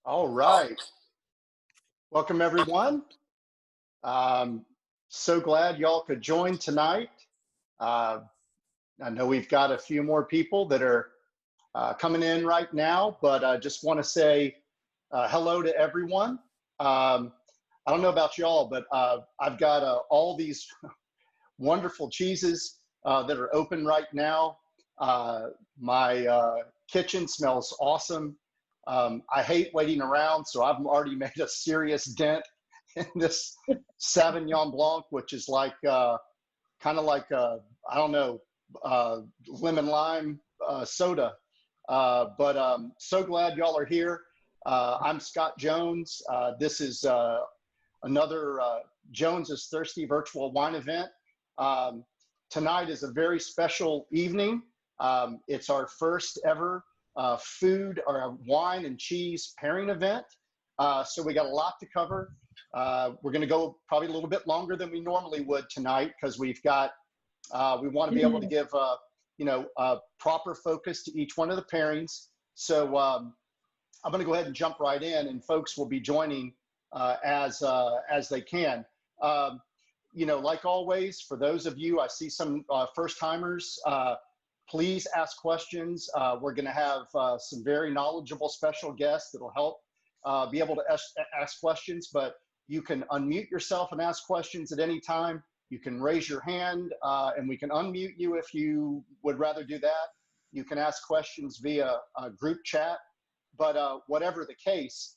All right. Welcome, everyone. So glad y'all could join tonight. Uh, I know we've got a few more people that are coming in right now, but I just want to say hello to everyone. I don't know about y'all, but I've got all these wonderful cheeses that are open right now. My kitchen smells awesome. I hate waiting around, so I've already made a serious dent in this Sauvignon Blanc, which is like kind of like I don't know, lemon lime soda. But so glad y'all are here. I'm Scott Jones. This is another Jones is Thirsty virtual wine event. Tonight is a very special evening. It's our first ever food or wine and cheese pairing event. So we got a lot to cover. We're going to go probably a little bit longer than we normally would tonight because we've got, we want to be able to give, proper focus to each one of the pairings. So I'm going to go ahead and jump right in, and folks will be joining as they can. Like always, for those of you, I see some first timers, please ask questions. We're going to have some very knowledgeable special guests that will help be able to ask questions, but you can unmute yourself and ask questions at any time. You can raise your hand and we can unmute you if you would rather do that. You can ask questions via group chat, but whatever the case,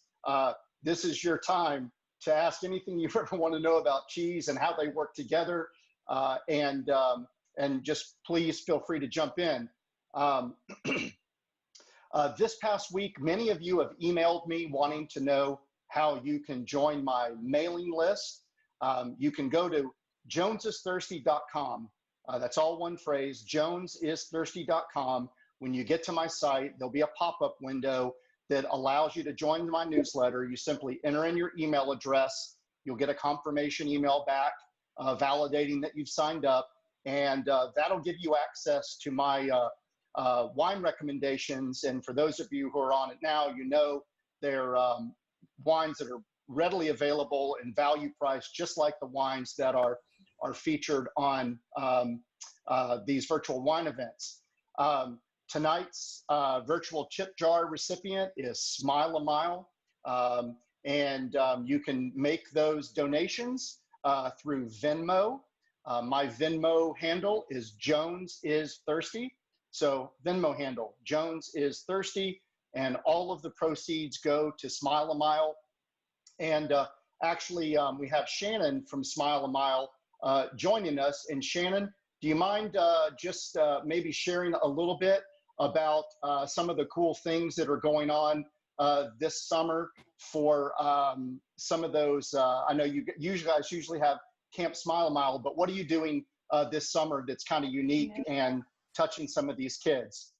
this is your time to ask anything you ever want to know about cheese and how they work together. And just please feel free to jump in. This past week, many of you have emailed me wanting to know how you can join my mailing list. You can go to jonesisthirsty.com. That's all one phrase, jonesisthirsty.com. When you get to my site, there'll be a pop-up window that allows you to join my newsletter. You simply enter in your email address. You'll get a confirmation email back validating that you've signed up. And that'll give you access to my wine recommendations. And for those of you who are on it now, you know they're wines that are readily available and value priced, just like the wines that are featured on these virtual wine events. Tonight's virtual chip jar recipient is Smile a Mile. And you can make those donations through Venmo. My Venmo handle is Jones is Thirsty. So Venmo handle, Jones is Thirsty, and all of the proceeds go to Smile a Mile. And actually, we have Shannon from Smile a Mile joining us. And Shannon, do you mind just maybe sharing a little bit about some of the cool things that are going on this summer for some of those? I know you guys usually have Camp Smile a Mile, but what are you doing this summer that's kind of unique and touching some of these kids?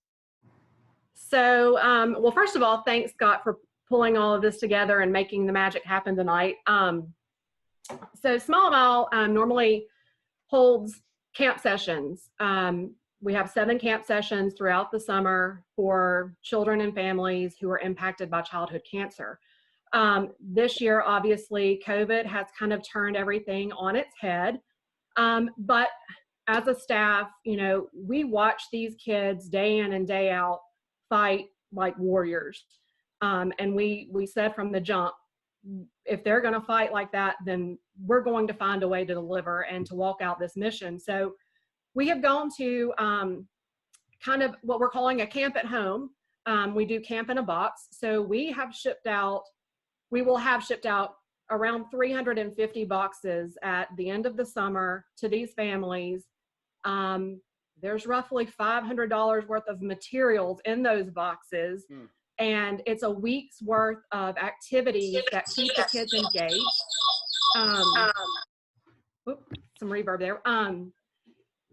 So, well, first of all, thanks, Scott, for pulling all of this together and making the magic happen tonight. So Smile a Mile normally holds camp sessions. We have 7 camp sessions throughout the summer for children and families who are impacted by childhood cancer. This year, obviously, COVID has kind of turned everything on its head. But as a staff, we watch these kids day in and day out fight like warriors. And we said from the jump, if they're going to fight like that, then we're going to find a way to deliver and to walk out this mission. So we have gone to kind of what we're calling a camp at home. We do camp in a box. So we will have shipped out around 350 boxes at the end of the summer to these families. There's roughly $500 worth of materials in those boxes. And it's a week's worth of activities that keep the kids engaged. Some reverb there.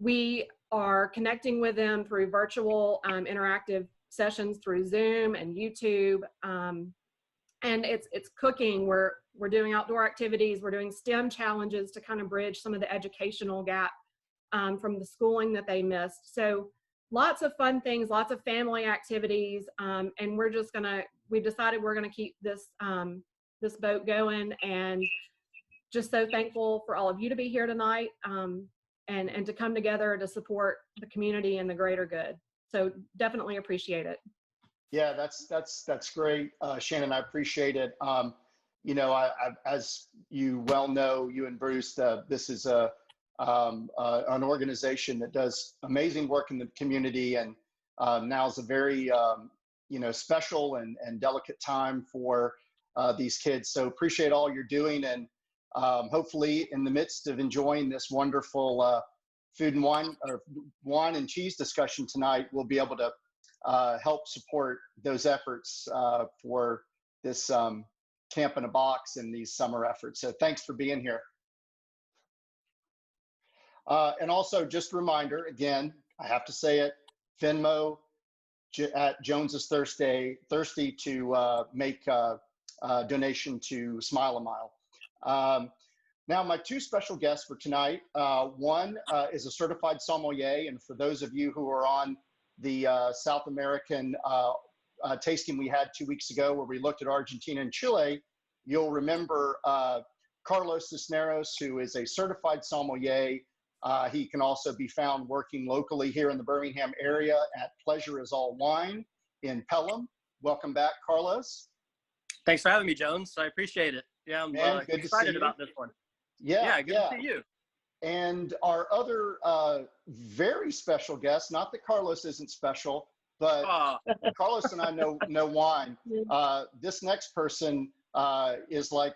We are connecting with them through virtual interactive sessions through Zoom and YouTube. And it's cooking. We're doing outdoor activities. We're doing STEM challenges to kind of bridge some of the educational gap from the schooling that they missed. So lots of fun things, lots of family activities, and we've decided we're gonna keep this this boat going, and just so thankful for all of you to be here tonight, and to come together to support the community and the greater good. So definitely appreciate it. Yeah, that's great, Shannon. I appreciate it. You know, as you well know, you and Bruce, this is an organization that does amazing work in the community, and now is a very you know, special and delicate time for these kids. So appreciate all you're doing, and hopefully in the midst of enjoying this wonderful food and wine and cheese discussion tonight, we'll be able to help support those efforts for this Camp in a Box and these summer efforts. So thanks for being here. And also just a reminder, again, I have to say it, Venmo at Jones's Thirsty to make a donation to Smile a Mile. Now, my two special guests for tonight, one is a certified sommelier, and for those of you who are on the South American tasting we had 2 weeks ago where we looked at Argentina and Chile, you'll remember Carlos Cisneros, who is a certified sommelier. He can also be found working locally here in the Birmingham area at Pleasure is All Wine in Pelham. Welcome back, Carlos. Thanks for having me, Jones. I appreciate it. Yeah, I'm excited about this one. Yeah, good to see you. And our other very special guest, not that Carlos isn't special, but Carlos and I know wine. This next person is like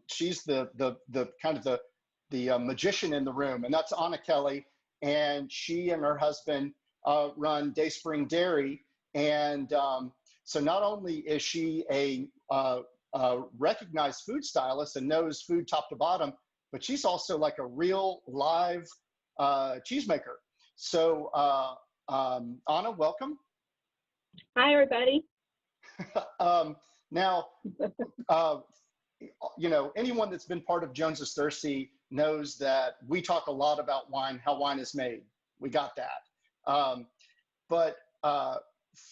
she's the kind of the magician in the room, and that's Anna Kelly. And she and her husband run Dayspring Dairy. And so not only is she a recognized food stylist and knows food top to bottom, but she's also like a real live cheesemaker. So Anna, welcome. Hi, everybody. Now, you know, anyone that's been part of Jones's Thirsty knows that we talk a lot about wine, how wine is made. We got that. But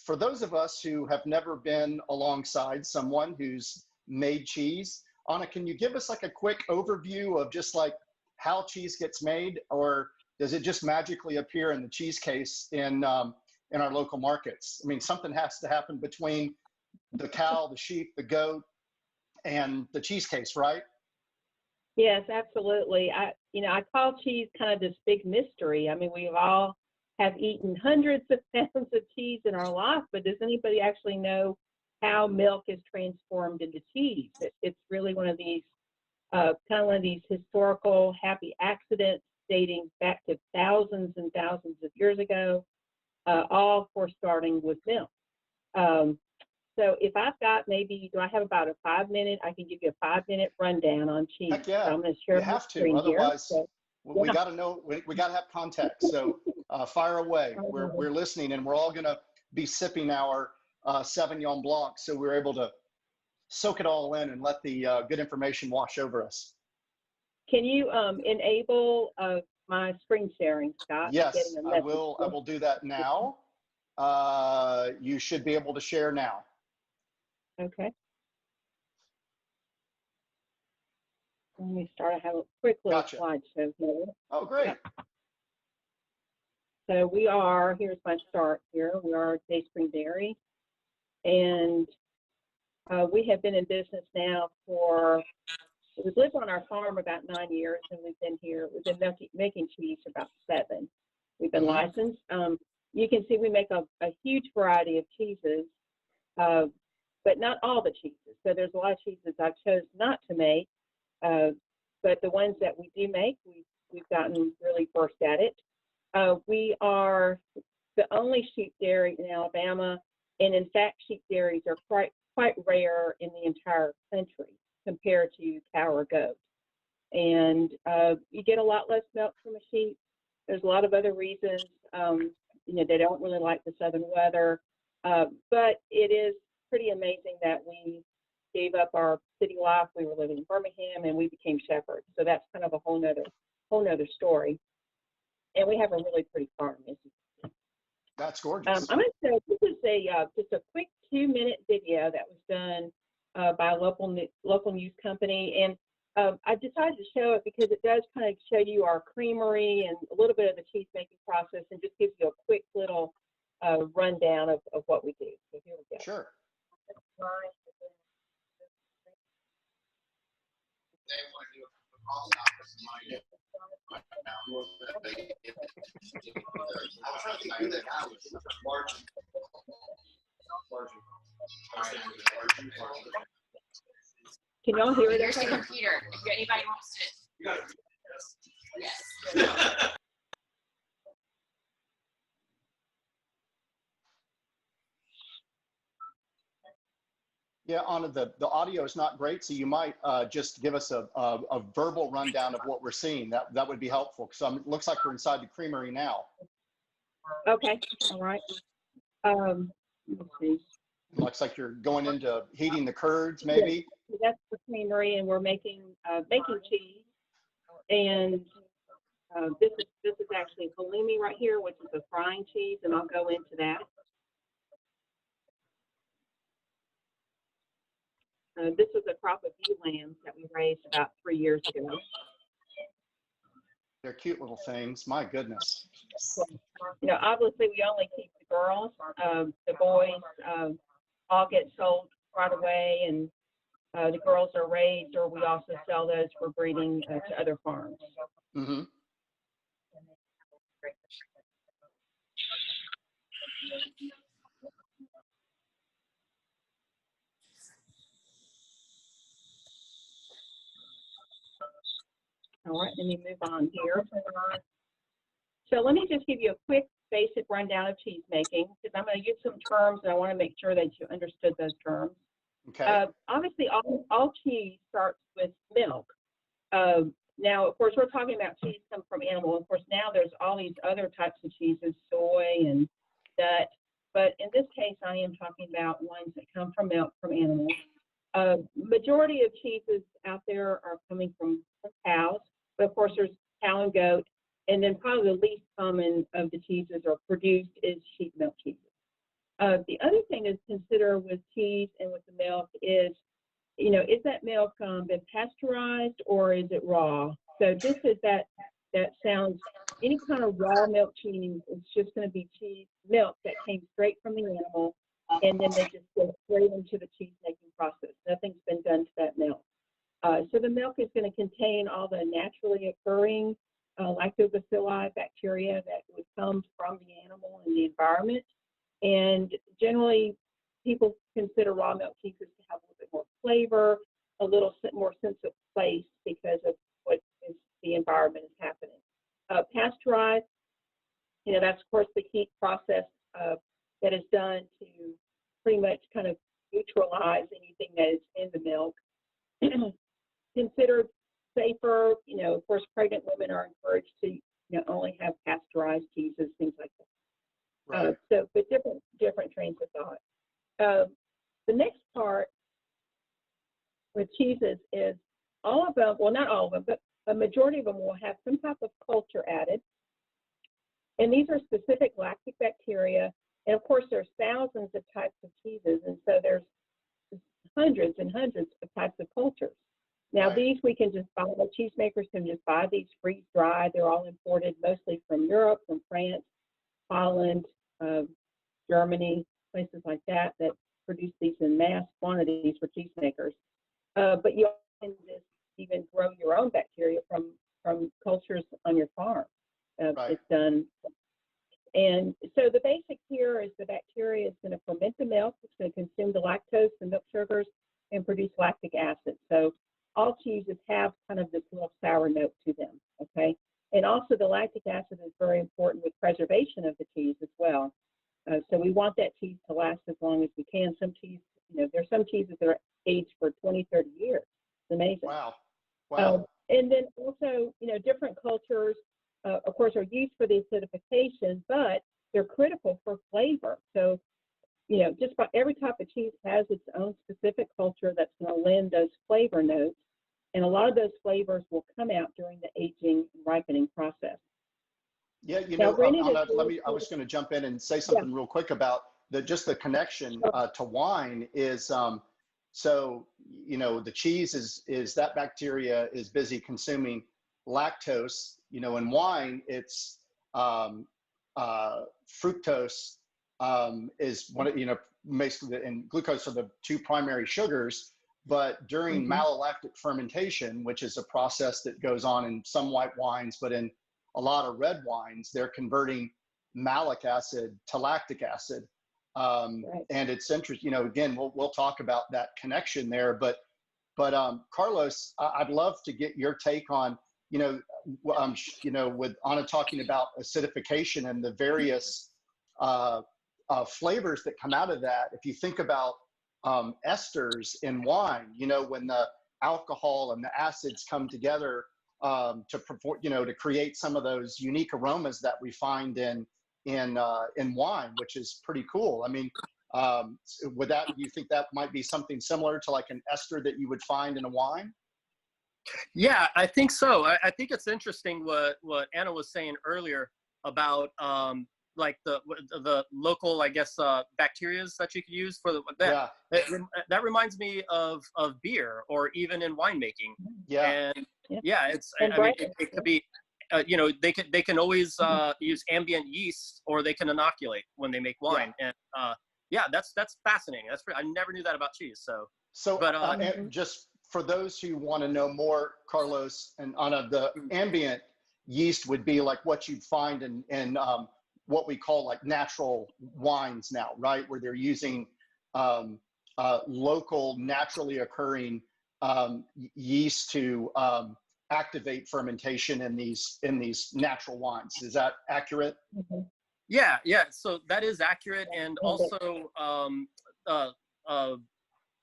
for those of us who have never been alongside someone who's made cheese, Anna, can you give us like a quick overview of just like how cheese gets made, or does it just magically appear in the cheese case in our local markets? I mean, something has to happen between the cow, the sheep, the goat, and the cheese case, right? Yes, absolutely. I call cheese kind of this big mystery. I mean, we've all have eaten hundreds of pounds of cheese in our life, but does anybody actually know how milk is transformed into cheese? It's really one of these historical happy accidents dating back to thousands and thousands of years ago, all for starting with milk. So if I've got do I have about a 5-minute, I can give you a 5-minute rundown on cheese. Heck yeah, so I'm going to share you have to, otherwise we got to know, we got to have context. So fire away. We're listening, and we're all going to be sipping our Sauvignon Blanc, so we're able to soak it all in and let the good information wash over us. Can you enable my screen sharing, Scott? Yes, I will do that now. You should be able to share now. Okay. Let me start. I have a quick little slideshow here. Oh, great. Yep. So here's my start here. We are Dayspring Dairy, and we have been in business now we've lived on our farm about 9 years, and we've been making cheese for about 7. We've been licensed. You can see we make a huge variety of cheeses, but not all the cheeses. So there's a lot of cheeses I've chosen not to make, but the ones that we do make, we've gotten really versed at it. We are the only sheep dairy in Alabama, and in fact, sheep dairies are quite rare in the entire country compared to cow or goat. And you get a lot less milk from a sheep. There's a lot of other reasons. They don't really like the southern weather, but it is pretty amazing that we gave up our city life. We were living in Birmingham, and we became shepherds. So that's kind of a whole nother story. And we have a really pretty farm, as you can see. That's gorgeous. I'm going to show, this is just a quick 2-minute video that was done by a local news company. And I decided to show it because it does kind of show you our creamery and a little bit of the cheese making process, and just gives you a quick little rundown of what we do. So here we go. Sure. Can y'all hear it? Here's the computer. If anybody wants to. Yes. Yeah, Anna, the audio is not great, so you might just give us a verbal rundown of what we're seeing. That would be helpful, because it looks like we're inside the creamery now. Okay, all right. Let's see. Looks like you're going into heating the curds, maybe. Yeah, that's the creamery, and we're making cheese. And this is actually halloumi right here, which is a frying cheese, and I'll go into that. This was a crop of ewe lambs that we raised about 3 years ago. They're cute little things. My goodness. You know, obviously we only keep the girls. The boys all get sold right away, and the girls are raised, or we also sell those for breeding to other farms. Mm-hmm. All right, let me move on here. So let me just give you a quick basic rundown of cheese making, because I'm going to use some terms, and I want to make sure that you understood those terms. Okay. Obviously, all cheese starts with milk. Now, of course, we're talking about cheese come from animal. Of course, now there's all these other types of cheeses, soy and nut. But in this case, I am talking about ones that come from milk from animals. Majority of cheeses out there are coming from cows, but of course, there's cow and goat. And then probably the least common of the cheeses are produced is sheep milk cheeses. The other thing to consider with cheese and with the milk is, you know, is that milk been pasteurized or is it raw? So this is that sounds, any kind of raw milk cheese is just going to be cheese milk that came straight from the animal, and then they just go straight into the cheese making process. Nothing's been done to that milk. So the milk is going to contain all the naturally occurring lactobacilli bacteria that would come from the animal and the environment. And generally, people consider raw milk cheeses to have a little bit more flavor, a little more sense of place because of what is the environment is happening. Pasteurized, you know, that's of course the heat process that is done to pretty much kind of neutralize anything that is in the milk. Considered safer, you know, of course, pregnant women are encouraged to, you know, only have pasteurized cheeses, things like that. Right. So, but different trains of thought. The next part with cheeses is all of them, well, not all of them, but a majority of them will have some type of culture added. And these are specific lactic bacteria. And of course, there's thousands of types of cheeses. And so there's hundreds and hundreds of types of cultures. Now, Right. These we can just buy, the cheesemakers can just buy these freeze-dried. They're all imported mostly from Europe, from France, Holland, Germany, places like that produce these in mass quantities for cheesemakers. But you can just even grow your own bacteria from cultures on your farm. Right. It's done. And so the basic here is the bacteria is going to ferment the milk. It's going to consume the lactose, the milk sugars, and produce lactic acid. So all cheeses have kind of this little sour note to them, okay? And also the lactic acid is very important with preservation of the cheese as well. So we want that cheese to last as long as we can. Some cheese, you know, there's some cheeses that are aged for 20, 30 years. It's amazing. Wow. Wow. And then also, you know, different cultures, of course, are used for the acidification, but they're critical for flavor. So, you know, just about every type of cheese has its own specific culture that's going to lend those flavor notes. And a lot of those flavors will come out during the aging and ripening process. Yeah, you Now, know, rennet is I was going to jump in and say something real quick about just the connection to wine is, so, you know, the cheese is that bacteria is busy consuming lactose. You know, in wine, it's fructose is one of, you know, basically, and glucose are the two primary sugars. But during malolactic fermentation, which is a process that goes on in some white wines, but in a lot of red wines, they're converting malic acid to lactic acid. And it's interesting, you know, again, we'll talk about that connection there, but Carlos, I'd love to get your take on, you know, with Anna talking about acidification and the various flavors that come out of that. If you think about esters in wine, you know, when the alcohol and the acids come together you know, to create some of those unique aromas that we find in wine, which is pretty cool. I mean, would that, you think that might be something similar to like an ester that you would find in a wine? Yeah, I think so. I think it's interesting what Anna was saying earlier about like the local, I guess, bacterias that you could use for that. Yeah. That reminds me of beer or even in winemaking. Yeah. And yeah, it's, I mean, it could be, you know, they can always use ambient yeast, or they can inoculate when they make wine. Yeah. And yeah, that's fascinating. I never knew that about cheese. So but and just for those who want to know more, Carlos and Anna, the ambient yeast would be like what you'd find in what we call like natural wines now, right? Where they're using local, naturally occurring yeast to activate fermentation in these natural wines. Is that accurate? Yeah. So that is accurate, and also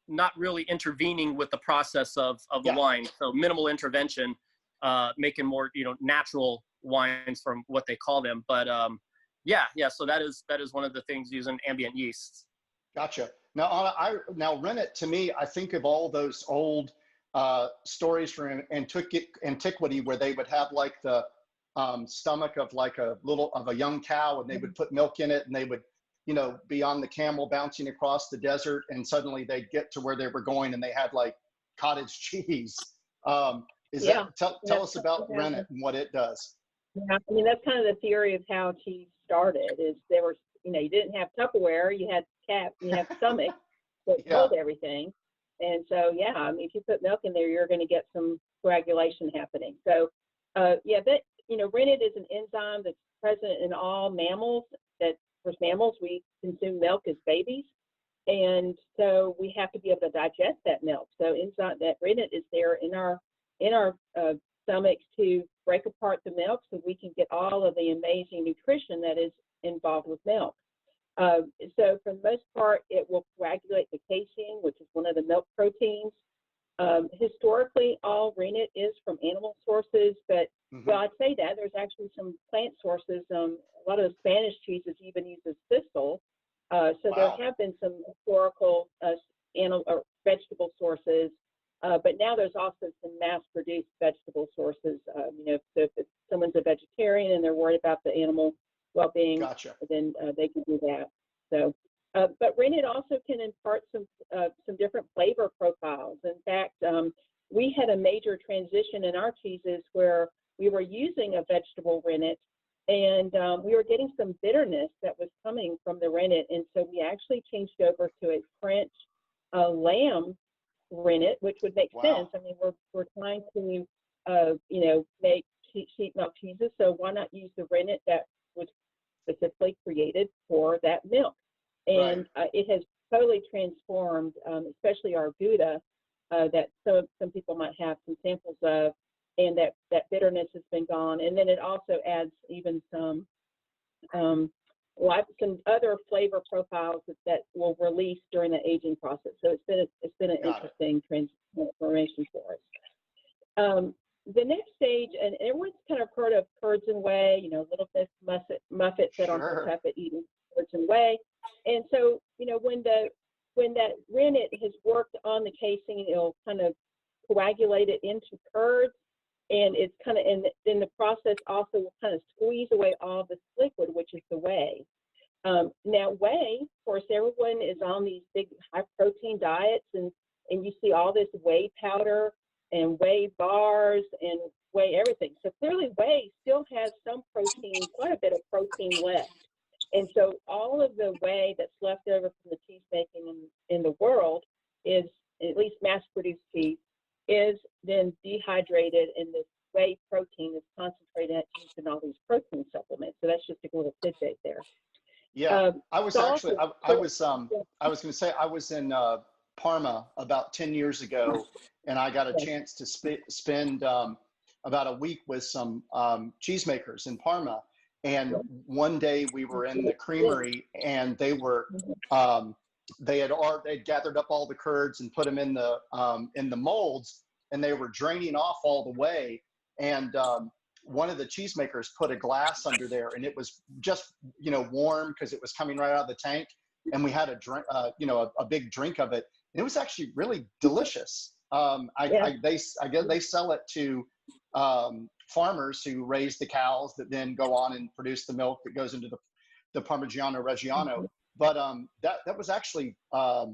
not really intervening with the process of the wine. So minimal intervention, making more, you know, natural wines from what they call them. But yeah. So that is one of the things, using ambient yeasts. Gotcha. Now, now rennet, to me, I think of all those old stories from antiquity where they would have like the stomach of like a young cow, and they would put milk in it, and they would, you know, be on the camel bouncing across the desert, and suddenly they'd get to where they were going and they had like cottage cheese. Tell us about rennet and what it does. Yeah, I mean, that's kind of the theory of how cheese started. Is there were, you know, you didn't have Tupperware, you had you have stomach that hold everything. And so, yeah, I mean, if you put milk in there, you're going to get some coagulation happening. So, yeah, that, you know, rennet is an enzyme that's present in all mammals. That, for mammals, we consume milk as babies, and so we have to be able to digest that milk. So, enzyme, that rennet is there in our stomachs to break apart the milk, so we can get all of the amazing nutrition that is involved with milk. So for the most part, it will coagulate the casein, which is one of the milk proteins. Historically, all rennet is from animal sources, but well, I'd say that there's actually some plant sources. A lot of the Spanish cheeses even uses thistle. So there have been some historical animal or vegetable sources, but now there's also some mass-produced vegetable sources. You know, so if someone's a vegetarian and they're worried about the animal well-being, then they can do that. So, but rennet also can impart some different flavor profiles. In fact, we had a major transition in our cheeses where we were using a vegetable rennet, and we were getting some bitterness that was coming from the rennet, and so we actually changed over to a French lamb rennet, which would make sense. I mean, we're trying to you know, make sheep milk cheeses, so why not use the rennet that was specifically created for that milk? And it has totally transformed, especially our Gouda, that some people might have some samples of, and that bitterness has been gone. And then it also adds even some other flavor profiles that will release during the aging process. So it's been an interesting transformation for us. The next stage, and everyone's kind of heard of curds and whey, you know, Little Miss Muffet said on her tuffet eating curds and whey. And so, you know, when that rennet has worked on the casein, it'll kind of coagulate it into curds. and it's kind of, and then the process also will kind of squeeze away all this liquid, which is the whey. Now whey, of course, everyone is on these big high protein diets, and you see all this whey powder and whey bars and whey everything. So clearly whey still has some protein, quite a bit of protein left. And so all of the whey that's left over from the cheese making in the world is, at least mass-produced cheese, is then dehydrated, and this whey protein is concentrated and used in all these protein supplements. So that's just a little tidbit there. Yeah, I was actually, I was going to say, I was in Parma about 10 years ago, and I got a chance to spend about a week with some cheesemakers in Parma. And one day we were in the creamery, and they were, they'd gathered up all the curds and put them in the molds, and they were draining off all the whey. And one of the cheesemakers put a glass under there, and it was just, warm because it was coming right out of the tank. And we had a drink, a big drink of it. And it was actually really delicious. I guess they sell it to farmers who raise the cows that then go on and produce the milk that goes into the Parmigiano Reggiano. But that was actually, I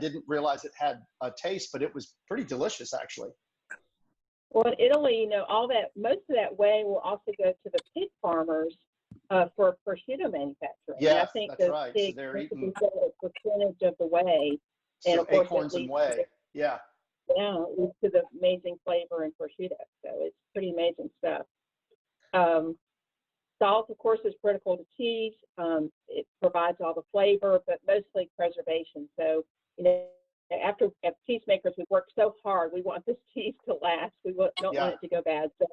didn't realize it had a taste, but it was pretty delicious actually. Well, in Italy, all that, most of that whey will also go to the pig farmers for prosciutto manufacturing. Yes, and I think that's right. Pigs, so they're eating a percentage of the whey. And so of course, acorns and whey. Yeah. Yeah, it leads to the amazing flavor in prosciutto. So it's pretty amazing stuff. Salt, of course, is critical to cheese. It provides all the flavor, but mostly preservation. So, after cheesemakers, we work so hard. We want this cheese to last. We don't want it to go bad. So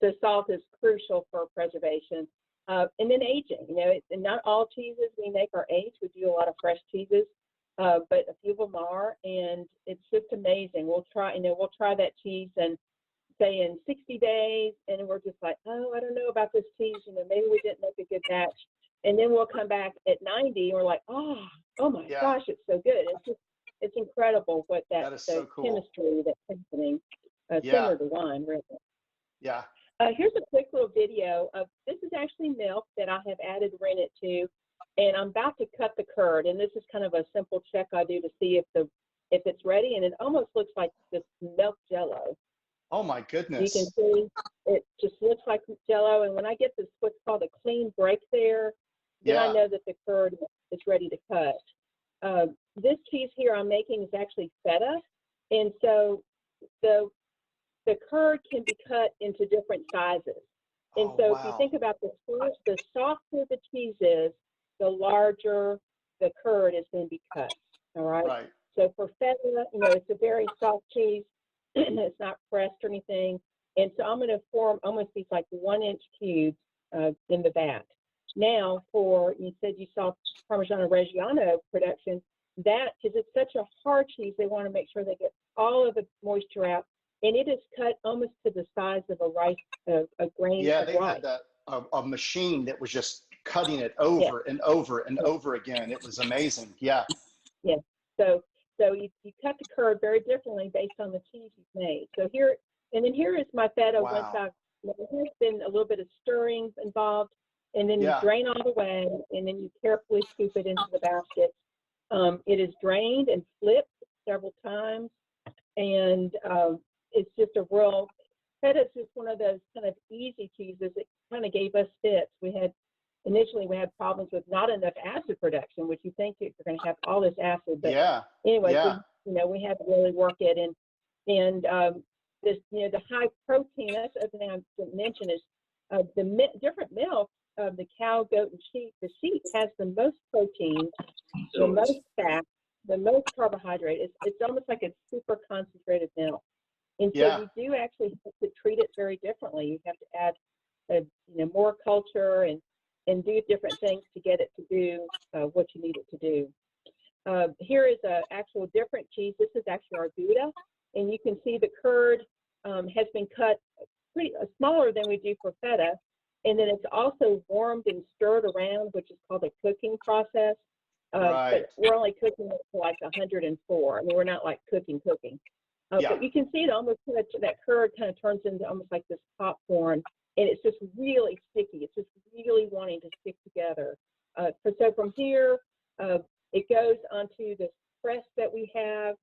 the salt is crucial for preservation. And then aging. And not all cheeses we make are aged. We do a lot of fresh cheeses, but a few of them are, and it's just amazing. We'll try that cheese and say in 60 days, and we're just like, oh, I don't know about this cheese. Maybe we didn't make a good batch. And then we'll come back at 90, and we're like, oh my gosh, it's so good. It's incredible what that is so cool. Chemistry that's happening, similar to wine, really. Yeah. Here's a quick little video of, this is actually milk that I have added rennet to, and I'm about to cut the curd. And this is kind of a simple check I do to see if it's ready, and it almost looks like this milk jello. Oh my goodness. You can see it just looks like jello, and when I get this what's called a clean break there, then I know that the curd is ready to cut. This cheese here I'm making is actually feta, and so the curd can be cut into different sizes. And so if you think about the softer the cheese is, the larger the curd is going to be cut. All right. Right. So for feta, it's a very soft cheese. It's not pressed or anything. And so I'm going to form almost these like 1-inch cubes in the vat. Now, you said you saw Parmigiano Reggiano production. That, because it's such a hard cheese, they want to make sure they get all of the moisture out. And it is cut almost to the size of a grain of rice. Yeah, they had a machine that was just cutting it over and over and over again. It was amazing. Yeah. Yeah. So you cut the curd very differently based on the cheese you've made. So here is my feta. Wow. There's been a little bit of stirring involved, and then you drain all the way, and then you carefully scoop it into the basket. It is drained and flipped several times, and it's just feta is just one of those kind of easy cheeses that kind of gave us fits. Initially we had problems with not enough acid production, which you think you're going to have all this acid, but anyway, we had to really work it. And this, the high protein, that's the other thing I didn't mention is the different milk of the cow, goat, and sheep. The sheep has the most protein, the most fat, the most carbohydrate. It's almost like a super concentrated milk. And so you do actually have to treat it very differently. You have to add, more culture and do different things to get it to do what you need it to do. Here is an actual different cheese. This is actually our Gouda, and you can see the curd has been cut pretty smaller than we do for feta, and then it's also warmed and stirred around, which is called a cooking process. But we're only cooking it to like 104. I mean, we're not like cooking. Yeah. But you can see it almost kind of, that curd kind of turns into almost like this popcorn, and it's just really sticky. It's just really wanting to stick together. So from here, it goes onto this press that we have,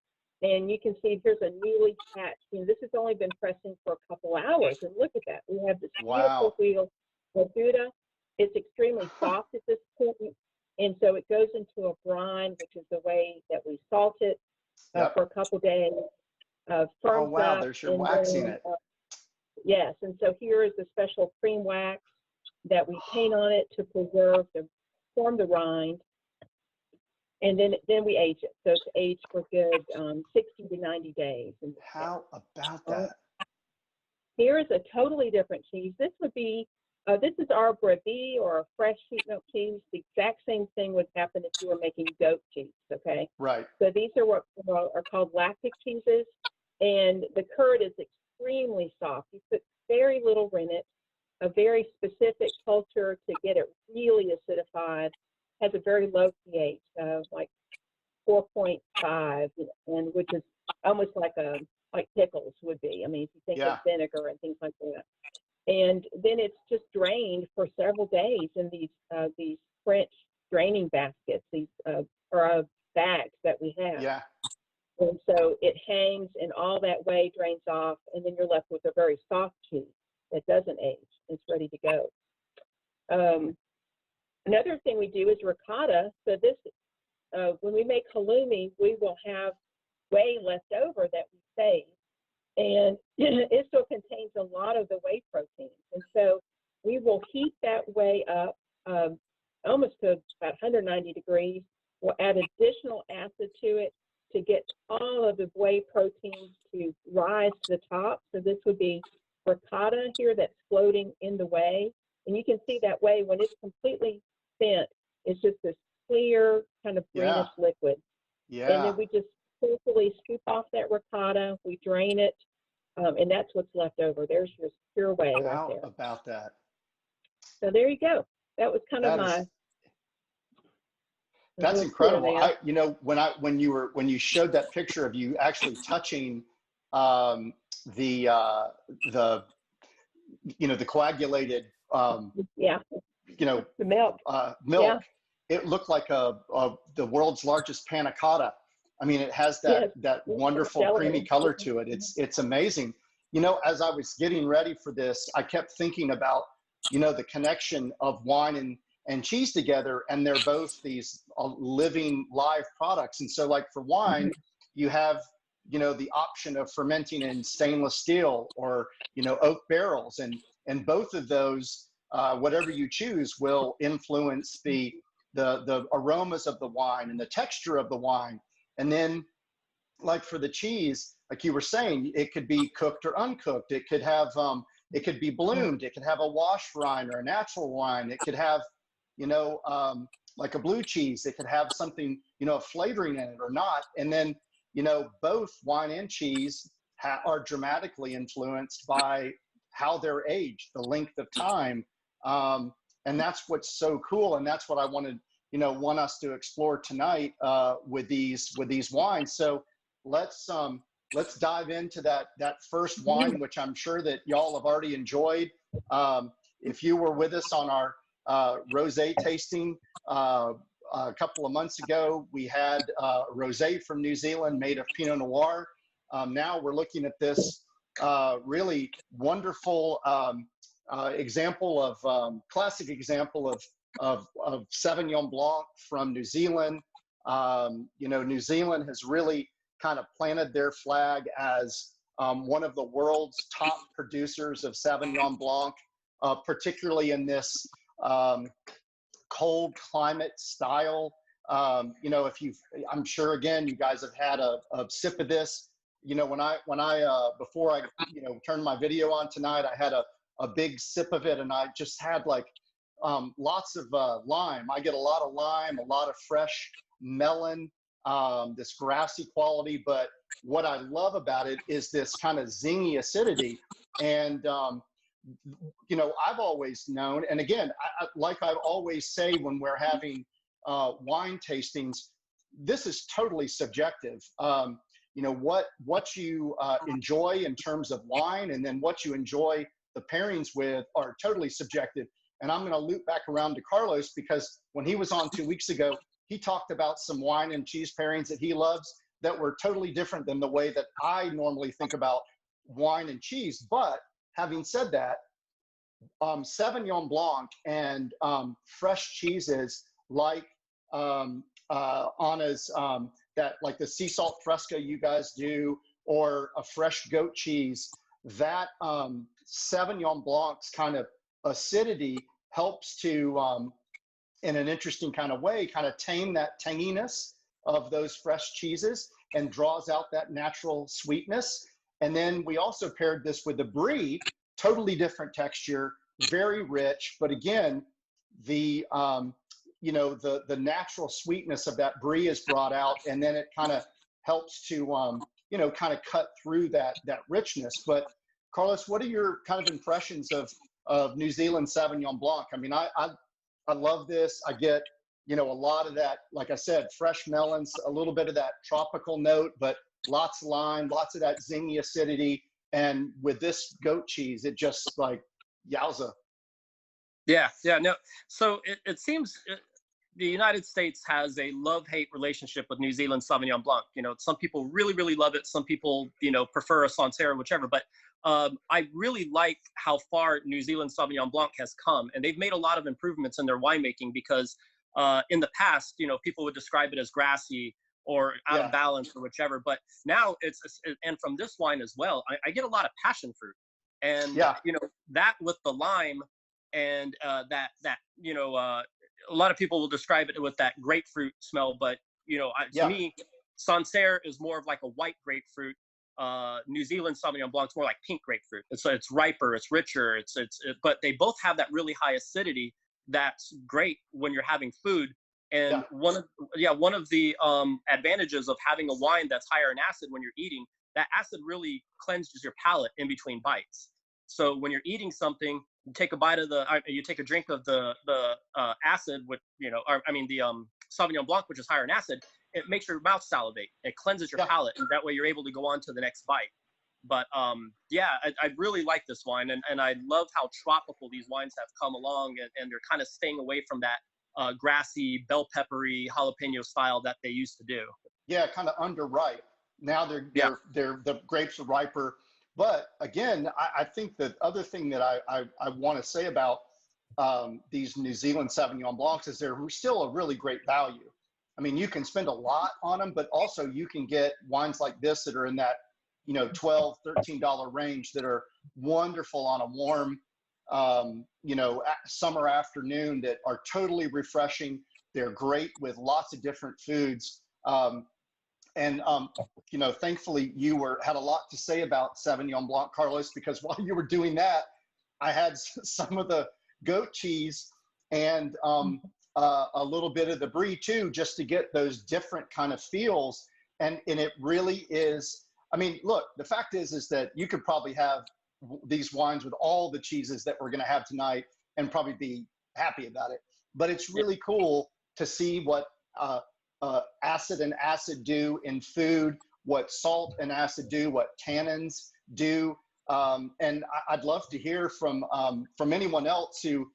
and you can see here's a newly hatched. This has only been pressing for a couple hours, and look at that. We have this beautiful wheel of Gouda. It's extremely soft at this point, and so it goes into a brine, which is the way that we salt it for a couple days. Oh wow, there's your wax in it. Yes, and so here is the special cream wax that we paint on it to preserve, to form the rind, and then we age it. So it's aged for good 60 to 90 days. And how about that? Here is a totally different cheese. This would be, this is our brie or a fresh sheep milk cheese. The exact same thing would happen if you were making goat cheese, okay? Right. So these are what are called lactic cheeses, and the curd is extremely soft. You put very little in it, a very specific culture to get it really acidified. Has a very low pH, like 4.5, and which is almost like pickles would be. I mean, if you think of vinegar and things like that. And then it's just drained for several days in these French draining baskets, these or bags that we have. Yeah. And so it hangs, and all that whey drains off, and then you're left with a very soft cheese that doesn't age. It's ready to go. Another thing we do is ricotta. So this, when we make halloumi, we will have whey left over that we save, and it still contains a lot of the whey proteins. And so we will heat that whey up almost to about 190 degrees. We'll add additional acid to it to get all of the whey proteins to rise to the top. So this would be ricotta here that's floating in the whey. And you can see that whey, when it's completely spent, it's just this clear kind of greenish liquid. Yeah. And then we just carefully scoop off that ricotta, we drain it, and that's what's left over. There's your pure whey right there. How about that? So there you go. That was kind of That's incredible. You know, when you showed that picture of you actually touching the coagulated the milk. Milk. It looked like the world's largest panna cotta. I mean, it has that wonderful creamy color to it. It's amazing. You know, as I was getting ready for this, I kept thinking about, the connection of wine and cheese together, and they're both these living live products. And so, like for wine, you have the option of fermenting in stainless steel or oak barrels, and both of those, whatever you choose, will influence the aromas of the wine and the texture of the wine. And then, like for the cheese, like you were saying, it could be cooked or uncooked. It could have it could be bloomed. It could have a wash rind or a natural wine. It could have like a blue cheese. It could have something, a flavoring in it or not. And then, both wine and cheese are dramatically influenced by how they're aged, the length of time. And that's what's so cool. And that's what I want us to explore tonight with these wines. So let's dive into that first wine, which I'm sure that y'all have already enjoyed. If you were with us on our rosé tasting a couple of months ago, we had rosé from New Zealand made of Pinot Noir. Now we're looking at this really wonderful example of classic example of Sauvignon Blanc from New Zealand. New Zealand has really kind of planted their flag as one of the world's top producers of Sauvignon Blanc, particularly in this cold climate style. I'm sure again you guys have had a sip of this. When I before I turned my video on tonight, I had a big sip of it, and I just had like lots of lime. I get a lot of lime, a lot of fresh melon, this grassy quality. But what I love about it is this kind of zingy acidity. And I've always known, and again, like I always say when we're having wine tastings, this is totally subjective. what you enjoy in terms of wine, and then what you enjoy the pairings with are totally subjective. And I'm going to loop back around to Carlos, because when he was on 2 weeks ago, he talked about some wine and cheese pairings that he loves that were totally different than the way that I normally think about wine and cheese. But having said that, Sauvignon Blanc and fresh cheeses like Anna's, that like the sea salt fresca you guys do, or a fresh goat cheese, that Sauvignon Blanc's kind of acidity helps to, in an interesting kind of way, kind of tame that tanginess of those fresh cheeses and draws out that natural sweetness. And then we also paired this with the brie, totally different texture, very rich, but again, the the natural sweetness of that brie is brought out, and then it kind of helps to kind of cut through that richness. But Carlos, what are your kind of impressions of New Zealand Sauvignon Blanc? I mean, I love this. I get a lot of that, like I said, fresh melons, a little bit of that tropical note, but lots of lime, lots of that zingy acidity. And with this goat cheese, it just like, yowza. Yeah, no. So it seems the United States has a love-hate relationship with New Zealand Sauvignon Blanc. Some people really, really love it. Some people, prefer a Sancerre, whichever. But I really like how far New Zealand Sauvignon Blanc has come. And they've made a lot of improvements in their winemaking, because in the past, people would describe it as grassy or out of balance or whichever. But now and from this wine as well, I get a lot of passion fruit. And, that with the lime and a lot of people will describe it with that grapefruit smell. But, to me, Sancerre is more of like a white grapefruit. New Zealand Sauvignon Blanc is more like pink grapefruit. It's riper, it's richer, but they both have that really high acidity that's great when you're having food. And one of the advantages of having a wine that's higher in acid when you're eating, that acid really cleanses your palate in between bites. So when you're eating something, you take a drink of the acid with the Sauvignon Blanc, which is higher in acid. It makes your mouth salivate. It cleanses your palate, and that way you're able to go on to the next bite. But I really like this wine, and I love how tropical these wines have come along, and they're kind of staying away from that grassy, bell peppery, jalapeno style that they used to do. Yeah, kind of underripe. Now the grapes are riper. But again, I think the other thing that I want to say about these New Zealand Sauvignon Blancs is they're still a really great value. I mean, you can spend a lot on them, but also you can get wines like this that are in that, $12, $13 range that are wonderful on a warm, summer afternoon, that are totally refreshing. They're great with lots of different foods. Thankfully you had a lot to say about Sauvignon Blanc, Carlos, because while you were doing that, I had some of the goat cheese and a little bit of the brie too, just to get those different kind of feels. And it really is, I mean, look, the fact is that you could probably have these wines with all the cheeses that we're going to have tonight and probably be happy about it. But it's really cool to see what acid and acid do in food, what salt and acid do, what tannins do. And I'd love to hear from anyone else who,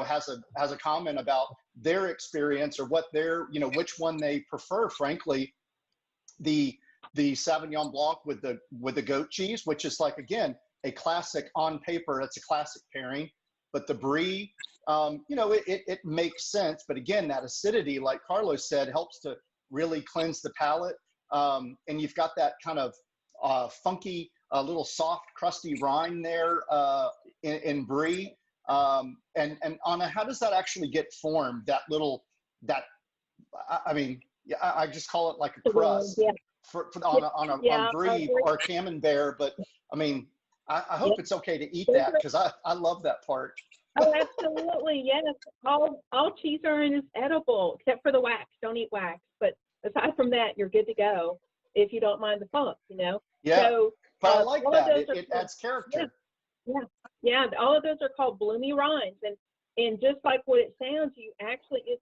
has a comment about their experience, or what which one they prefer. Frankly, the Sauvignon Blanc with the goat cheese, which is like, again, a classic on paper. It's a classic pairing. But the brie, it makes sense. But again, that acidity, like Carlos said, helps to really cleanse the palate. And you've got that kind of funky, little soft, crusty rind there in brie. And Anna, how does that actually get formed? I just call it like a crust on brie or camembert. But I mean, I hope it's okay to eat that, because I love that part. Oh, absolutely, yes. All cheese is edible, except for the wax. Don't eat wax. But aside from that, you're good to go if you don't mind the funk, Yeah, So, but I like that. It adds character. Yeah. All of those are called bloomy rinds, and just like what it sounds,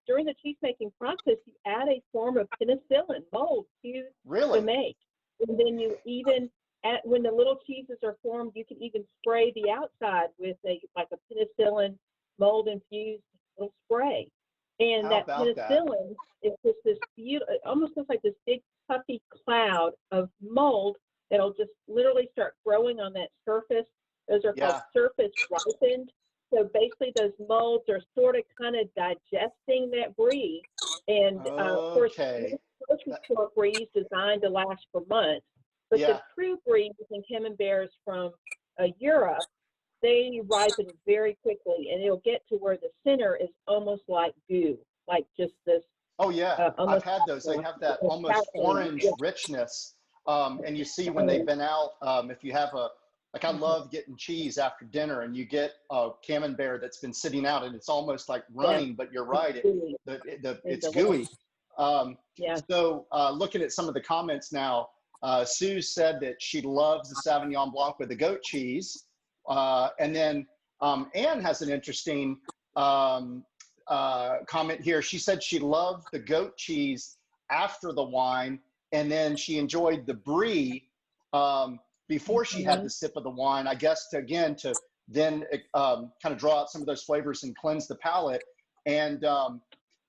during the cheese making process, you add a form of penicillin mold to the make. And then you even, when the little cheeses are formed, you can even spray the outside with like a penicillin mold infused little spray. And How that about that? penicillin is just this beautiful, it almost looks like this big puffy cloud of mold that'll just literally start growing on that surface. Those are called surface ripened. So basically those molds are sort of kind of digesting that brie. And of course, grocery store brie is designed to last for months. But the true brie and camemberts from Europe, they ripen very quickly, and it'll get to where the center is almost like goo, like just this. Oh yeah, I've had those. They have that almost orange richness, and you see when they've been out. If you have I love getting cheese after dinner, and you get a camembert that's been sitting out, and it's almost like running. But you're right, it's gooey. So looking at some of the comments now, Sue said that she loves the Sauvignon Blanc with the goat cheese. And then Anne has an interesting comment here. She said she loved the goat cheese after the wine, and then she enjoyed the brie before she had the sip of the wine, I guess, to then kind of draw out some of those flavors and cleanse the palate. And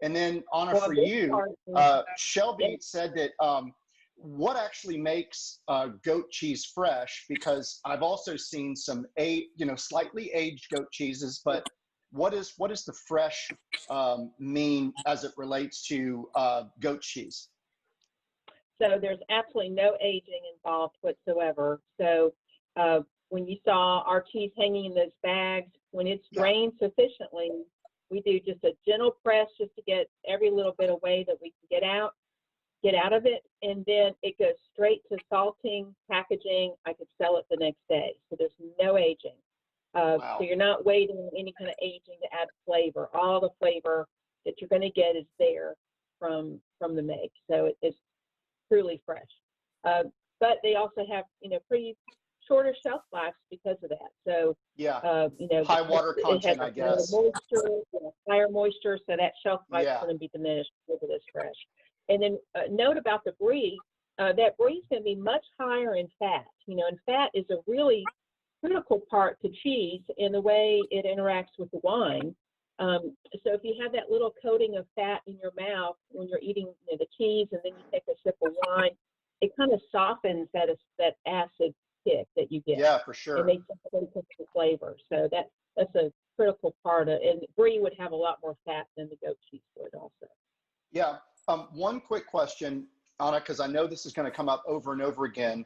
then, Anna, for you, Shelby said that what actually makes goat cheese fresh? Because I've also seen some slightly aged goat cheeses, but what does the fresh mean as it relates to goat cheese? So there's absolutely no aging involved whatsoever. So when you saw our cheese hanging in those bags, when it's drained sufficiently, we do just a gentle press just to get every little bit away that we can get out of it, and then it goes straight to salting, packaging. I could sell it the next day. So there's no aging. So you're not waiting on any kind of aging to add flavor. All the flavor that you're going to get is there from the make. So it's truly fresh. But they also have, pretty shorter shelf lives because of that. So, high water content, I guess. Higher moisture, so that shelf life is going to be diminished because of this fresh. And then note about the brie, that brie is going to be much higher in fat. And fat is a really critical part to cheese in the way it interacts with the wine. So if you have that little coating of fat in your mouth when you're eating the cheese, and then you take a sip of wine, it kind of softens that acid kick that you get. Yeah, for sure. And they put the flavor. So that's a critical part of it. And brie would have a lot more fat than the goat cheese would also. Yeah. One quick question, Anna, because I know this is going to come up over and over again.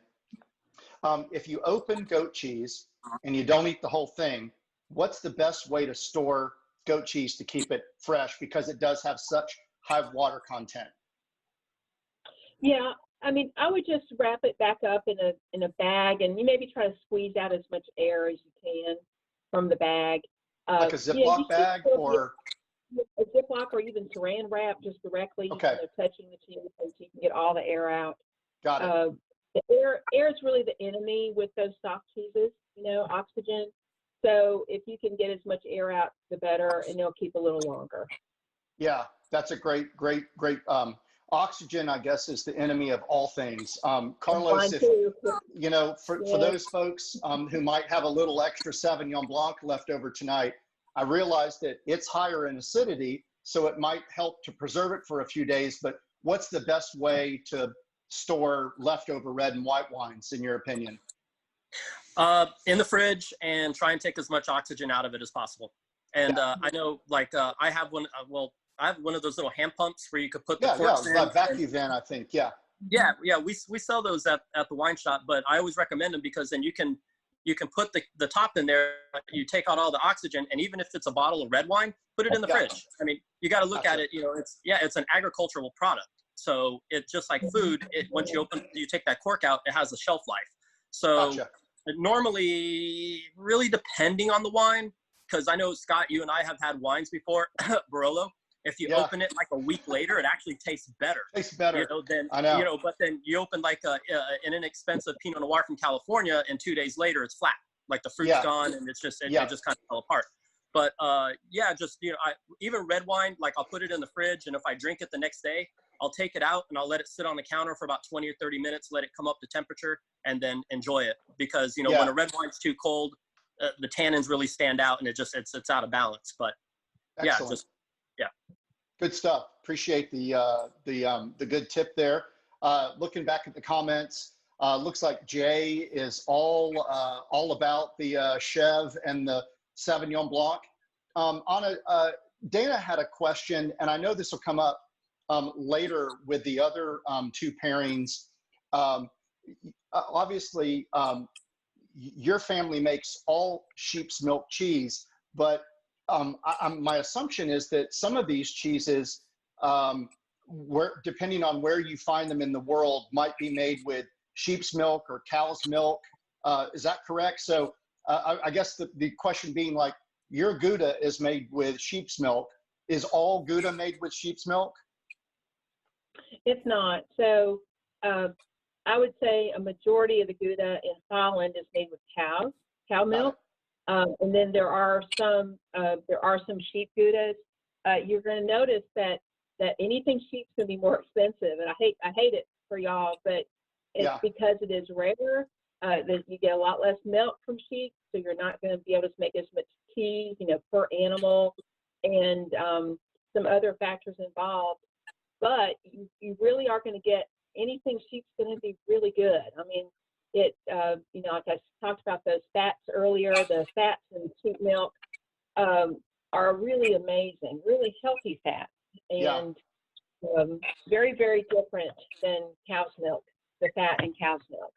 If you open goat cheese and you don't eat the whole thing, what's the best way to store goat cheese to keep it fresh, because it does have such high water content? Yeah, I mean, I would just wrap it back up in a bag, and you maybe try to squeeze out as much air as you can from the bag. Like a Ziploc bag, or a Ziploc, or even Saran wrap just directly, touching the cheese so you can get all the air out. Got it. The air is really the enemy with those soft cheeses, oxygen. So if you can get as much air out, the better, and they'll keep a little longer. Yeah, that's a great. Oxygen, I guess, is the enemy of all things. Carlos, for those folks who might have a little extra Sauvignon Blanc left over tonight, I realize that it's higher in acidity, so it might help to preserve it for a few days. But what's the best way to store leftover red and white wines, in your opinion? In the fridge, and try and take as much oxygen out of it as possible. And I know, I have one. I have one of those little hand pumps where you could put the corks in. Vacuum van, I think. Yeah. We sell those at the wine shop, but I always recommend them because then you can put the top in there. You take out all the oxygen, and even if it's a bottle of red wine, put it in the fridge. I mean, you got to look at it. It's an agricultural product, so it's just like food. Once you take that cork out, it has a shelf life. So normally, really depending on the wine, because I know, Scott, you and I have had wines before, Barolo. If you open it like a week later, it actually tastes better. I know. But then you open like an inexpensive Pinot Noir from California, and 2 days later it's flat. Like the fruit's gone, and it just kind of fell apart. But even red wine, like I'll put it in the fridge, and if I drink it the next day, I'll take it out and I'll let it sit on the counter for about 20 or 30 minutes, let it come up to temperature, and then enjoy it. Because, you know, when a red wine's too cold, the tannins really stand out and it's out of balance. But Excellent. Good stuff. Appreciate the good tip there. Looking back at the comments, looks like Jay is all about the Chev and the Sauvignon Blanc. Dana had a question, and I know this will come up later with the other two pairings. Obviously, your family makes all sheep's milk cheese, but my assumption is that some of these cheeses, depending on where you find them in the world, might be made with sheep's milk or cow's milk. Is that correct? So I guess the question being, like, your Gouda is made with sheep's milk. Is all Gouda made with sheep's milk? It's not. So I would say a majority of the Gouda in Holland is made with cow milk. And then there are some sheep Goudas. You're going to notice that anything sheep's going to be more expensive, and I hate it for y'all, but it's because it is rare. That you get a lot less milk from sheep, so you're not going to be able to make as much cheese, you know, per animal, and some other factors involved. But you really are going to get anything sheep's going to be really good. I mean, it, you know, like I talked about those fats earlier, the fats in sheep milk are really amazing, really healthy fats, and very, very different than cow's milk, the fat in cow's milk,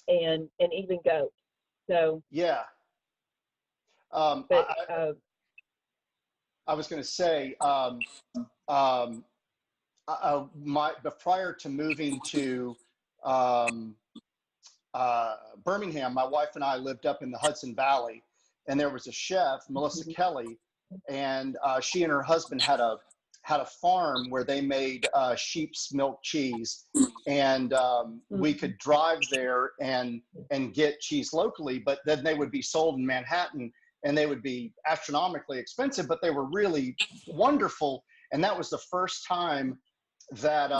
and even goat. So I was going to say, prior to moving to Birmingham, my wife and I lived up in the Hudson Valley, and there was a chef, Melissa Kelly, and she and her husband had a farm where they made sheep's milk cheese, and we could drive there and get cheese locally, but then they would be sold in Manhattan, and they would be astronomically expensive, but they were really wonderful. And that was the first time that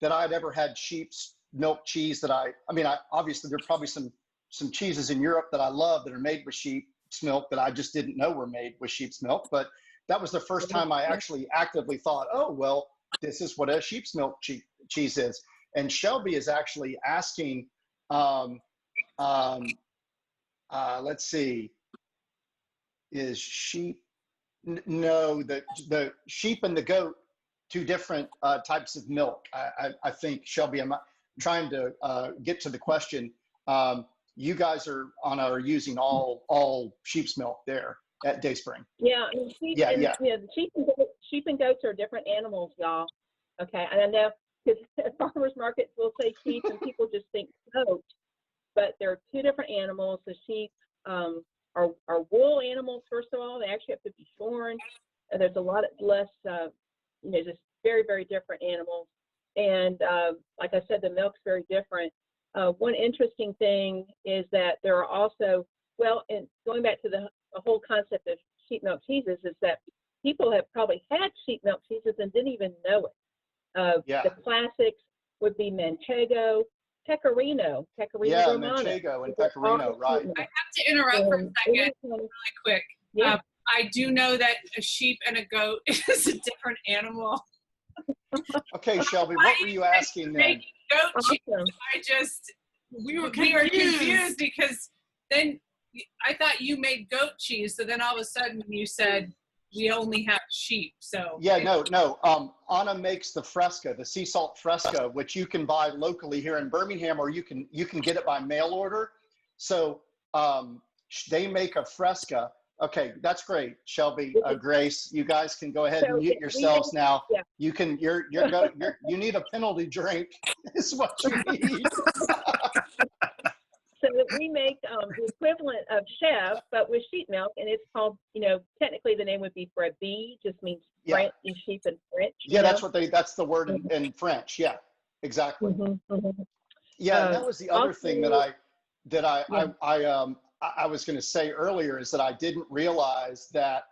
that I'd ever had sheep's milk cheese that I mean, obviously there are probably some cheeses in Europe that I love that are made with sheep's milk that I just didn't know were made with sheep's milk. But that was the first time I actually actively thought, oh, well, this is what a sheep's milk cheese is. And Shelby is actually asking, let's see, is sheep, no, the sheep and the goat, two different types of milk. I think, Shelby, I'm trying to get to the question. You guys are using all sheep's milk there at Dayspring. Yeah, I mean, the sheep and goats are different animals, y'all. Okay, and I know because at farmers markets we'll say sheep and people just think goat, but they're two different animals. The sheep are wool animals. First of all, they actually have to be shorn. And there's a lot less, just very, very different animals. And like I said, the milk's very different. One interesting thing is that there are also, and going back to the whole concept of sheep milk cheeses, is that people have probably had sheep milk cheeses and didn't even know it. The classics would be Manchego, Pecorino Romano. Manchego and Pecorino, right. I have to interrupt for a second, really quick. Yeah. I do know that a sheep and a goat is a different animal. Okay, Shelby, what were you asking then? Goat cheese. We were confused because then I thought you made goat cheese, so then all of a sudden you said we only have sheep. So no. Anna makes the Fresca, the sea salt Fresca, which you can buy locally here in Birmingham, or you can get it by mail order. So they make a Fresca. Okay, that's great, Shelby, Grace. You guys can go ahead and mute yourselves now. Yeah. You can. You need a penalty drink. Is what you need. So we make the equivalent of Chev, but with sheep milk, and it's called, technically the name would be Brebis, just means French in sheep in French. Yeah, that's the word in French. Yeah, exactly. Yeah, and that was the other thing that I was going to say earlier, is that I didn't realize that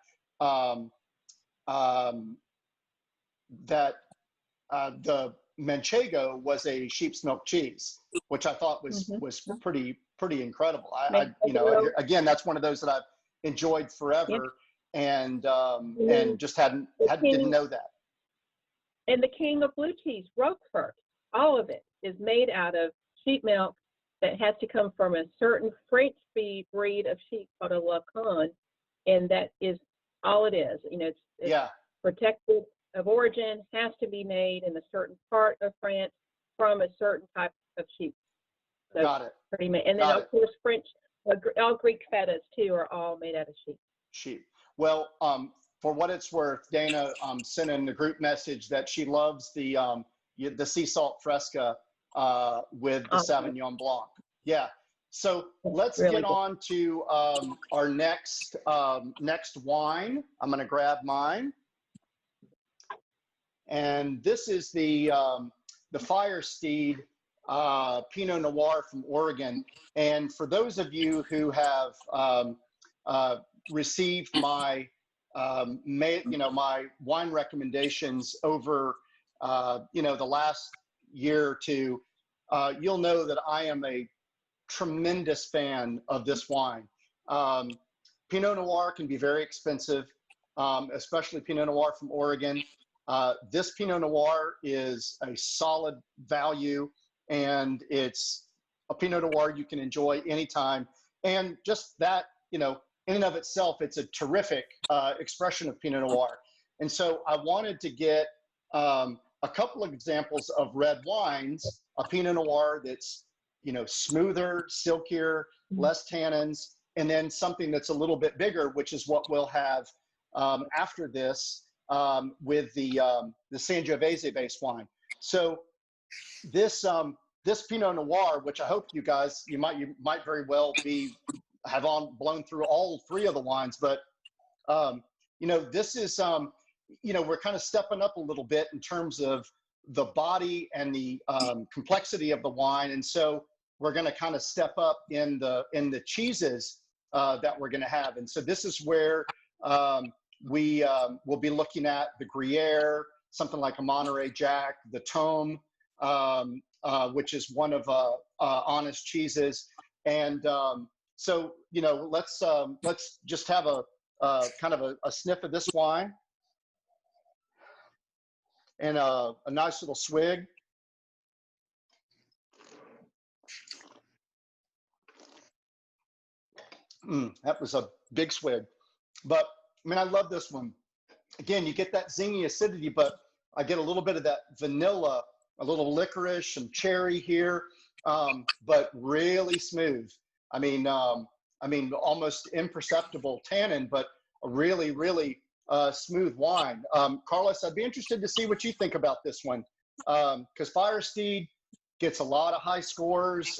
that the Manchego was a sheep's milk cheese, which I thought was pretty incredible. You know, again, that's one of those that I've enjoyed forever, and just didn't know that. And the king of blue cheese, Roquefort, all of it is made out of sheep milk that has to come from a certain French breed of sheep called a Lacan, and that is all it is. You know, it's protected of origin, has to be made in a certain part of France from a certain type of sheep. So Got it. And then of course French, all Greek fetas too are all made out of sheep. Sheep. Well, for what it's worth, Dana sent in the group message that she loves the sea salt fresca with the Sauvignon Blanc. Yeah. So let's get on to our next wine. I'm going to grab mine, and this is the Fire Steed Pinot Noir from Oregon. And for those of you who have received my my wine recommendations over the last year or two, you'll know that I am a tremendous fan of this wine. Pinot Noir can be very expensive, especially Pinot Noir from Oregon. This Pinot Noir is a solid value, and it's a Pinot Noir you can enjoy anytime. And just that, in and of itself, it's a terrific expression of Pinot Noir. And so I wanted to get a couple of examples of red wines, a Pinot Noir that's, smoother, silkier, less tannins, and then something that's a little bit bigger, which is what we'll have after this with the Sangiovese based wine. So this Pinot Noir, which I hope you guys, you might very well have blown through all three of the wines, but this is we're kind of stepping up a little bit in terms of the body and the complexity of the wine, and so we're going to kind of step up in the cheeses that we're going to have. And so this is where we will be looking at the Gruyere, something like a Monterey Jack, the Tome, which is one of Honest cheeses. And so let's just have a kind of a sniff of this wine and a nice little swig. That was a big swig, but I love this one. Again, you get that zingy acidity, but I get a little bit of that vanilla, a little licorice, some cherry here, but really smooth. Almost imperceptible tannin, but a really, really smooth wine. Carlos, I'd be interested to see what you think about this one, because Fire Steed gets a lot of high scores,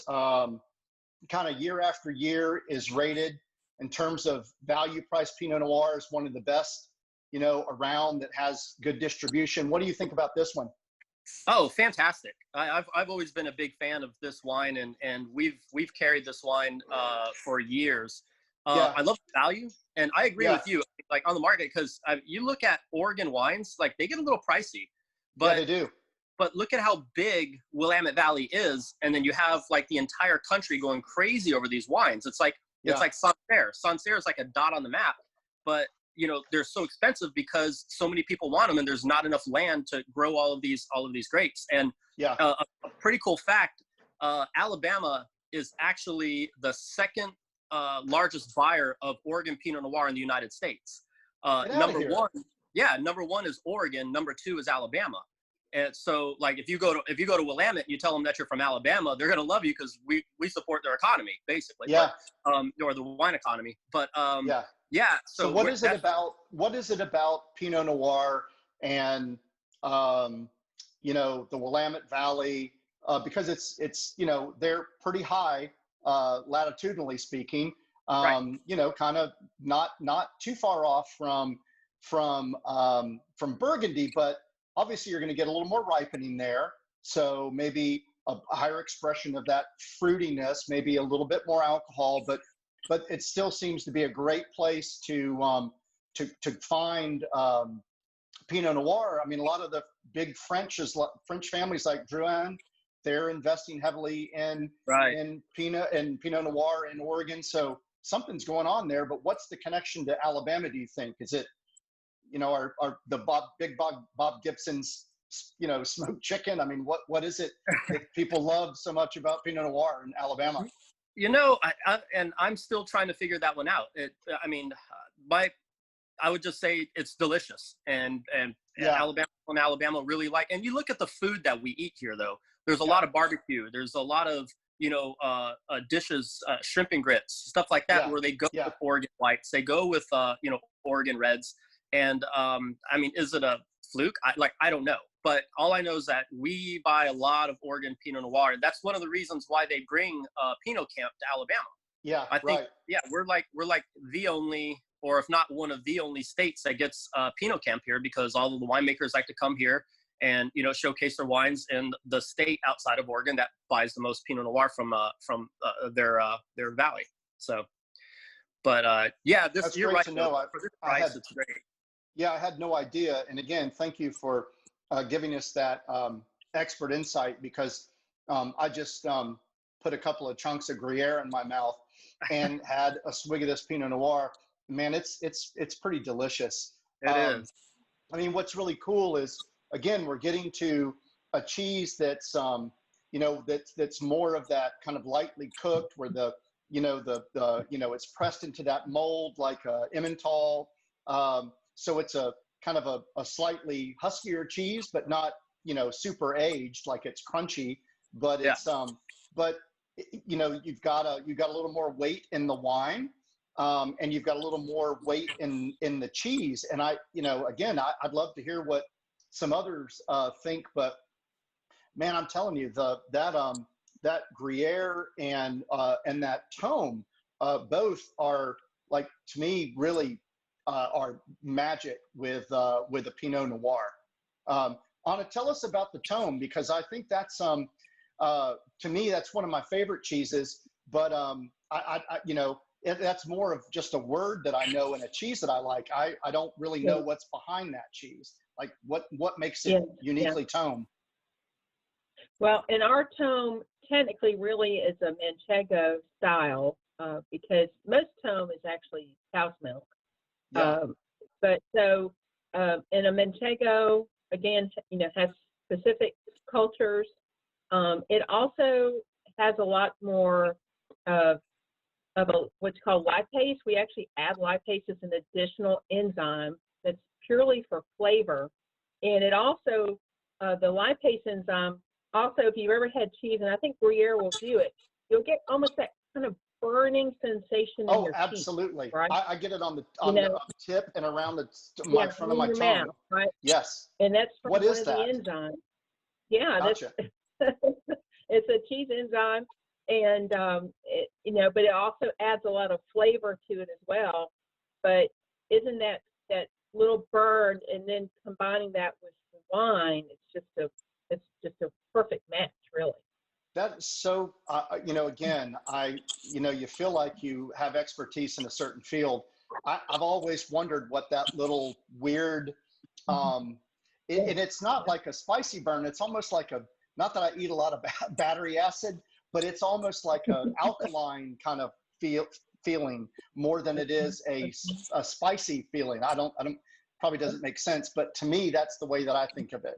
kind of year after year is rated in terms of value price. Pinot Noir is one of the best, around, that has good distribution. What do you think about this one? Oh, fantastic. I've always been a big fan of this wine, and we've carried this wine for years. I love the value, and I agree with you, like on the market, because you look at Oregon wines, like they get a little pricey, but they do. But look at how big Willamette Valley is, and then you have like the entire country going crazy over these wines. It's like Sancerre. Sancerre is like a dot on the map, but they're so expensive because so many people want them, and there's not enough land to grow all of these grapes. And a pretty cool fact: Alabama is actually the second largest buyer of Oregon Pinot Noir in the United States. Number one is Oregon. Number two is Alabama. And so, like, if you go to Willamette, you tell them that you're from Alabama, they're gonna love you because we support their economy, basically. Yeah. But, or the wine economy. But So what is it about Pinot Noir and the Willamette Valley? Because it's they're pretty high latitudinally speaking. Kind of not too far off from Burgundy, but obviously you're going to get a little more ripening there. So maybe a higher expression of that fruitiness, maybe a little bit more alcohol, but it still seems to be a great place to find Pinot Noir, I mean, a lot of the big French families like Drouin, they're investing heavily in Pinot Noir in Oregon. So something's going on there. But what's the connection to Alabama, do you think? Is it, you know, are the Bob Gibson's, you know, smoked chicken? I mean, what is it that people love so much about Pinot Noir in Alabama? You know, and I'm still trying to figure that one out. I would just say it's delicious, and Alabama really like. And you look at the food that we eat here, though. There's a lot of barbecue. There's a lot of, you know, dishes, shrimp and grits, stuff like that, where they go with Oregon whites. They go with, you know, Oregon reds. And I mean, is it a fluke? I don't know. But all I know is that we buy a lot of Oregon Pinot Noir. And that's one of the reasons why they bring Pinot Camp to Alabama. Yeah, I think, we're like the only, or if not one of the only states that gets Pinot Camp here, because all of the winemakers like to come here and, you know, showcase their wines in the state outside of Oregon that buys the most Pinot Noir from their valley. So, but yeah, that's you're great right. to know. For this price, it's great. Yeah, I had no idea. And again, thank you for giving us that expert insight, because I just put a couple of chunks of Gruyere in my mouth and had a swig of this Pinot Noir. Man, it's pretty delicious. It is. I mean, what's really cool is, again, we're getting to a cheese that's you know, that's more of that kind of lightly cooked, where the it's pressed into that mold like Emmental. So it's a kind of a slightly huskier cheese, but not, you know, super aged, like it's crunchy, but it's but you know, you've got a little more weight in the wine, and you've got a little more weight in the cheese. And I'd love to hear what some others think, but man, I'm telling you, that Gruyere and that Tome, both are, like, to me, really are magic with a Pinot Noir. Anna, tell us about the Tome, because I think that's to me, that's one of my favorite cheeses. But that's more of just a word that I know, and a cheese that I like. I don't really know what's behind that cheese. Like what makes it uniquely Tome? Well, and our Tome technically really is a Manchego style, because most Tome is actually cow's milk. But so, and a Manchego, again, you know, has specific cultures. It also has a lot more of what's called lipase. We actually add lipase as an additional enzyme that's purely for flavor. And it also, the lipase enzyme, also, if you've ever had cheese, and I think Gruyere will do it, you'll get almost that kind of burning sensation in your absolutely. Teeth, right? I get it on the tip and around my front of my tongue. Mouth, right? Yes. And that's from what one is of that? the enzymes. Yeah, gotcha. It's a cheese enzyme, and but it also adds a lot of flavor to it as well. But isn't that little burn, and then combining that with the wine, it's just a perfect match, really. That is so, again, you feel like you have expertise in a certain field. I've always wondered what that little weird, and it's not like a spicy burn. It's almost like not that I eat a lot of battery acid, but it's almost like an alkaline kind of feeling more than it is a spicy feeling. I don't, probably doesn't make sense, but to me, that's the way that I think of it.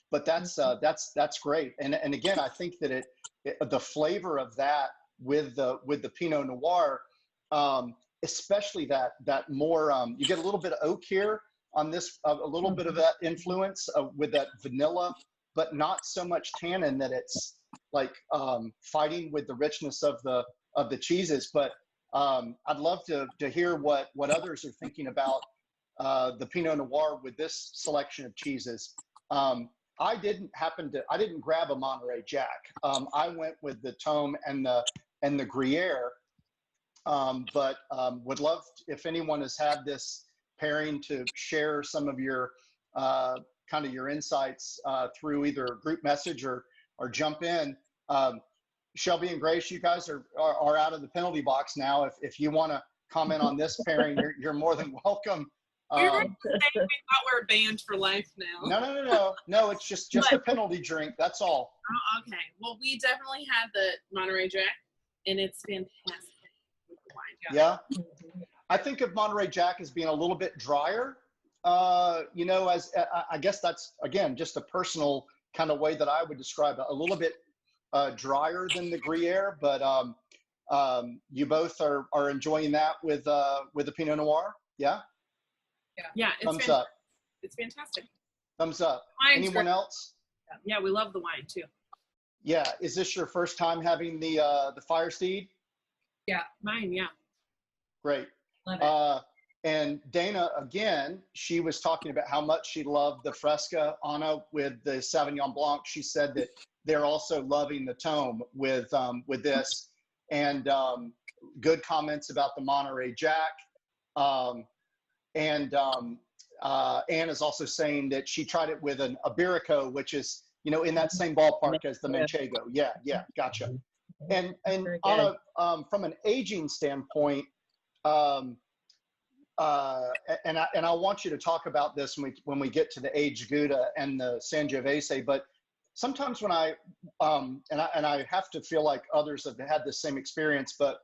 But that's great. And again, I think that the flavor of that with the Pinot Noir, especially that more, you get a little bit of oak here on this, a little bit of that influence with that vanilla, but not so much tannin that it's like fighting with the richness of the cheeses. But I'd love to hear what others are thinking about the Pinot Noir with this selection of cheeses. I didn't grab a Monterey Jack. I went with the Tome and the Gruyere, but would love if anyone has had this pairing to share some of your kind of your insights through either a group message or jump in. Shelby and Grace, you guys are out of the penalty box now. If you want to comment on this pairing, you're more than welcome. We were saying we thought we were banned for life now. No, it's just a penalty drink, that's all. Oh, okay. Well, we definitely had the Monterey Jack, and it's fantastic with the wine. Yeah. I think of Monterey Jack as being a little bit drier. You know, as I guess that's, again, just a personal kind of way that I would describe it, a little bit drier than the Gruyere, but you both are enjoying that with the Pinot Noir. Yeah. Yeah. Thumbs up. It's fantastic. Thumbs up. Wine's Anyone great. else? Yeah, we love the wine too. Yeah. Is this your first time having the Fire Steed? Yeah, mine. Yeah. Great. Love it. And Dana, again, she was talking about how much she loved the Fresca. Anna, with the Sauvignon Blanc, she said that they're also loving the Tome with this, and good comments about the Monterey Jack. And Anne is also saying that she tried it with an Iberico, which is, you know, in that same ballpark as the Manchego. Yeah, gotcha. And Anna, from an aging standpoint, and I want you to talk about this when we get to the aged Gouda and the Sangiovese, but sometimes when I have to feel like others have had the same experience, but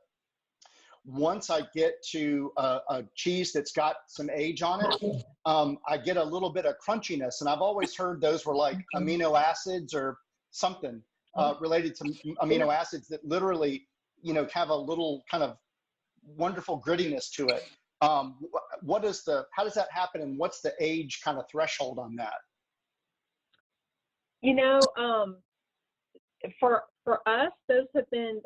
once I get to a cheese that's got some age on it, I get a little bit of crunchiness, and I've always heard those were like amino acids or something related to amino acids that literally, you know, have a little kind of wonderful grittiness to it. How does that happen, and what's the age kind of threshold on that? You know, for us, those have been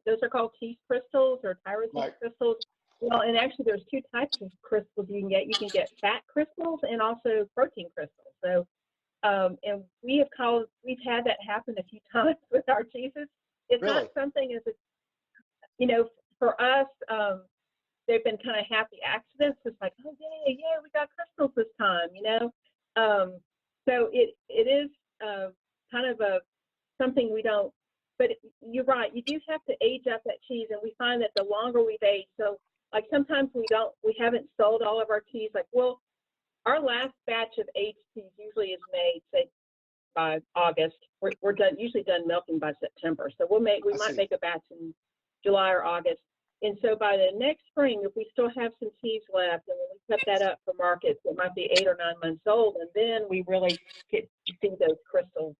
those are called cheese crystals or tyrosine crystals. Well, and actually, there's two types of crystals you can get. You can get fat crystals and also protein crystals. So, and we've had that happen a few times with our cheeses. It's really? Not something as a, you know, for us. They've been kind of happy accidents. It's like, oh yeah, we got crystals this time, you know. So it is kind of something we don't. But you're right. You do have to age up that cheese, and we find that the longer we've aged, so like sometimes we haven't sold all of our cheese. Like, well, our last batch of aged cheese usually is made, say, by August. We're usually done milking by September. So we might make a batch in July or August. And so by the next spring, if we still have some cheese left, and when we cut that up for markets, it might be 8 or 9 months old, and then we really get to see those crystal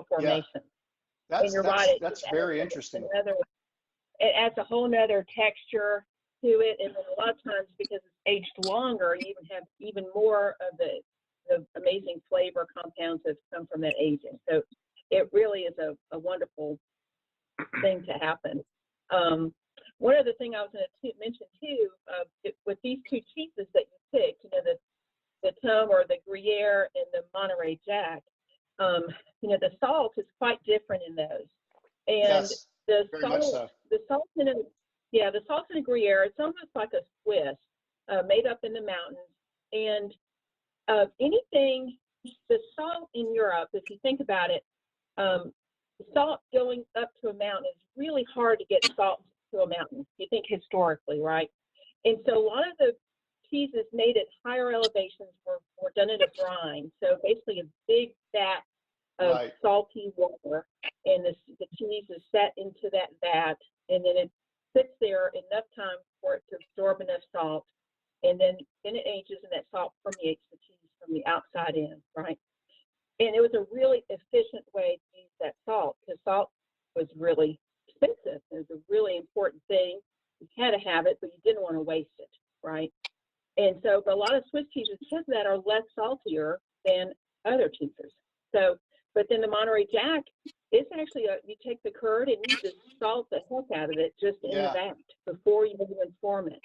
formations. Yeah. And you're right. That's very interesting. It adds a whole nother texture to it, and then a lot of times because it's aged longer, you even have even more of the amazing flavor compounds that come from that aging. So it really is a wonderful thing to happen. One other thing I was going to mention too, with these two cheeses that you picked, you know, the Tome or the Gruyere and the Monterey Jack, you know, the salt is quite different in those. And yes, the salt in a Gruyere, it's almost like a Swiss, made up in the mountains. And the salt in Europe, if you think about it, salt going up to a mountain is really hard to get salt to a mountain. You think historically, right? And so a lot of the cheeses made at higher elevations were done in a brine. So basically a big vat of salty water, and the cheese is set into that vat, and then it sits there enough time for it to absorb enough salt, and then it ages, and that salt permeates the cheese from the outside in, right? And it was a really efficient way to use that salt, because salt was really expensive. It was a really important thing. You had to have it, but you didn't want to waste it, right? And so, but a lot of Swiss cheeses, because of that, are less saltier than other cheeses. So, but then the Monterey Jack, it's actually you take the curd and you just salt the heck out of it just in the vat before you even form it.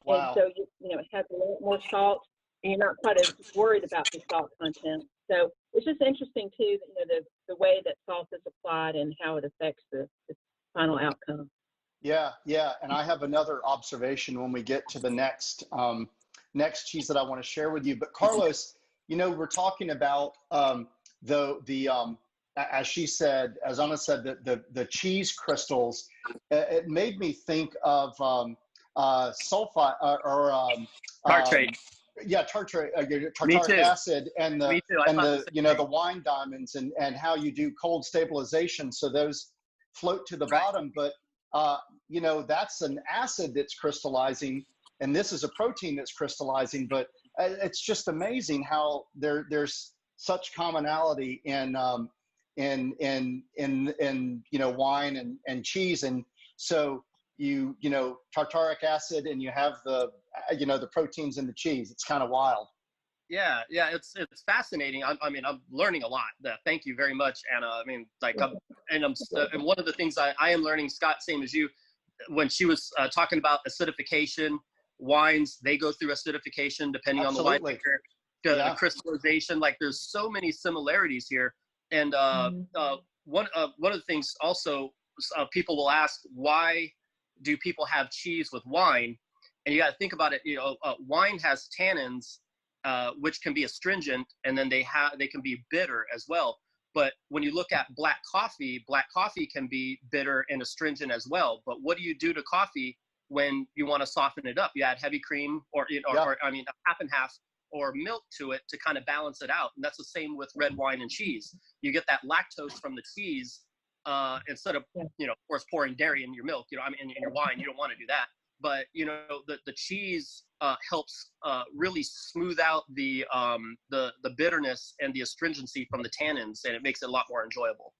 Wow. And so you know it has a lot more salt, and you're not quite as worried about the salt content. So it's just interesting too, you know, the way that salt is applied and how it affects the final outcome. Yeah, and I have another observation when we get to the next cheese that I want to share with you. But Carlos, you know, we're talking about as she said, as Anna said, the cheese crystals. It made me think of sulfite or tartrate. Yeah, Me tartaric too. acid and Me too. I thought the same the thing. wine diamonds and how you do cold stabilization so those float to the bottom. But that's an acid that's crystallizing, and this is a protein that's crystallizing. But it's just amazing how there's such commonality in wine and cheese. And so tartaric acid, and you have the proteins in the cheese. It's kind of wild. Yeah, it's fascinating. I mean, I'm learning a lot. Thank you very much, Anna. I mean, like, and one of the things I am learning, Scott, same as you, when she was talking about acidification, wines, they go through acidification depending Absolutely. on the winemaker, the crystallization. Like, there's so many similarities here. And one of the things also, people will ask, why do people have cheese with wine? And you got to think about it. Wine has tannins, which can be astringent, and then they can be bitter as well. But when you look at black coffee can be bitter and astringent as well. But what do you do to coffee when you want to soften it up? You add heavy cream, or a half and half, or milk to it to kind of balance it out. And that's the same with red wine and cheese. You get that lactose from the cheese instead of, of course, pouring dairy in your milk. In your wine, you don't want to do that. But the cheese helps really smooth out the bitterness and the astringency from the tannins, and it makes it a lot more enjoyable.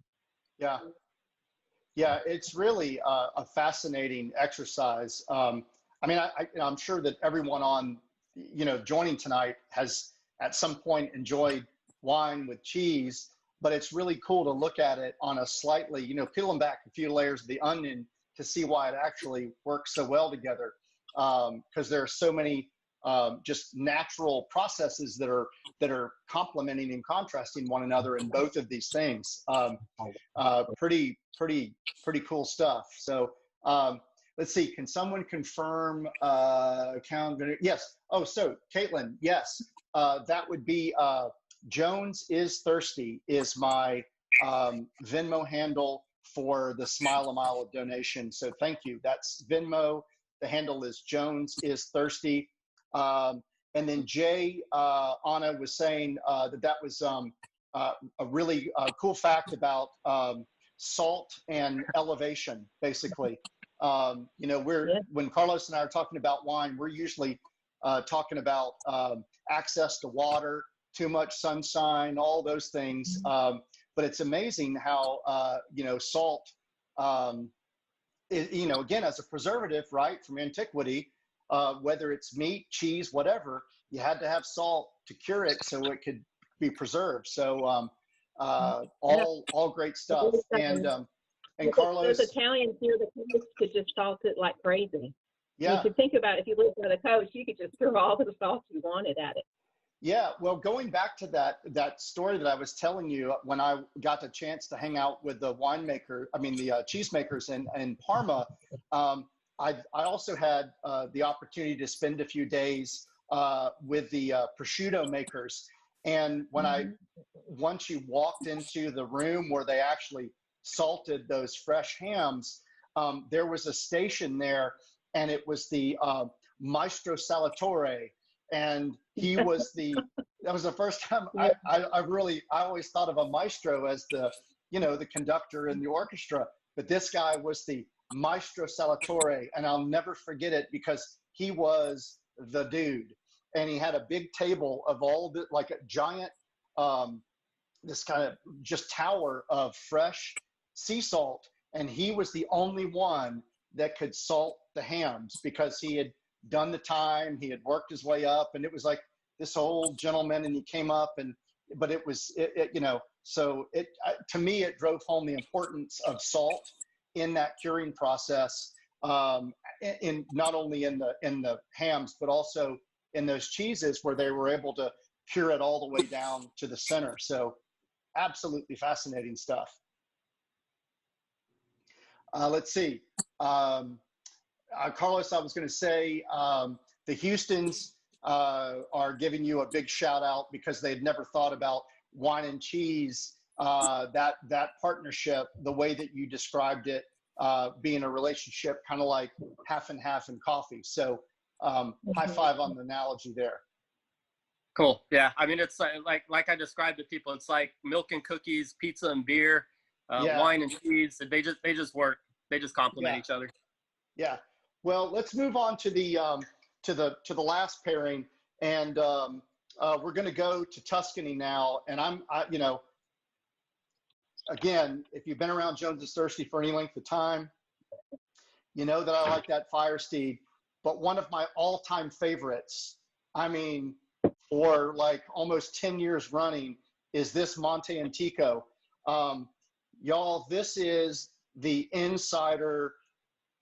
Yeah, it's really a fascinating exercise. I'm sure that everyone on joining tonight has at some point enjoyed wine with cheese, but it's really cool to look at it on a slightly, peeling back a few layers of the onion to see why it actually works so well together. Because there are so many just natural processes that are complementing and contrasting one another in both of these things. Pretty cool stuff. So let's see. Can someone confirm? Yes. Oh, so Caitlin, yes. That would be Jones is Thirsty is my Venmo handle for the Smile a Mile donation. So thank you. That's Venmo. The handle is Jones is Thirsty. And then Jay, Anna was saying that was a really cool fact about salt and elevation, basically. When Carlos and I are talking about wine, we're usually talking about access to water, too much sunshine, all those things. But it's amazing how, salt, again, as a preservative, right, from antiquity, whether it's meat, cheese, whatever, you had to have salt to cure it so it could be preserved. So all great stuff. And Carlos, those Italians near the coast could just salt it like crazy. Yeah. You could think about it, if you lived by the coast, you could just throw all the salt you wanted at it. Yeah, well, going back to that story that I was telling you, when I got the chance to hang out with the cheesemakers in Parma, I also had the opportunity to spend a few days with the prosciutto makers. And once you walked into the room where they actually salted those fresh hams, there was a station there, and it was the Maestro Salatore. And he was that was the first time I always thought of a maestro as the conductor in the orchestra, but this guy was the Maestro Salatore, and I'll never forget it because he was the dude. And he had a big table of all the, like a giant, this kind of just tower of fresh sea salt. And he was the only one that could salt the hams because he had done the time, he had worked his way up, and it was like this old gentleman, and he came up, but it was, so to me, it drove home the importance of salt in that curing process, in not only in the hams, but also in those cheeses where they were able to cure it all the way down to the center. So absolutely fascinating stuff. Let's see. Carlos, I was going to say the Houstons are giving you a big shout out because they'd never thought about wine and cheese, that partnership, the way that you described it, being a relationship kind of like half and half in coffee. So high five on the analogy there. Cool. Yeah. I mean, it's like I described to people, it's like milk and cookies, pizza and beer, Yeah. wine and cheese. They just work. They just complement Yeah. each other. Yeah. Well, let's move on to the last pairing, and we're going to go to Tuscany now. And you know, again, if you've been around Jones is Thirsty for any length of time, you know that I like that Fire Steed. But one of my all-time favorites, I mean, for like almost 10 years running, is this Monte Antico. Y'all, this is the insider,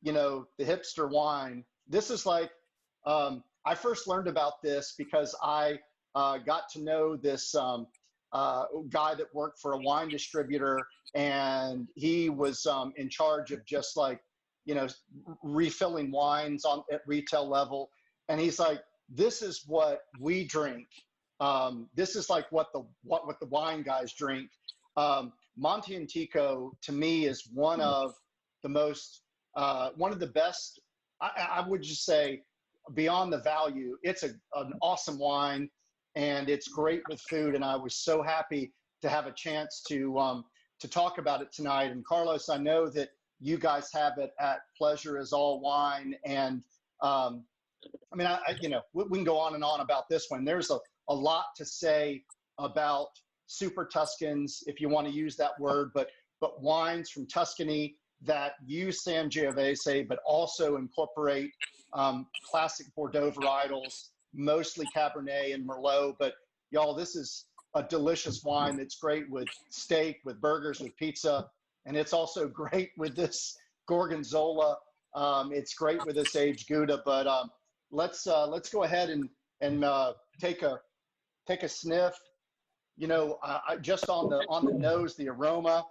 you know, the hipster wine. This is like, I first learned about this because I got to know this guy that worked for a wine distributor, and he was in charge of just like, you know, refilling wines at retail level. And he's like, this is what we drink. This is like what the wine guys drink. Monte Antico to me is one of the most, one of the best. I would just say, beyond the value, it's an awesome wine, and it's great with food. And I was so happy to have a chance to talk about it tonight. And Carlos, I know that you guys have it at Pleasure is All Wine, and I mean, you know, we can go on and on about this one. There's a lot to say about Super Tuscans, if you want to use that word, but wines from Tuscany that use Sangiovese, but also incorporate classic Bordeaux varietals, mostly Cabernet and Merlot. But y'all, this is a delicious wine that's great with steak, with burgers, with pizza, and it's also great with this Gorgonzola. It's great with this aged Gouda. But let's go ahead and take a sniff. You know, just on the nose, the aroma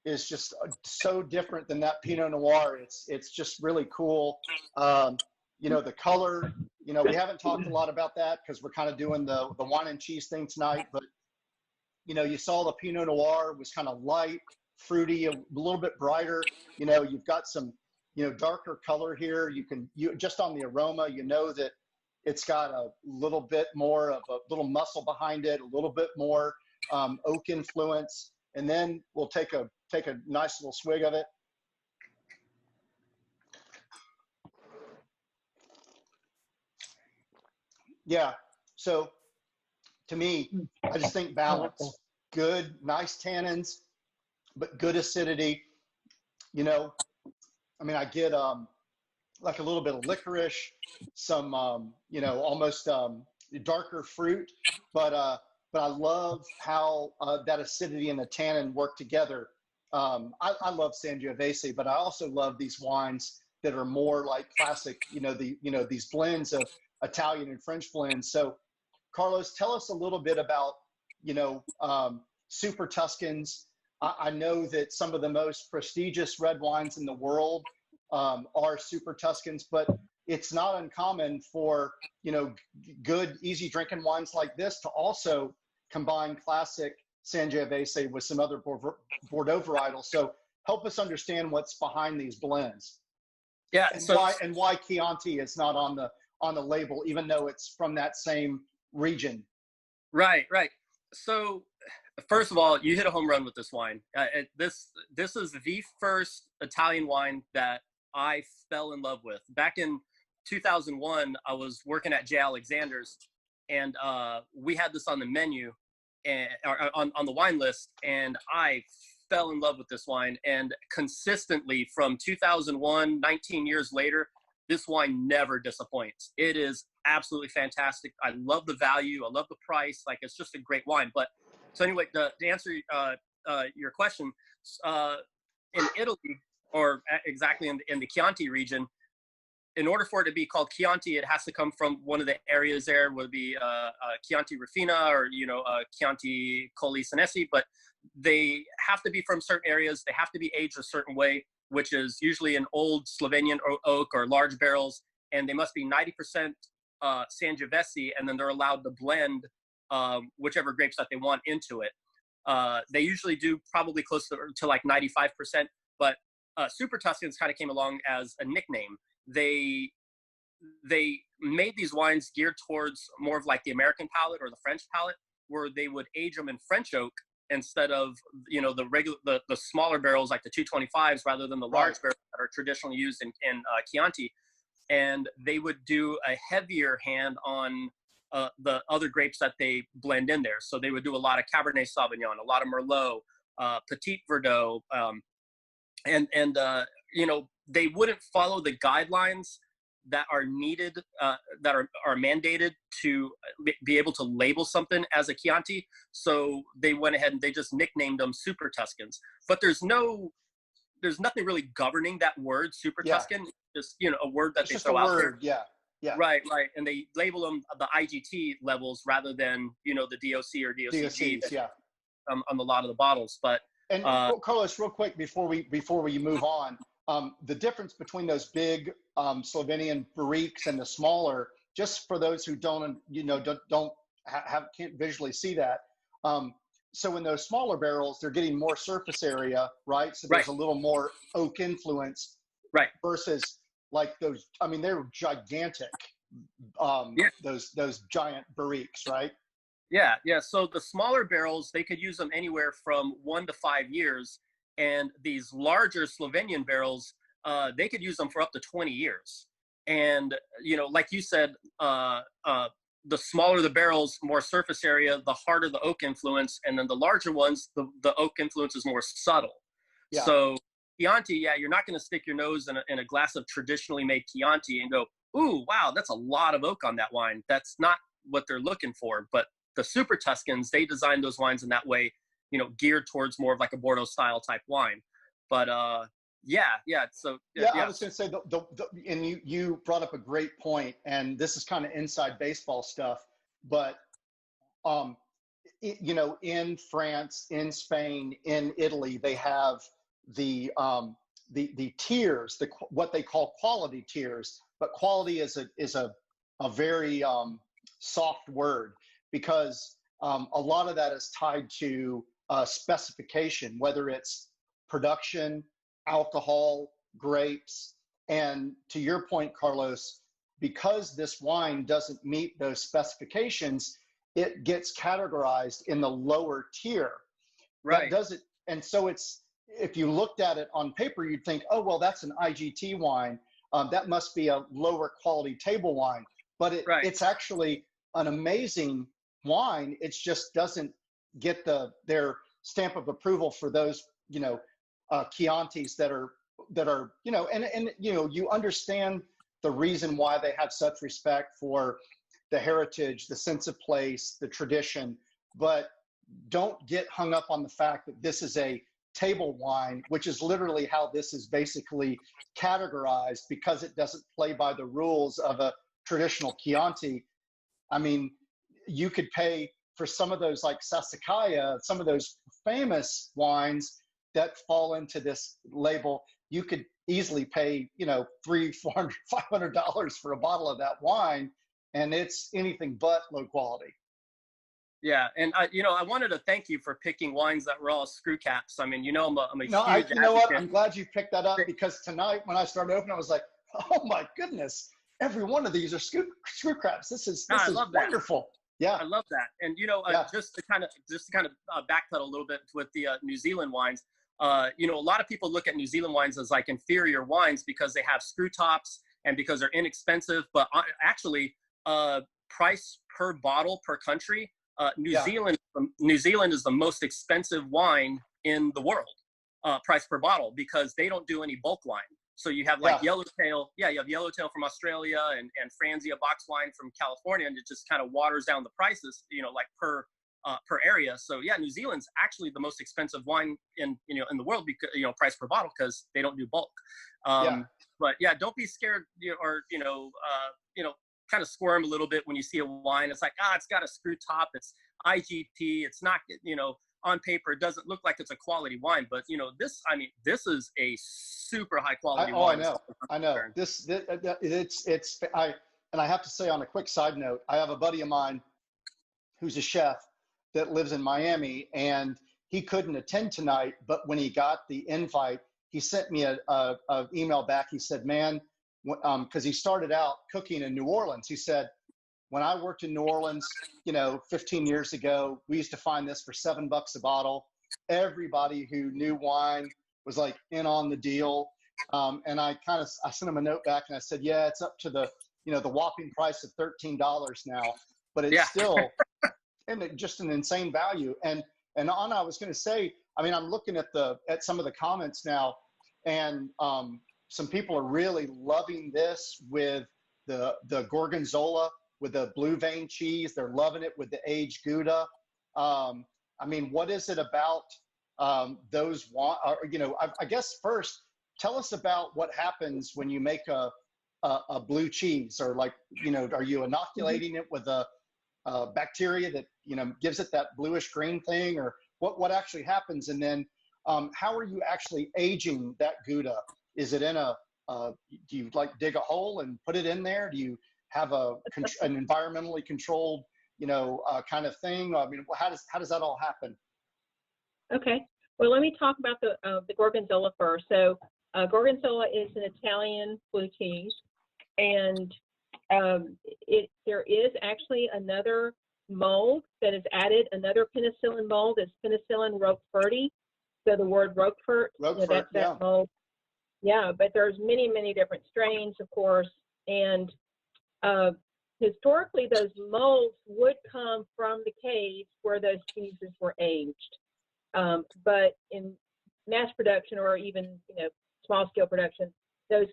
is just so different than that Pinot Noir. It's just really cool. You know, the color, you know, we haven't talked a lot about that because we're kind of doing the wine and cheese thing tonight, but you know, you saw the Pinot Noir was kind of light, fruity, a little bit brighter. You know, you've got some, you know, darker color here. You just on the aroma, you know that it's got a little bit more of a little muscle behind it, a little bit more oak influence. And then we'll take a nice little swig of it. Yeah. So to me, I just think balance, good, nice tannins, but good acidity. You know, I mean, I get like a little bit of licorice, some you know, almost darker fruit, but I love how that acidity and the tannin work together. I love Sangiovese, but I also love these wines that are more like classic, you know, these blends of Italian and French blends. So Carlos, tell us a little bit about, you know, Super Tuscans. I know that some of the most prestigious red wines in the world are Super Tuscans, but it's not uncommon for, you know, good, easy drinking wines like this to also combine classic Sangiovese with some other Bordeaux varietals. So help us understand what's behind these blends. Yeah. And why Chianti is not on the label, even though it's from that same region. Right. So first of all, you hit a home run with this wine. This is the first Italian wine that I fell in love with. Back in 2001, I was working at J. Alexander's, and we had this on the menu and on the wine list, and I fell in love with this wine. And consistently from 2001, 19 years later, this wine never disappoints. It is absolutely fantastic. I love the value. I love the price. Like, it's just a great wine. But so anyway, to answer your question, in Italy, or exactly in the Chianti region, in order for it to be called Chianti, it has to come from one of the areas there, would be Chianti Rufina or, you know, Chianti Colli Senesi, but they have to be from certain areas. They have to be aged a certain way, which is usually an old Slovenian oak or large barrels, and they must be 90% Sangiovese, and then they're allowed to blend whichever grapes that they want into it. They usually do probably close to like 95%, but Super Tuscans kind of came along as a nickname. They they made these wines geared towards more of like the American palate or the French palate, where they would age them in French oak instead of, you know, the smaller barrels like the 225s, rather than the large barrels that are traditionally used in Chianti. And they would do a heavier hand on the other grapes that they blend in there. So they would do a lot of Cabernet Sauvignon, a lot of Merlot, Petit Verdot, and you know, they wouldn't follow the guidelines that are needed, that are mandated to be able to label something as a Chianti. So they went ahead and they just nicknamed them Super Tuscans. But there's nothing really governing that word Super Tuscan. Just, you know, a word that It's they just throw a out word. there. Yeah. Right. And they label them the IGT levels rather than, you know, the DOC or DOCG DOCs, on a lot of the bottles. But and Carlos, real quick before we move on, the difference between those big Slovenian barriques and the smaller, just for those who can't visually see that. So in those smaller barrels, they're getting more surface area, right? So there's a little more oak influence, right? Versus like those, I mean, they're gigantic, those giant barriques, right? Yeah. So the smaller barrels, they could use them anywhere from 1 to 5 years. And these larger Slovenian barrels, they could use them for up to 20 years. And, you know, like you said, the smaller the barrels, more surface area, the harder the oak influence. And then the larger ones, the oak influence is more subtle. Yeah. So Chianti, you're not going to stick your nose in a glass of traditionally made Chianti and go, ooh, wow, that's a lot of oak on that wine. That's not what they're looking for. But the Super Tuscans, they designed those wines in that way, you know, geared towards more of like a Bordeaux style type wine. But so I was going to say and you brought up a great point, and this is kind of inside baseball stuff, but you know, in France, in Spain, in Italy, they have the tiers, what they call quality tiers, but quality is a very soft word, because a lot of that is tied to specification, whether it's production, alcohol, grapes. And to your point, Carlos, because this wine doesn't meet those specifications, it gets categorized in the lower tier. Right. That does it. And so if you looked at it on paper, you'd think, oh, well, that's an IGT wine. That must be a lower quality table wine. But it's actually an amazing wine. It just doesn't get their stamp of approval for those, you know, Chiantis that are, you know, and, you know, you understand the reason why they have such respect for the heritage, the sense of place, the tradition, but don't get hung up on the fact that this is a table wine, which is literally how this is basically categorized, because it doesn't play by the rules of a traditional Chianti. I mean, you could pay for some of those, like Sassicaia, some of those famous wines that fall into this label. You could easily pay, you know, $300, $400, $500 for a bottle of that wine, and it's anything but low quality. Yeah, and I wanted to thank you for picking wines that were all screw caps. I mean, you know, I'm a huge you know what? I'm glad you picked that up, because tonight when I started opening, I was like, oh my goodness, every one of these are screw caps. This is wonderful. Yeah, I love that. And you know, just to kind of backpedal a little bit with the New Zealand wines. You know, a lot of people look at New Zealand wines as like inferior wines because they have screw tops and because they're inexpensive. But actually, price per bottle per country, New Zealand is the most expensive wine in the world, price per bottle, because they don't do any bulk wine. So you have like Yellowtail, you have Yellowtail from Australia and Franzia box wine from California, and it just kind of waters down the prices, you know, like per area. So New Zealand's actually the most expensive wine in the world, because, you know, price per bottle, because they don't do bulk. But don't be scared, or kind of squirm a little bit when you see a wine. It's like, it's got a screw top, it's IGT, it's not, you know, on paper it doesn't look like it's a quality wine, but you know, this is a super high quality wine. I know. I have to say, on a quick side note, I have a buddy of mine who's a chef that lives in Miami, and he couldn't attend tonight, but when he got the invite, he sent me a email back. He said, man, because he started out cooking in New Orleans. He said, when I worked in New Orleans, 15 years ago, we used to find this for $7 a bottle. Everybody who knew wine was like in on the deal. And I sent him a note back and I said, yeah, it's up to the whopping price of $13 now, but it's still just an insane value. And I was going to say, I mean, I'm looking at some of the comments now, and some people are really loving this with the Gorgonzola, with the blue vein cheese. They're loving it with the aged Gouda. I mean, what is it about those? I guess first, tell us about what happens when you make a blue cheese, or are you inoculating it with a bacteria that gives it that bluish green thing, or what actually happens? And then how are you actually aging that Gouda? Is it in do you dig a hole and put it in there? Do you have an environmentally controlled kind of thing? I mean, how does that all happen? Okay, well, let me talk about the Gorgonzola first. So Gorgonzola is an Italian blue cheese, and there is actually another mold that is added, another penicillin mold. It's penicillin roqueforti. So the word Roquefort, that's that mold. Yeah, but there's many, many different strains, of course, and historically those molds would come from the caves where those cheeses were aged. But in mass production, or even small scale production, those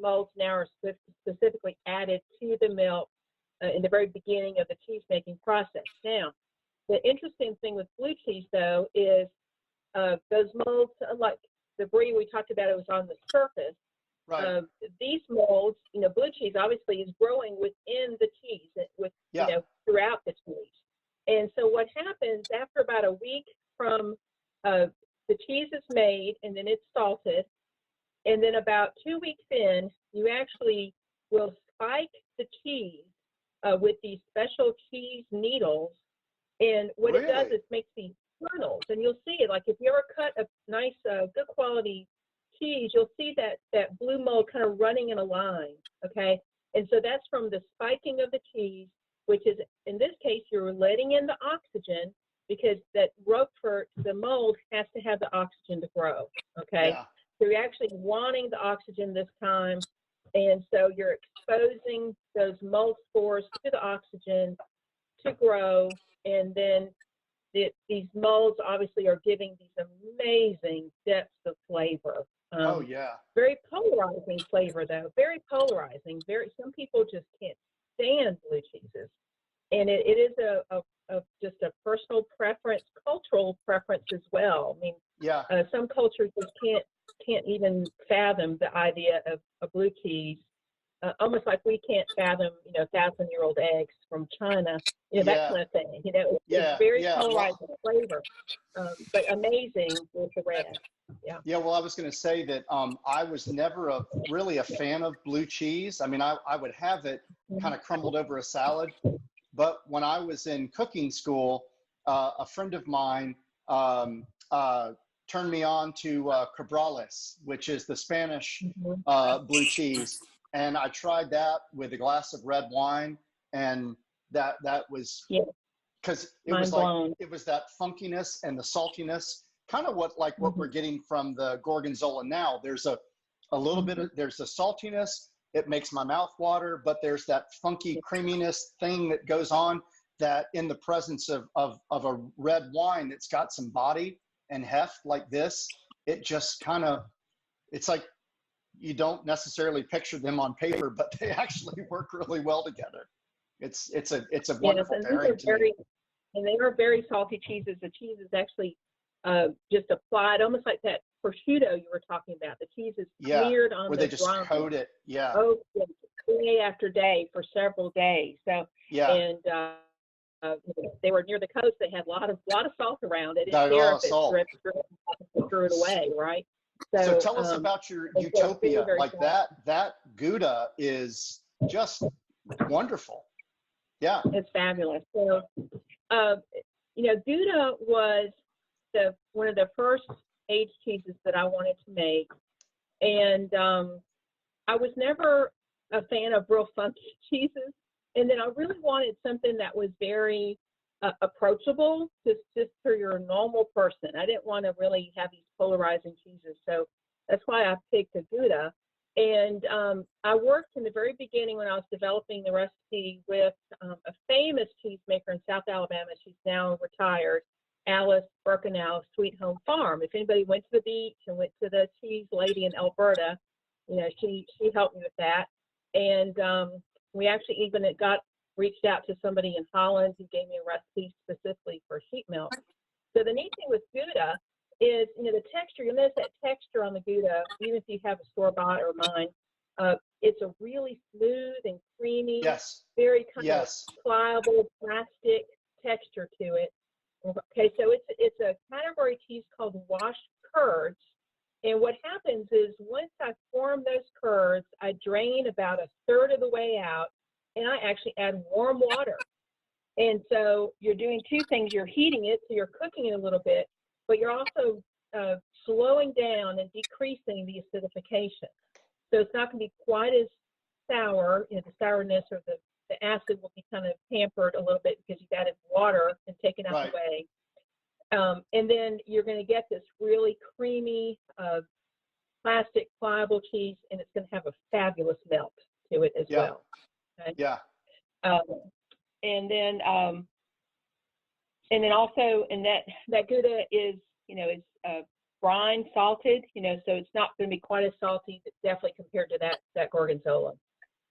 molds now are specifically added to the milk in the very beginning of the cheese making process. Now, the interesting thing with blue cheese, though, is those molds, like the brie we talked about, it was on the surface. Right. These molds, blue cheese obviously is growing within the cheese, throughout the cheese. And so what happens after about a week from the cheese is made and then it's salted, and then about 2 weeks in, you actually will spike the cheese with these special cheese needles. And what it does is makes these kernels. And you'll see it, like if you ever cut a nice, good quality cheese, you'll see that blue mold kind of running in a line, okay? And so that's from the spiking of the cheese, which is, in this case, you're letting in the oxygen, because that Roquefort, the mold, has to have the oxygen to grow, okay? Yeah. So you're actually wanting the oxygen this time, and so you're exposing those mold spores to the oxygen to grow, and then these molds obviously are giving these amazing depths of flavor. Oh yeah. Very polarizing flavor, though. Very polarizing. Some people just can't stand blue cheeses, and it is just a personal preference, cultural preference as well. I mean, yeah. Some cultures just can't even fathom the idea of a blue cheese. Almost like we can't fathom, 1,000-year-old eggs from China, that kind of thing. It's very polarizing flavor, but amazing with the red. Yeah. Yeah. Well, I was going to say that I was never really a fan of blue cheese. I mean, I would have it kind of crumbled over a salad, but when I was in cooking school, a friend of mine turned me on to Cabrales, which is the Spanish blue cheese. And I tried that with a glass of red wine, and that was because it was that funkiness and the saltiness, kind of what we're getting from the Gorgonzola now. There's a little bit of, there's the saltiness. It makes my mouth water, but there's that funky creaminess thing that goes on that in the presence of a red wine that's got some body and heft like this, it just kind of, it's like, you don't necessarily picture them on paper, but they actually work really well together. It's a wonderful pairing to me. And they are very salty cheeses. The cheese is actually just applied, almost like that prosciutto you were talking about. The cheese is cleared on where they just coat it. Yeah. Oh, day after day for several days. So and they were near the coast. They had a lot of salt around it. A lot of salt. Threw it away, right? So tell us about your Utopia. Like that Gouda is just wonderful. Yeah. It's fabulous. So, Gouda was one of the first aged cheeses that I wanted to make. And I was never a fan of real funky cheeses. And then I really wanted something that was very approachable, just for your normal person. I didn't want to really have these polarizing cheeses. So that's why I picked a Gouda. And I worked in the very beginning when I was developing the recipe with a famous cheesemaker in South Alabama. She's now retired, Alice Birkenau, Sweet Home Farm. If anybody went to the beach and went to the cheese lady in Alberta, you know, she helped me with that. And we actually even reached out to somebody in Holland who gave me a recipe specifically for sheep milk. So the neat thing with Gouda is, you know, the texture. You'll notice that texture on the Gouda, even if you have a store-bought or mine. It's a really smooth and creamy, Yes. very kind of Yes. pliable plastic texture to it. Okay, so it's a category cheese called washed curds. And what happens is once I form those curds, I drain about a third of the way out, and I actually add warm water. And so you're doing two things. You're heating it, so you're cooking it a little bit, but you're also slowing down and decreasing the acidification. So it's not going to be quite as sour. You know, the sourness or the acid will be kind of hampered a little bit because you've added water and taken out the way. And then you're going to get this really creamy plastic pliable cheese, and it's going to have a fabulous melt to it as well. Okay? Yeah. And then also, and that Gouda is, you know, is brine salted, you know, so it's not going to be quite as salty, but definitely compared to that Gorgonzola.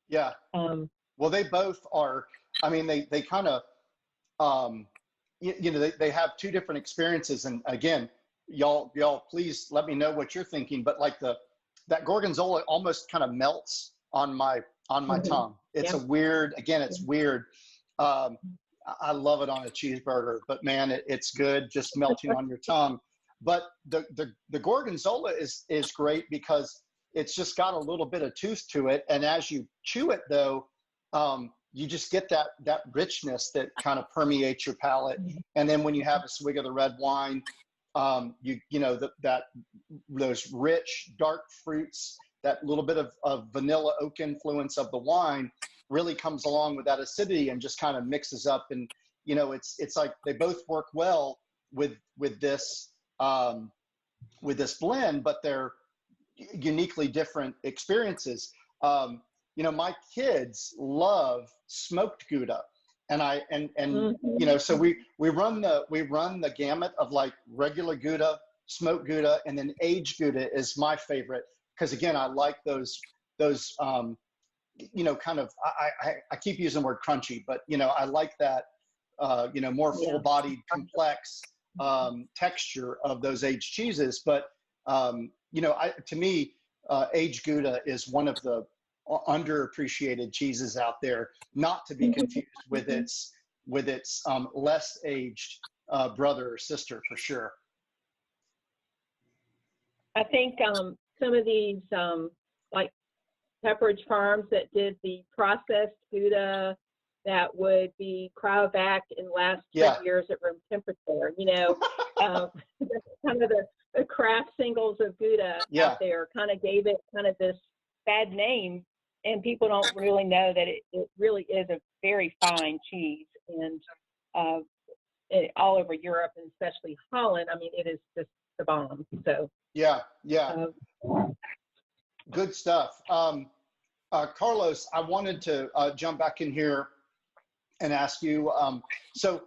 Yeah. Well, they both are. I mean, they kind of, you know, they have two different experiences. And again, y'all, please let me know what you're thinking. But like that Gorgonzola almost kind of melts on my tongue. It's a weird. Again, it's weird. I love it on a cheeseburger, but man, it's good just melting on your tongue. But the Gorgonzola is great because it's just got a little bit of tooth to it, and as you chew it, though, you just get that richness that kind of permeates your palate. And then when you have a swig of the red wine, you know those rich dark fruits, that little bit of vanilla oak influence of the wine really comes along with that acidity and just kind of mixes up. And you know, it's like they both work well with this blend, but they're uniquely different experiences. You know, my kids love smoked Gouda, and you know, so we run the gamut of like regular Gouda, smoked Gouda, and then aged Gouda is my favorite because again, I like those you know, kind of I keep using the word crunchy, but you know, I like that you know, more full-bodied, complex texture of those aged cheeses. But you know, to me, aged Gouda is one of the underappreciated cheeses out there, not to be confused with its less aged brother or sister, for sure. I think some of these like Pepperidge Farms that did the processed Gouda that would be cryovac and last 10 years at room temperature. You know, that's kind of the craft singles of Gouda out there kind of gave it kind of this bad name, and people don't really know that it really is a very fine cheese, and all over Europe and especially Holland. I mean, it is just the bomb. So good stuff. Carlos, I wanted to jump back in here and ask you. So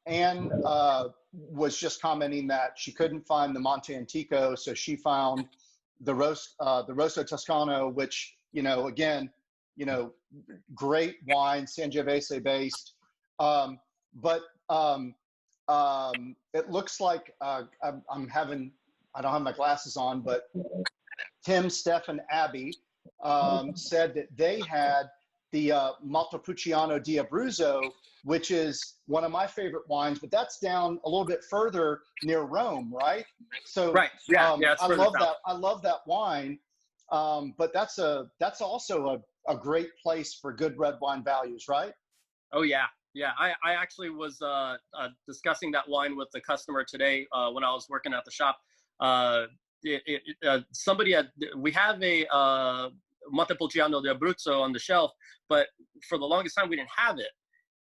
Anne was just commenting that she couldn't find the Monte Antico, so she found the Rosso Toscano, which, you know, again, you know, great wine, Sangiovese based. But it looks like I don't have my glasses on, but Tim, Steph, and Abby said that they had the Montepulciano di Abruzzo, which is one of my favorite wines, but that's down a little bit further near Rome, right? So right, yeah, I love that. I love that wine, but that's also a great place for good red wine values, right? Oh yeah. I actually was discussing that wine with the customer today when I was working at the shop. We have a Montepulciano de Abruzzo on the shelf, but for the longest time we didn't have it.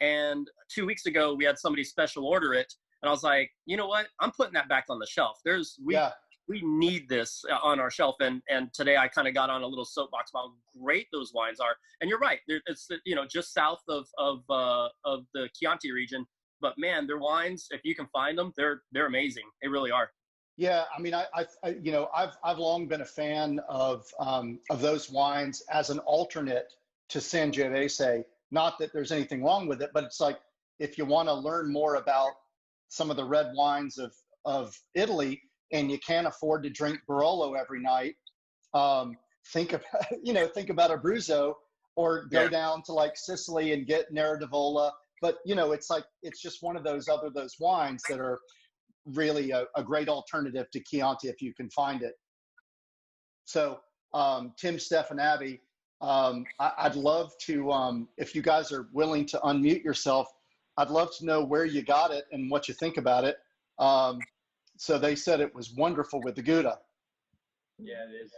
And 2 weeks ago we had somebody special order it, and I was like, you know what? I'm putting that back on the shelf. We need this on our shelf. And today I kind of got on a little soapbox about how great those wines are. And you're right. It's, just south of the Chianti region. But man, their wines, if you can find them, they're amazing. They really are. Yeah, I mean, I've long been a fan of those wines as an alternate to Sangiovese. Not that there's anything wrong with it, but it's like if you want to learn more about some of the red wines of Italy, and you can't afford to drink Barolo every night, think about Abruzzo, or go down to like Sicily and get Nera d'Avola. But it's just one of those wines that are really a great alternative to Chianti if you can find it. So Tim, Steph, and Abby, I'd love to, if you guys are willing to unmute yourself, I'd love to know where you got it and what you think about it. So they said it was wonderful with the Gouda. Yeah, it is.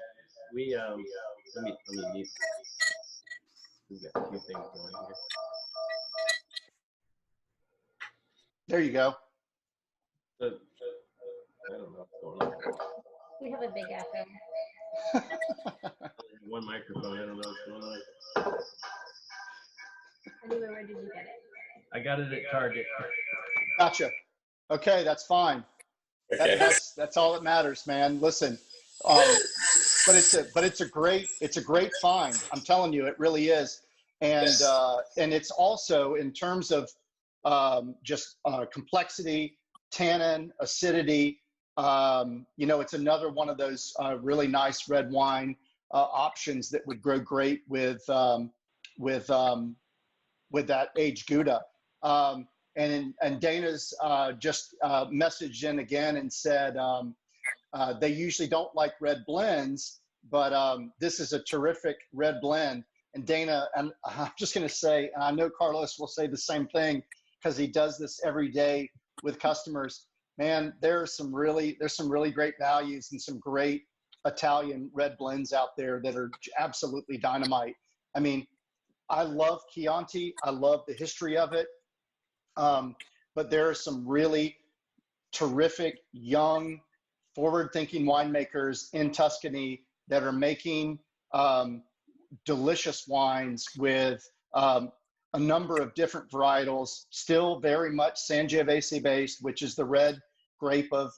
We let me mute. We've got a few things going here. There you go. I don't know what's going on. We have a big echo. One microphone. I don't know what's going on. Anyway, where did you get it? I got it at Target. Gotcha. Okay, that's fine. Okay. That's all that matters, man. Listen, but it's a great find. I'm telling you, it really is. And and it's also in terms of just complexity, tannin, acidity. It's another one of those really nice red wine options that would grow great with that aged Gouda. And Dana's just messaged in again and said they usually don't like red blends, but this is a terrific red blend. And Dana, and I'm just going to say, and I know Carlos will say the same thing because he does this every day with customers. Man, there's some really great values and some great Italian red blends out there that are absolutely dynamite. I mean, I love Chianti. I love the history of it. But there are some really terrific, young, forward-thinking winemakers in Tuscany that are making delicious wines with a number of different varietals, still very much Sangiovese based, which is the red grape of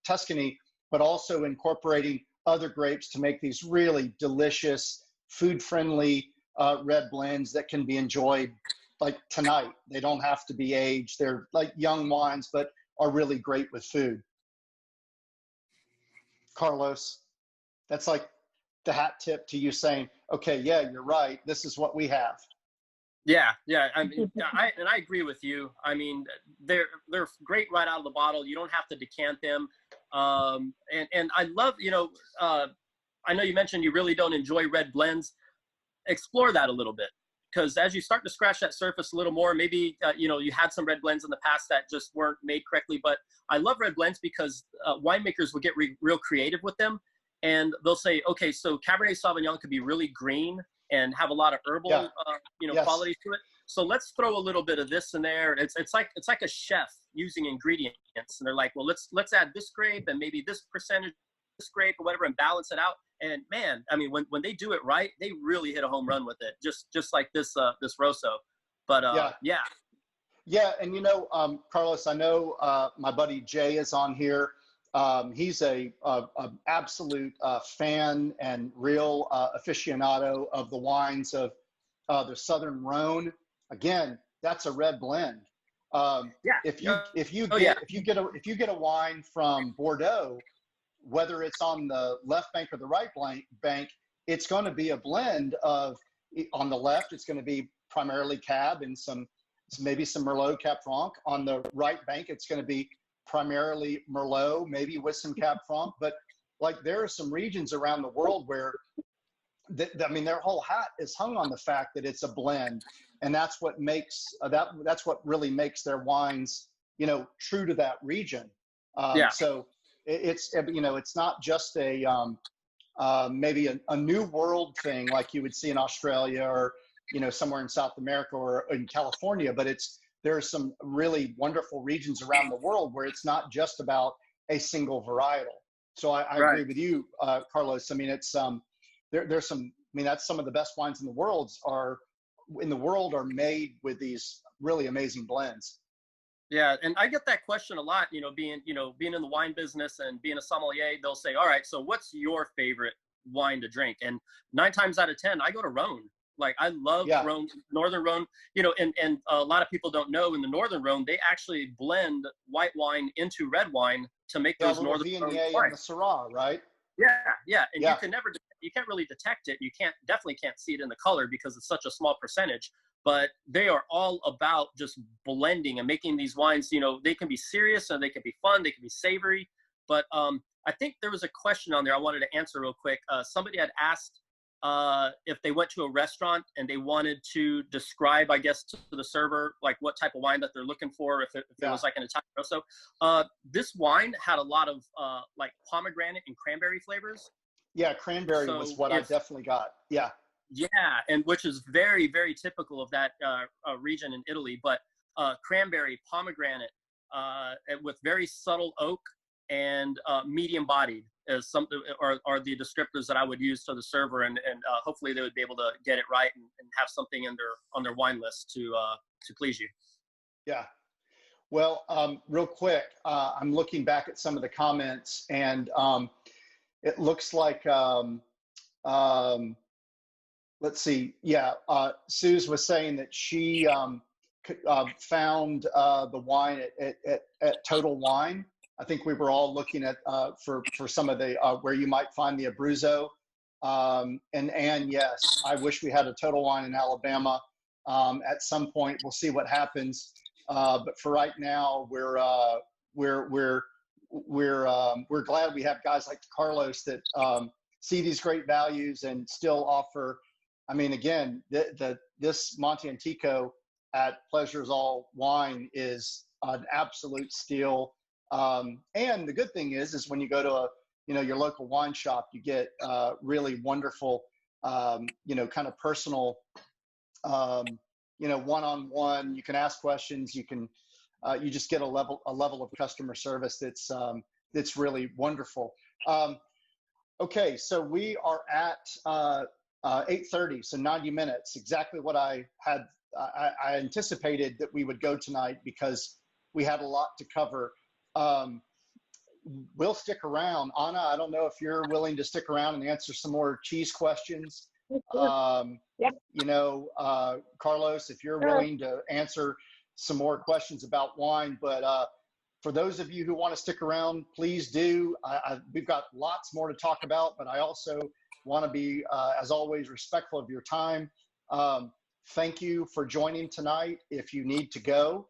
Tuscany, but also incorporating other grapes to make these really delicious, food-friendly red blends that can be enjoyed like tonight. They don't have to be aged. They're like young wines, but are really great with food. Carlos, that's like the hat tip to you saying, okay, yeah, you're right. This is what we have. Yeah. I mean, I agree with you. I mean, they're great right out of the bottle. You don't have to decant them. And I love, I know you mentioned you really don't enjoy red blends. Explore that a little bit, because as you start to scratch that surface a little more, maybe you had some red blends in the past that just weren't made correctly. But I love red blends because winemakers will get real creative with them, and they'll say, okay, so Cabernet Sauvignon could be really green and have a lot of herbal qualities to it. So let's throw a little bit of this in there. It's like a chef using ingredients, and they're like, well, let's add this grape and maybe this percentage this grape or whatever and balance it out. And man, I mean, when they do it right, they really hit a home run with it. Just like this Rosso. But yeah. And Carlos, I know my buddy Jay is on here. He's a absolute fan and real aficionado of the wines of the Southern Rhone. Again, that's a red blend. If you get a wine from Bordeaux, whether it's on the left bank or the right bank, it's going to be a blend of, on the left, it's going to be primarily Cab and maybe some Merlot Cab Franc. On the right bank, it's going to be primarily Merlot, maybe with some Cab Franc. But like there are some regions around the world where, their whole hat is hung on the fact that it's a blend. And that's what makes, that's what really makes their wines, true to that region. So it's not just a maybe a new world thing like you would see in Australia or, somewhere in South America or in California, but there are some really wonderful regions around the world where it's not just about a single varietal. So I Right. agree with you, Carlos. I mean, it's there's some. I mean, that's some of the best wines in the world are made with these really amazing blends. Yeah, and I get that question a lot, being in the wine business and being a sommelier, they'll say, all right, so what's your favorite wine to drink? And 9 times out of 10, I go to Rhone. Like, I love Rhone, Northern Rhone, and a lot of people don't know in the Northern Rhone, they actually blend white wine into red wine to make those Northern Rhone Viognier and the Syrah, right? Yeah. And you can't really detect it. You definitely can't see it in the color because it's such a small percentage, but they are all about just blending and making these wines, they can be serious and they can be fun. They can be savory. But I think there was a question on there I wanted to answer real quick. Somebody had asked if they went to a restaurant and they wanted to describe, I guess, to the server, like what type of wine that they're looking for, if it was like an Italian rosso. This wine had a lot of like pomegranate and cranberry flavors. Yeah, cranberry was what I definitely got. Yeah. Yeah, and which is very, very typical of that region in Italy. But cranberry, pomegranate, with very subtle oak and medium bodied is something are the descriptors that I would use to the server, and hopefully they would be able to get it right and have something on their wine list to please you. Yeah. Well, real quick, I'm looking back at some of the comments, and it looks like let's see. Yeah, Suze was saying that she found the wine at Total Wine. I think we were all looking at for some of the where you might find the Abruzzo. And yes, I wish we had a Total Wine in Alabama. At some point, we'll see what happens. But for right now, we're glad we have guys like Carlos that see these great values and still offer. I mean, again, this Monte Antico at Pleasures All Wine is an absolute steal. And the good thing is when you go to your local wine shop, you get really wonderful, kind of personal, one-on-one. You can ask questions. You can, you just get a level of customer service that's really wonderful. Okay, so we are at 8:30, so 90 minutes. Exactly what I had. I anticipated that we would go tonight because we had a lot to cover. We'll stick around. Anna, I don't know if you're willing to stick around and answer some more cheese questions. Carlos, if you're willing to answer some more questions about wine. But for those of you who want to stick around, please do. We've got lots more to talk about, but I also want to be, as always, respectful of your time. Thank you for joining tonight. If you need to go,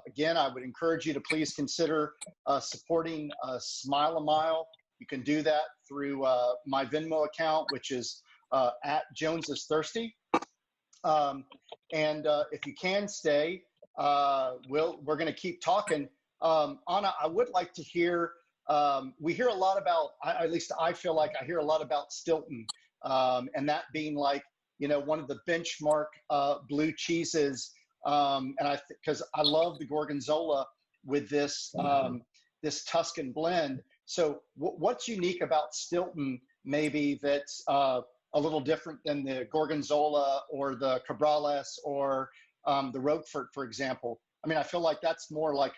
again, I would encourage you to please consider supporting Smile a Mile. You can do that through my Venmo account, which is at Jones is Thirsty. And if you can stay, we're going to keep talking. Anna, I would like to hear, we hear a lot about, at least I feel like I hear a lot about Stilton, and that being like, one of the benchmark blue cheeses. And because I love the Gorgonzola with this, this Tuscan blend. So what's unique about Stilton, maybe that's a little different than the Gorgonzola or the Cabrales or the Roquefort, for example? I mean, I feel like that's more like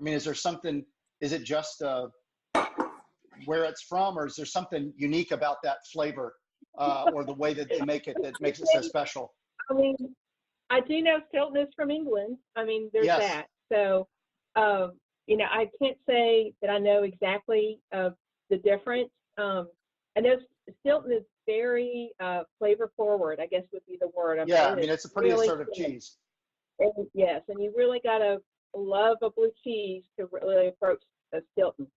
is there something, is it just where it's from, or is there something unique about that flavor or the way that they make it that makes it so special? I mean, I do know Stilton is from England. I mean, there's that. So, I can't say that I know exactly the difference. I know Stilton is very flavor forward, I guess would be the word. It's a pretty really assertive cheese. And, yes, and you really got to love a blue cheese to really approach Stilton.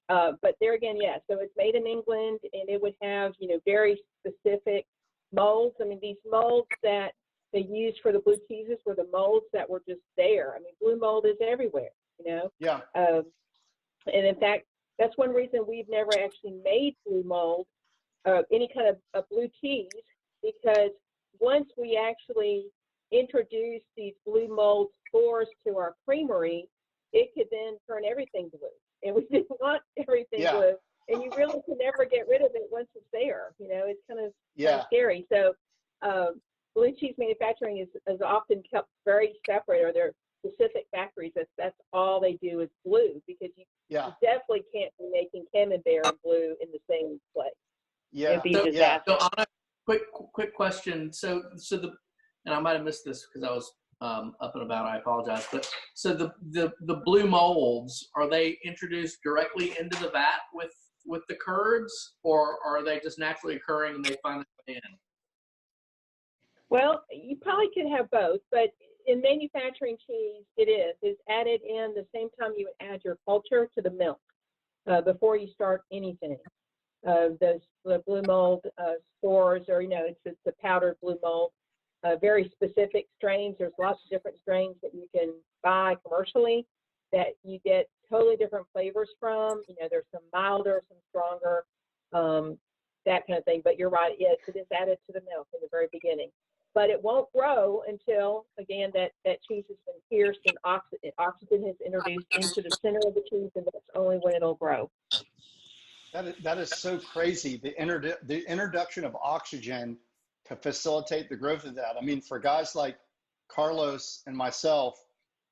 But there again, so it's made in England, and it would have, very specific molds. I mean, these molds that they used for the blue cheeses were the molds that were just there. I mean, blue mold is everywhere, Yeah. And in fact, that's one reason we've never actually made blue mold any kind of blue cheese, because once we actually introduce these blue mold spores to our creamery, it could then turn everything blue. And we didn't want everything blue. And you really can never get rid of it once it's there. You know, it's kind of scary. So blue cheese manufacturing is often kept very separate, or they're specific factories. That's all they do is blue, because you definitely can't be making camembert and blue in the same place. Yeah. So Anna, quick question. So and I might have missed this because I was up and about. I apologize. But so the blue molds, are they introduced directly into the vat with the curds, or are they just naturally occurring and they find their way in? Well, you probably could have both, but in manufacturing cheese, it's added in the same time you would add your culture to the milk before you start anything. The blue mold spores, or it's the powdered blue mold. Very specific strains. There's lots of different strains that you can buy commercially that you get totally different flavors from. There's some milder, some stronger, that kind of thing. But you're right, yes, it is added to the milk in the very beginning. But it won't grow until, again, that cheese has been pierced and oxygen is introduced into the center of the cheese, and that's only when it'll grow. That is so crazy. The introduction of oxygen to facilitate the growth of that. I mean, for guys like Carlos and myself,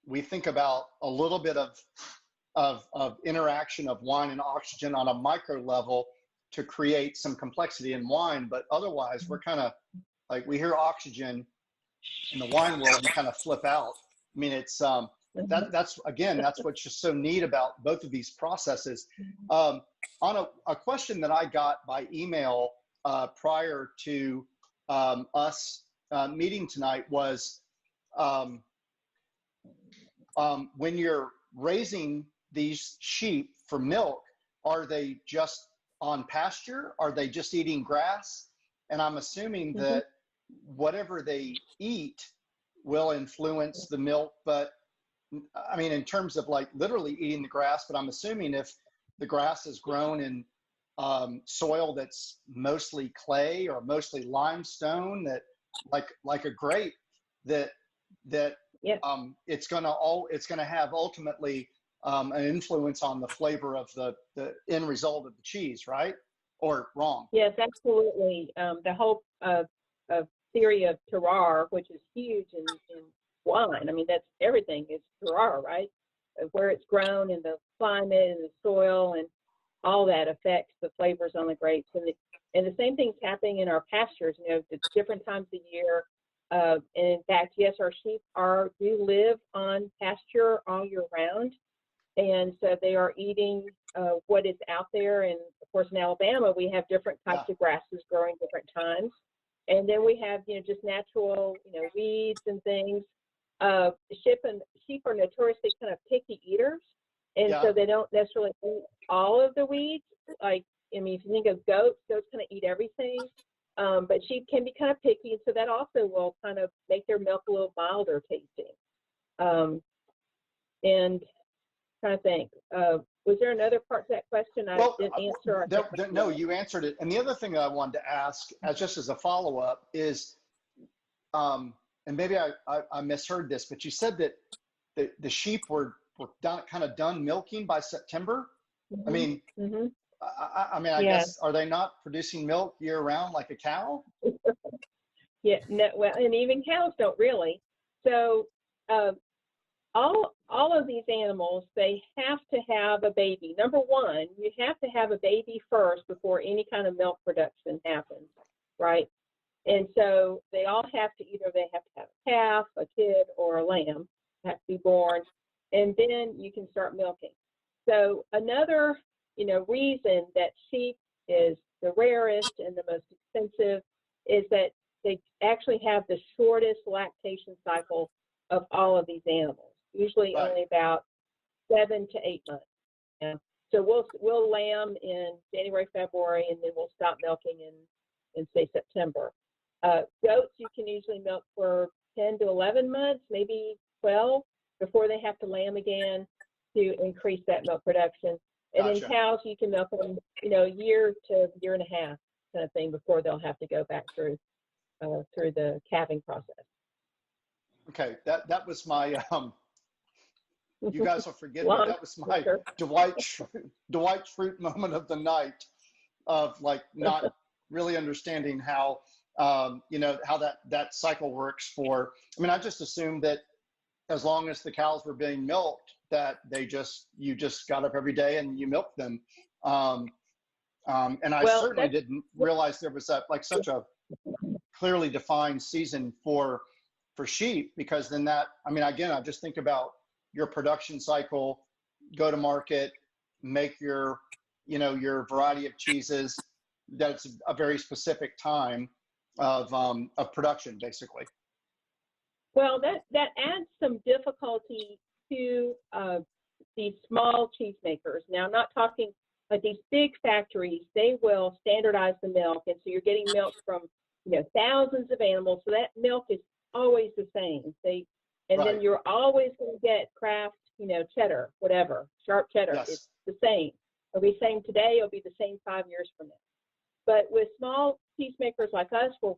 we think about a little bit of interaction of wine and oxygen on a micro level to create some complexity in wine, but otherwise we're kind of like, we hear oxygen in the wine world and kind of flip out. I mean, it's that's what's just so neat about both of these processes. On a question that I got by email prior to us meeting tonight was, when you're raising these sheep for milk, are they just on pasture? Are they just eating grass? And I'm assuming that whatever they eat will influence the milk, but I mean, in terms of like literally eating the grass, but I'm assuming if the grass is grown in soil that's mostly clay or mostly limestone, that like a grape, that it's gonna have ultimately an influence on the flavor of the end result of the cheese, right? Or wrong? Yes, absolutely. The whole theory of terroir, which is huge in wine. I mean, that's everything is terroir, right? Where it's grown, and the climate and the soil and all that affects the flavors on the grapes. And the same thing's happening in our pastures. It's different times of year. And in fact, yes, our sheep do live on pasture all year round. And so they are eating what is out there. And of course, in Alabama, we have different types of grasses growing different times. And then we have, just natural, weeds and things. Sheep are notoriously kind of picky eaters. And so they don't necessarily eat all of the weeds. Like, I mean, if you think of goats kind of eat everything. But sheep can be kind of picky. And so that also will kind of make their milk a little milder tasting. And trying to think, was there another part to that question I didn't answer? No, you answered it. And the other thing that I wanted to ask, just as a follow-up, is, and maybe I misheard this, but you said that the sheep were kind of done milking by September. I mean, I guess, are they not producing milk year-round like a cow? Yeah, no, well, and even cows don't really. So all of these animals, they have to have a baby. Number one, you have to have a baby first before any kind of milk production happens, right? And so they all have to they have to have a calf, a kid, or a lamb have to be born, and then you can start milking. So another, reason that sheep is the rarest and the most expensive is that they actually have the shortest lactation cycle of all of these animals. Usually only about 7 to 8 months. Yeah. So we'll lamb in January, February, and then we'll stop milking in say September. Goats you can usually milk for 10 to 11 months, maybe 12, before they have to lamb again to increase that milk production. And then cows you can milk them, a year to a year and a half. kind of thing before they'll have to go back through the calving process. Okay, that was my you guys will forgive me. Long That was my answer. Dwight Schrute moment of the night, of like not really understanding how you know, how that cycle works for. I mean, I just assumed that as long as the cows were being milked, that you just got up every day and you milked them. And I certainly didn't realize there was such a clearly defined season for sheep, because then that, I mean, again, I just think about your production cycle, go to market, make your, you know, your variety of cheeses. That's a very specific time of production, basically. Well, that adds some difficulty to these small cheesemakers. Now, I'm not talking like these big factories. They will standardize the milk, and so you're getting milk from, you know, thousands of animals. So that milk is always the same. Then you're always going to get Kraft, you know, cheddar, whatever, sharp cheddar. Yes. It's the same. It'll be the same today. It'll be the same 5 years from now. But with small cheesemakers like us, where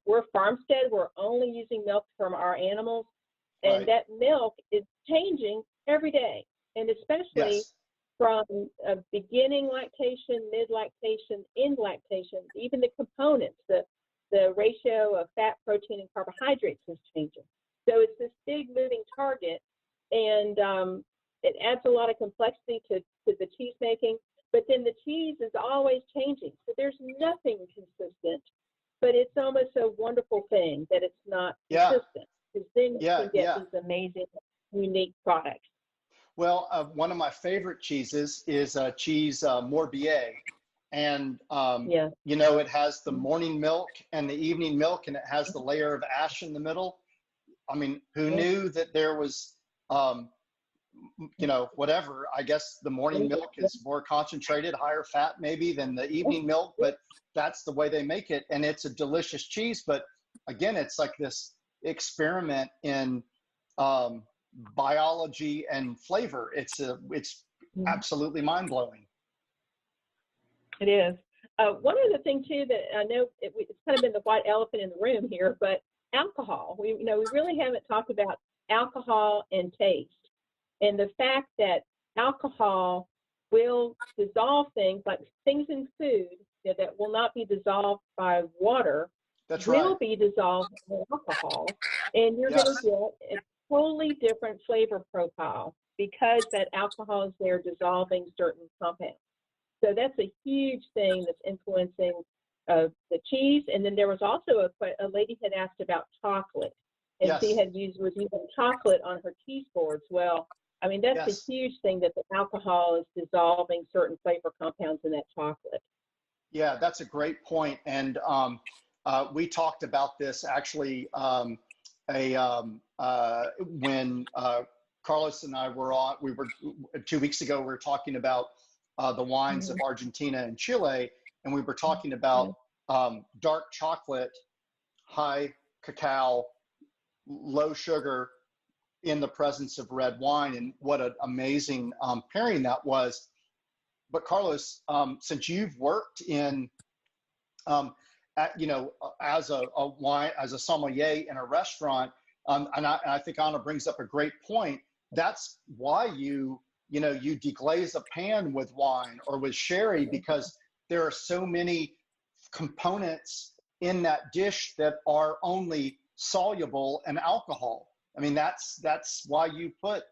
we're farmstead, we're only using milk from our animals, and that milk is changing every day, and especially from beginning lactation, mid lactation, end lactation, even the components, the ratio of fat, protein, and carbohydrates is changing. So it's this big moving target, and it adds a lot of complexity to the cheese making. But then the cheese is always changing, so there's nothing consistent. But it's almost a wonderful thing that it's not consistent, because then you can get these amazing, unique products. Well, one of my favorite cheeses is cheese Morbier. And, you know, it has the morning milk and the evening milk, and it has the layer of ash in the middle. I mean, who knew that there was, you know, whatever. I guess the morning milk is more concentrated, higher fat maybe than the evening milk, but that's the way they make it. And it's a delicious cheese. But again, it's like this experiment in biology and flavor. It's absolutely mind-blowing. It is. One other thing too that I know it's kind of been the white elephant in the room here, but alcohol. We really haven't talked about alcohol and taste, and the fact that alcohol will dissolve things, like things in food that will not be dissolved by water. That's will be dissolved in alcohol, and you're going to get a totally different flavor profile because that alcohol is there dissolving certain compounds. So that's a huge thing that's influencing the cheese. And then there was also a lady had asked about chocolate, and she was using chocolate on her cheese boards. Well, I mean, that's a huge thing, that the alcohol is dissolving certain flavor compounds in that chocolate. Yeah, that's a great point. And we talked about this actually when Carlos and I were on. 2 weeks ago. We were talking about the wines of Argentina and Chile, and we were talking about dark chocolate, high cacao, low sugar in the presence of red wine, and what an amazing pairing that was. But Carlos, since you've worked in, you know, as a sommelier in a restaurant, and I think Anna brings up a great point. That's why you deglaze a pan with wine or with sherry, because there are so many components in that dish that are only soluble in alcohol. I mean, that's why you put,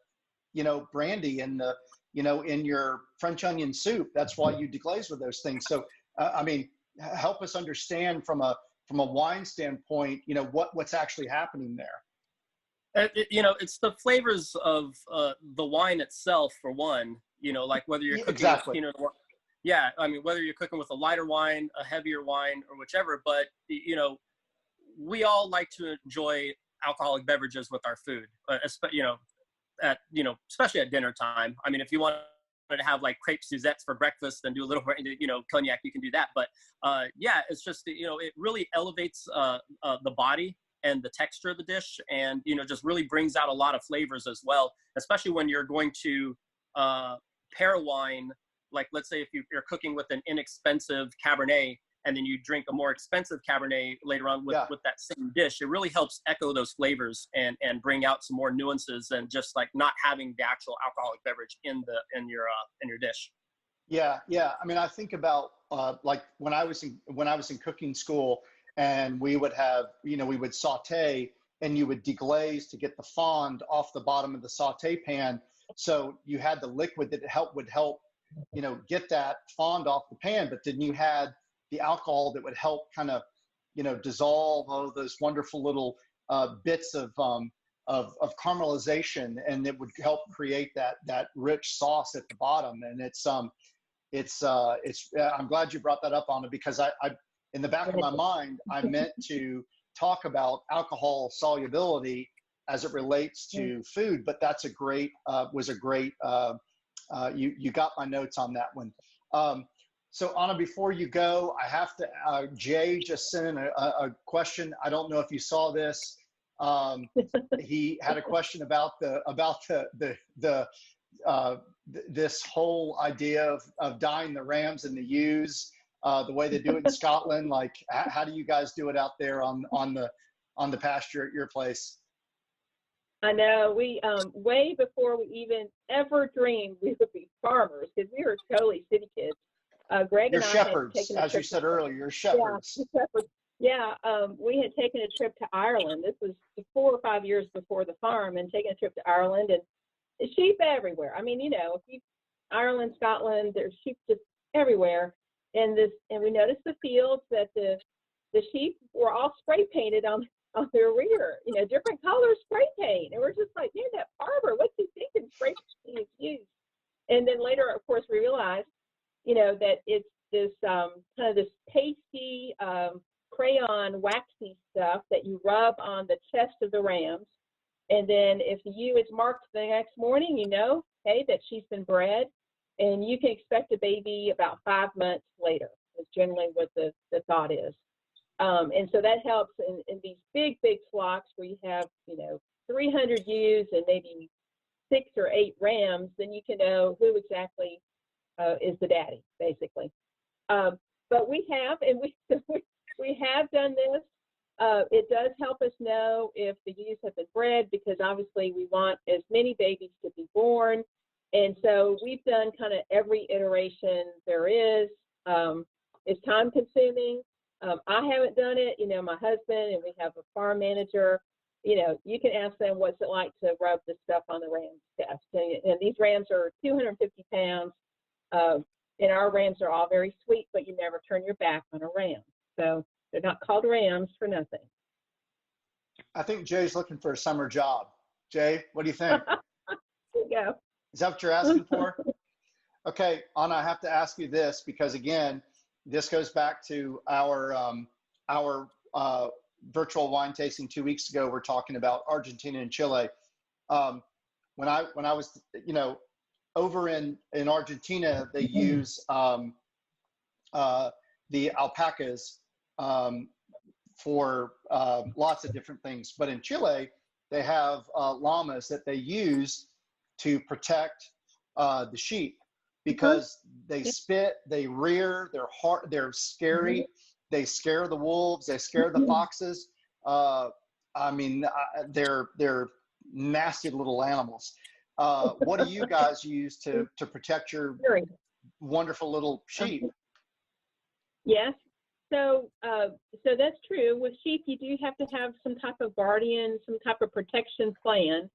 you know, brandy in the, you know, in your French onion soup. That's why you deglaze with those things. So, I mean, help us understand from a wine standpoint, you know, what's actually happening there. You know, it's the flavors of the wine itself, for one. You know, like whether you're cooking, you know, I mean, whether you're cooking with a lighter wine, a heavier wine, or whichever. But you know, we all like to enjoy alcoholic beverages with our food, you know, especially at dinner time. I mean, if you want to have like crepe Suzettes for breakfast and do a little, you know, cognac, you can do that. But yeah, it's just, you know, it really elevates the body and the texture of the dish, and, you know, just really brings out a lot of flavors as well, especially when you're going to pair wine. Like, let's say if you're cooking with an inexpensive Cabernet, and then you drink a more expensive Cabernet later on with that same dish, it really helps echo those flavors and bring out some more nuances than just like not having the actual alcoholic beverage in your dish. Yeah. I mean, I think about like when I was in cooking school, and we would have, we would saute, and you would deglaze to get the fond off the bottom of the saute pan. So you had the liquid that would help, get that fond off the pan, but then you had the alcohol that would help kind of, dissolve all those wonderful little bits of caramelization, and it would help create that rich sauce at the bottom. And I'm glad you brought that up, Anna, because I in the back of my mind, I meant to talk about alcohol solubility as it relates to food, but that's you got my notes on that one. So Anna, before you go, I have to, Jay just sent in a question. I don't know if you saw this. He had a question about this whole idea of dyeing the rams and the ewes the way they do it in Scotland. Like, how do you guys do it out there on the pasture at your place? I know, we way before we even ever dreamed we would be farmers, because we were totally city kids. Greg You're and I shepherds, had taken as you said earlier. You're shepherds. Yeah, we had taken a trip to Ireland. This was 4 or 5 years before the farm, and taken a trip to Ireland, and sheep everywhere. I mean, Ireland, Scotland, there's sheep just everywhere. And we noticed the fields that the sheep were all spray painted on their rear, different colors spray paint. And we're just like, man, that farmer, what's he thinking spray paint is used? And then later, of course, we realized, that it's this kind of this pasty crayon waxy stuff that you rub on the chest of the rams. And then if the ewe is marked the next morning, hey, that she's been bred, and you can expect a baby about 5 months later, is generally what the thought is. And so that helps in these big flocks where you have, 300 ewes and maybe 6 or 8 rams, then you can know who exactly is the daddy, basically. But we have done this. It does help us know if the ewes have been bred, because obviously we want as many babies to be born. And so we've done kind of every iteration there is. It's time consuming. I haven't done it, my husband, and we have a farm manager. You can ask them what's it like to rub the stuff on the ram's chest. And these rams are 250 pounds. And our rams are all very sweet, but you never turn your back on a ram. So they're not called rams for nothing. I think Jay's looking for a summer job. Jay, what do you think? There you go. Is that what you're asking for? Okay, Anna, I have to ask you this, because again, this goes back to our virtual wine tasting 2 weeks ago. We're talking about Argentina and Chile. When I was, over in Argentina, they use the alpacas for lots of different things. But in Chile, they have llamas that they use to protect the sheep, because they spit, they rear, they're scary, they scare the wolves, they scare the foxes. They're nasty little animals. What do you guys use to protect your wonderful little sheep? Yes. So that's true. With sheep, you do have to have some type of guardian, some type of protection plan.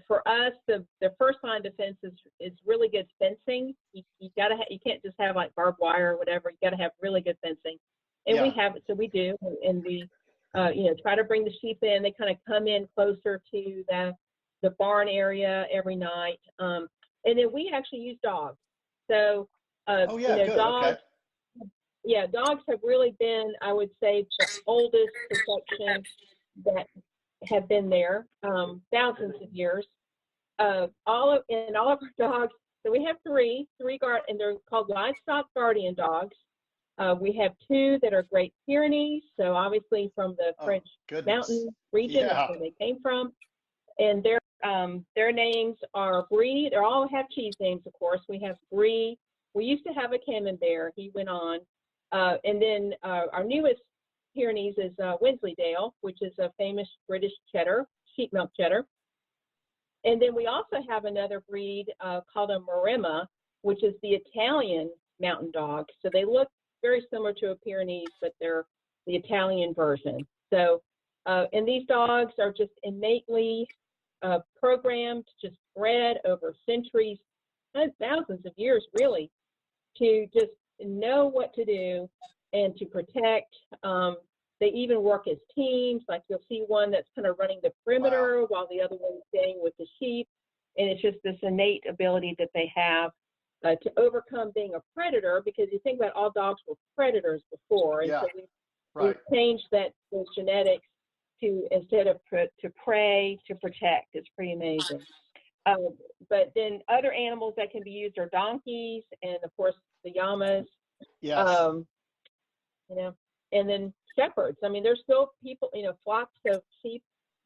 For us, the first line defense is really good fencing. You can't just have like barbed wire or whatever. You got to have really good fencing, and we have it. So we do, and we try to bring the sheep in. They kind of come in closer to the barn area every night, and then we actually use dogs. So dogs. Okay. Yeah, dogs have really been, I would say, the oldest protection that have been there, thousands of years. All of our dogs, so we have three and they're called livestock guardian dogs. We have 2 that are Great Pyrenees, so obviously from the French mountain region, that's where they came from. And their names are Brie. They all have cheese names, of course. We have Brie. We used to have a Camembert. He went on. And then our newest Pyrenees is Wensleydale, which is a famous British cheddar, sheep milk cheddar. And then we also have another breed called a Maremma, which is the Italian mountain dog. So they look very similar to a Pyrenees, but they're the Italian version. So, and these dogs are just innately programmed, just bred over centuries, thousands of years really, to just know what to do and to protect. They even work as teams. Like you'll see one that's kind of running the perimeter while the other one's staying with the sheep. And it's just this innate ability that they have to overcome being a predator, because you think about all dogs were predators before. And so we've changed those genetics to, instead of to prey, to protect. It's pretty amazing. But then other animals that can be used are donkeys and, of course, the llamas. Yes. You know, and then shepherds. I mean, there's still people, you know, flocks of sheep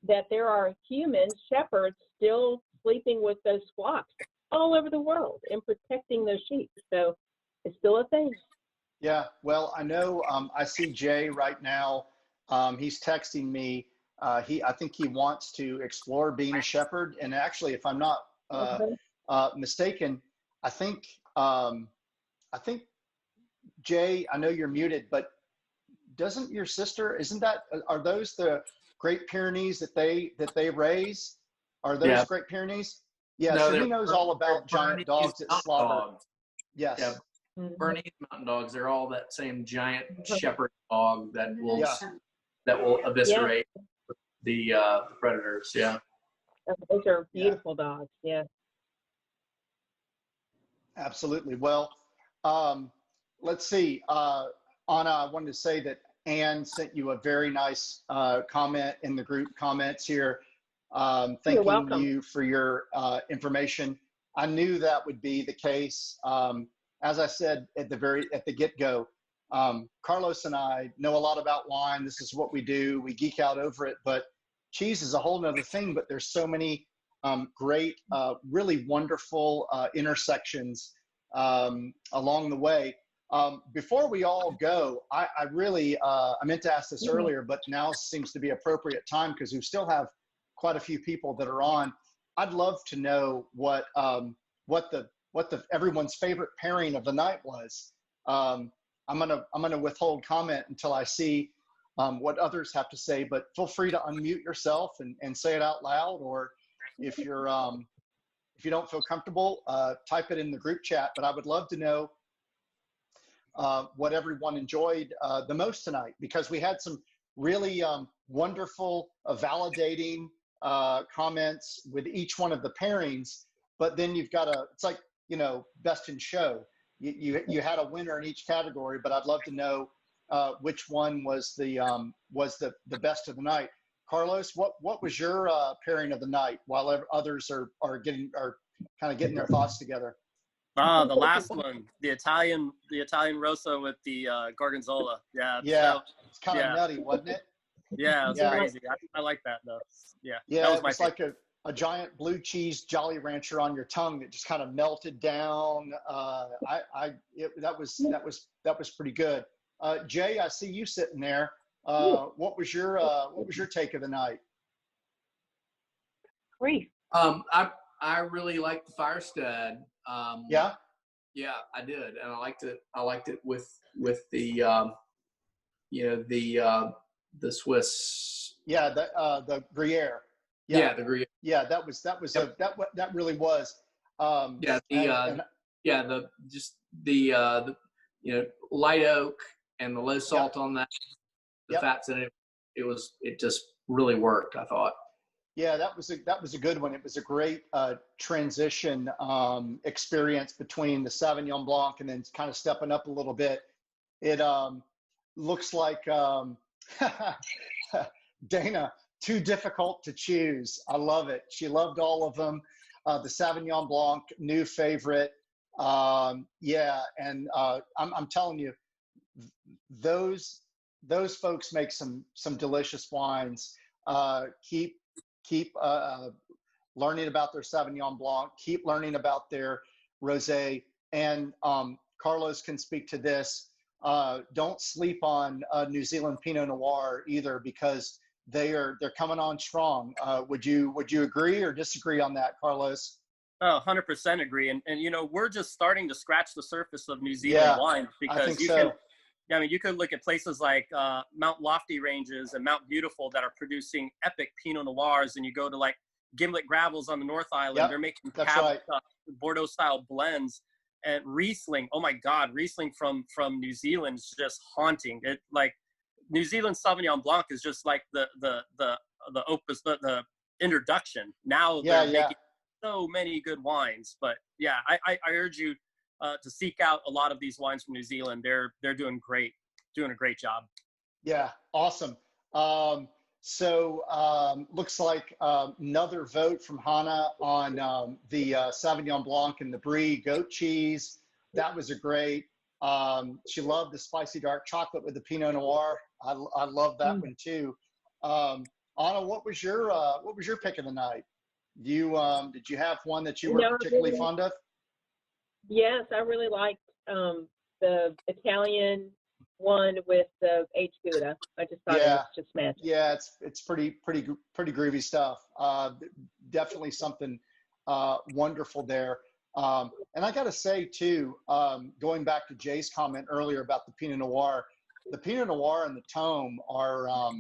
that there are human shepherds still sleeping with those flocks all over the world and protecting those sheep. So it's still a thing. Yeah. Well, I know, I see Jay right now. He's texting me. I think he wants to explore being a shepherd. And actually, if I'm not mistaken, I think Jay, I know you're muted, but doesn't your sister, are those the Great Pyrenees that they raise? Are those Great Pyrenees? Yeah, no, so he knows all about giant dogs that slobber. Dogs. Yes. Yeah, Bernese mountain dogs, they're all that same giant shepherd dog that will eviscerate the predators. Yeah. Those are beautiful dogs. Yeah. Absolutely. Well, let's see. Anna, I wanted to say that Anne sent you a very nice comment in the group comments here, thanking you for your information. I knew that would be the case. As I said at the get-go, Carlos and I know a lot about wine. This is what we do. We geek out over it, but cheese is a whole nother thing. But there's so many great, really wonderful intersections along the way. Before we all go, I really, I meant to ask this earlier, but now seems to be appropriate time because we still have quite a few people that are on. I'd love to know what everyone's favorite pairing of the night was. I'm gonna withhold comment until I see what others have to say, but feel free to unmute yourself and say it out loud, or if you're if you don't feel comfortable, type it in the group chat. But I would love to know what everyone enjoyed the most tonight, because we had some really wonderful, validating comments with each one of the pairings. But then you've got it's like, you know, best in show. You had a winner in each category, but I'd love to know which one was the best of the night. Carlos, what was your pairing of the night, while others are kind of getting their thoughts together? The last one, the Italian Rosso with the Gorgonzola. Yeah. Yeah. So, it's kind of nutty, wasn't it? Yeah, it was crazy. I like that though. Yeah. Yeah, that was it was like a giant blue cheese Jolly Rancher on your tongue that just kind of melted down. That was pretty good. Jay, I see you sitting there. What was your take of the night? Great. I really liked the Firestead. Yeah, I did, and I liked it with the the Swiss. Yeah, the Gruyere. Yeah, the Gruyere. Yeah, that really was. The light oak and the low salt on that, the fats in it. It just really worked, I thought. Yeah, that was a good one. It was a great transition experience between the Sauvignon Blanc and then kind of stepping up a little bit. It looks like Dana, too difficult to choose. I love it. She loved all of them. The Sauvignon Blanc, new favorite. And I'm telling you, those folks make some delicious wines. Keep learning about their Sauvignon Blanc, keep learning about their Rosé. And Carlos can speak to this. don't sleep on New Zealand Pinot Noir either, because they're coming on strong. Would you agree or disagree on that, Carlos? Oh, 100% agree. And we're just starting to scratch the surface of New Zealand wines, because I think so. you could look at places like Mount Lofty Ranges and Mount Beautiful that are producing epic Pinot Noirs, and you go to like Gimlet Gravels on the North Island, Yep, they're making that's right. Bordeaux style blends. And Riesling, oh my God, Riesling from New Zealand is just haunting. It like New Zealand Sauvignon Blanc is just like the opus, the introduction. Now they're making so many good wines. But yeah, I urge you to seek out a lot of these wines from New Zealand. They're doing a great job. Yeah, awesome. Looks like another vote from Hannah on the Sauvignon Blanc and the Brie goat cheese. That was a great. She loved the spicy dark chocolate with the Pinot Noir. I love that one too. Anna, what was your pick of the night? Did you have one that you were particularly fond of? Yes, I really liked the Italian one with the H. Gouda. I just thought it was just magic. Yeah, it's pretty groovy stuff. Definitely something wonderful there. And I got to say too, going back to Jay's comment earlier about the Pinot Noir and the Tome are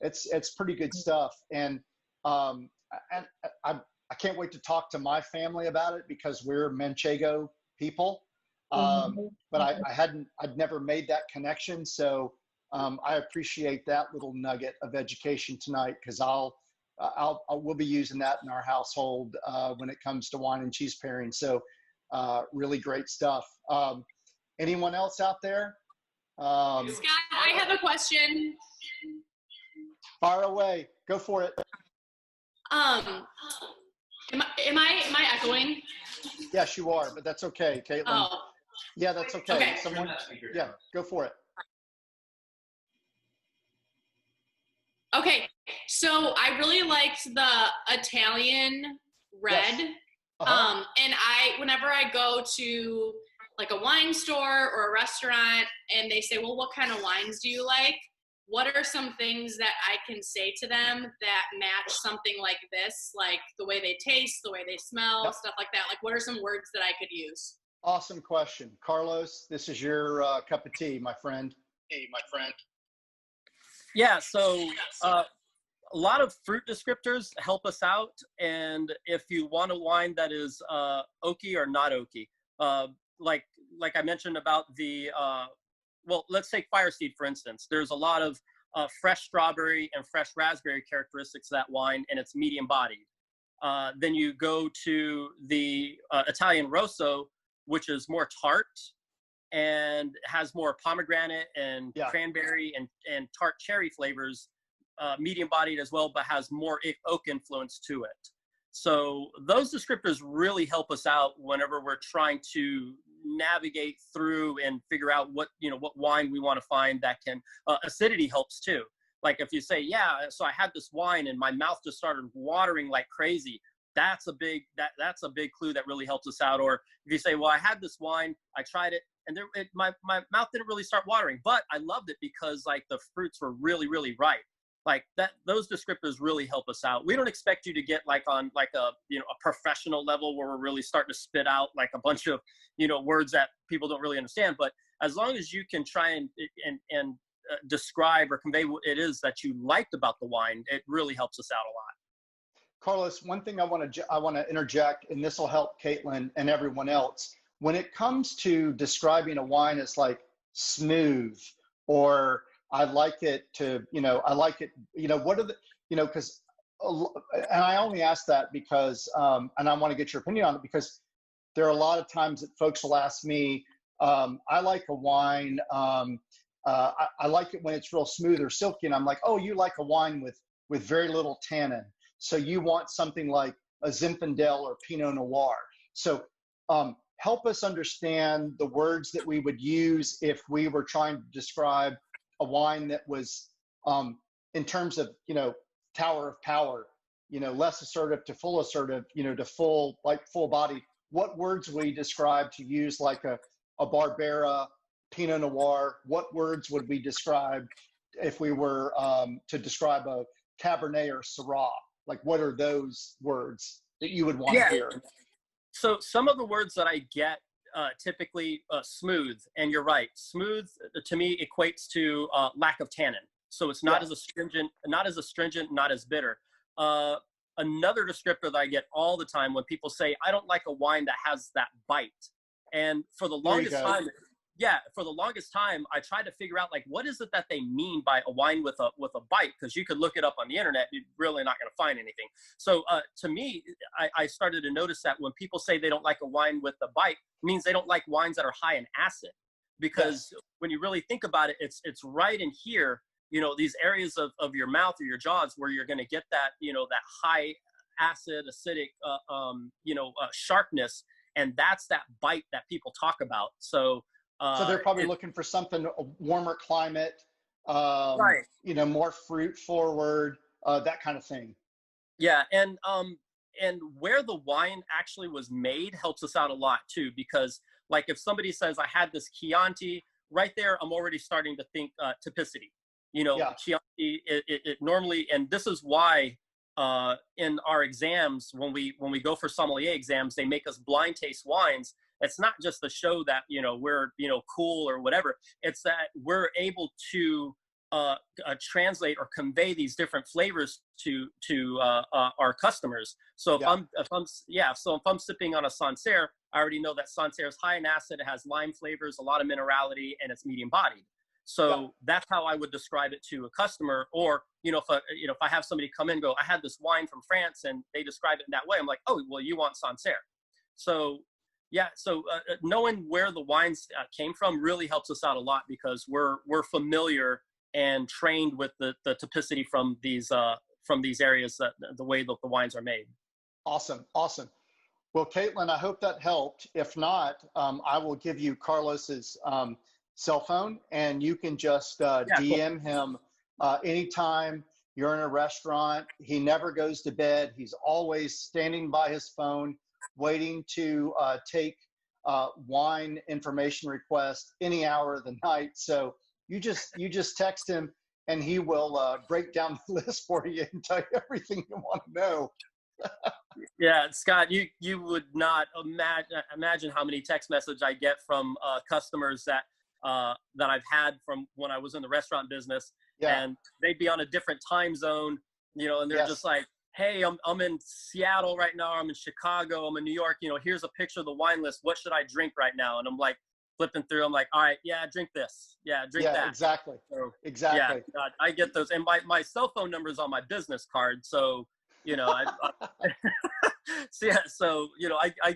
it's pretty good stuff. And I can't wait to talk to my family about it, because we're Manchego people. But I'd never made that connection. So I appreciate that little nugget of education tonight, because we'll be using that in our household when it comes to wine and cheese pairing. So really great stuff. Anyone else out there? Scott, I have a question. Fire away. Go for it. Am I echoing? Yes, you are, but that's okay, Caitlin. Oh. Yeah, that's okay. Okay. Yeah, go for it. Okay, so I really liked the Italian red. Yes. Uh-huh. And whenever I go to like a wine store or a restaurant and they say, well, what kind of wines do you like? What are some things that I can say to them that match something like this, like the way they taste, the way they smell, stuff like that? Like, what are some words that I could use? Awesome question. Carlos, this is your cup of tea, my friend. Yeah, so a lot of fruit descriptors help us out. And if you want a wine that is oaky or not oaky, like I mentioned about the, well, let's take Fireseed, for instance. There's a lot of fresh strawberry and fresh raspberry characteristics of that wine, and it's medium bodied. Then you go to the Italian Rosso, which is more tart and has more pomegranate and cranberry and tart cherry flavors, medium bodied as well, but has more oak influence to it. So those descriptors really help us out whenever we're trying to navigate through and figure out what wine we want to find that can, acidity helps too. Like if you say, so I had this wine and my mouth just started watering like crazy, that's a big clue that really helps us out. Or if you say, well, I had this wine, I tried it, and my mouth didn't really start watering, but I loved it because like the fruits were really, really ripe. Like that, those descriptors really help us out. We don't expect you to get like on like a professional level where we're really starting to spit out like a bunch of words that people don't really understand. But as long as you can try and describe or convey what it is that you liked about the wine, it really helps us out a lot. Carlos, one thing I want to interject, and this will help Caitlin and everyone else. When it comes to describing a wine as like smooth, or I like it to, what are the, because, and I only ask that because, and I want to get your opinion on it, because there are a lot of times that folks will ask me, I like a wine, I like it when it's real smooth or silky. And I'm like, oh, you like a wine with very little tannin. So you want something like a Zinfandel or Pinot Noir. So help us understand the words that we would use if we were trying to describe a wine that was, in terms of, tower of power, less assertive to full assertive, to full body. What words we describe to use like a Barbera Pinot Noir, what words would we describe if we were to describe a Cabernet or Syrah? Like, what are those words that you would want to hear? So some of the words that I get typically smooth, and you're right. Smooth to me equates to lack of tannin. So it's not as astringent, not as bitter. Another descriptor that I get all the time when people say, I don't like a wine that has that bite. And for the longest time, I tried to figure out, like, what is it that they mean by a wine with a bite? Because you could look it up on the internet, you're really not going to find anything. So to me, I started to notice that when people say they don't like a wine with a bite, it means they don't like wines that are high in acid. Because when you really think about it, it's right in here, these areas of your mouth or your jaws where you're going to get that, that high acid, acidic, sharpness. And that's that bite that people talk about. So they're probably looking for something, a warmer climate, right? More fruit forward, that kind of thing. Yeah, and where the wine actually was made helps us out a lot too, because like if somebody says I had this Chianti, right there, I'm already starting to think typicity. Chianti, it normally, and this is why in our exams, when we go for sommelier exams, they make us blind taste wines. It's not just to show that, we're, cool or whatever. It's that we're able to translate or convey these different flavors to our customers. So if I'm sipping on a Sancerre, I already know that Sancerre is high in acid, it has lime flavors, a lot of minerality, and it's medium bodied. So that's how I would describe it to a customer. Or, if I have somebody come in and go, I had this wine from France, and they describe it in that way, I'm like, oh, well, you want Sancerre. So, knowing where the wines came from really helps us out a lot, because we're familiar and trained with the typicity from these areas, that the way that the wines are made. Awesome. Well, Caitlin, I hope that helped. If not, I will give you Carlos's cell phone, and you can just DM him anytime you're in a restaurant. He never goes to bed. He's always standing by his phone, waiting to take wine information requests any hour of the night. So you just text him, and he will break down the list for you and tell you everything you want to know. Yeah, Scott, you would not imagine how many text messages I get from customers that I've had from when I was in the restaurant business, and they'd be on a different time zone, and they're just like, hey, I'm in Seattle right now, I'm in Chicago, I'm in New York, here's a picture of the wine list, what should I drink right now? And I'm like flipping through, I'm like, all right, drink this, drink that. Exactly. So, exactly. Yeah, I get those, and my cell phone number is on my business card, so I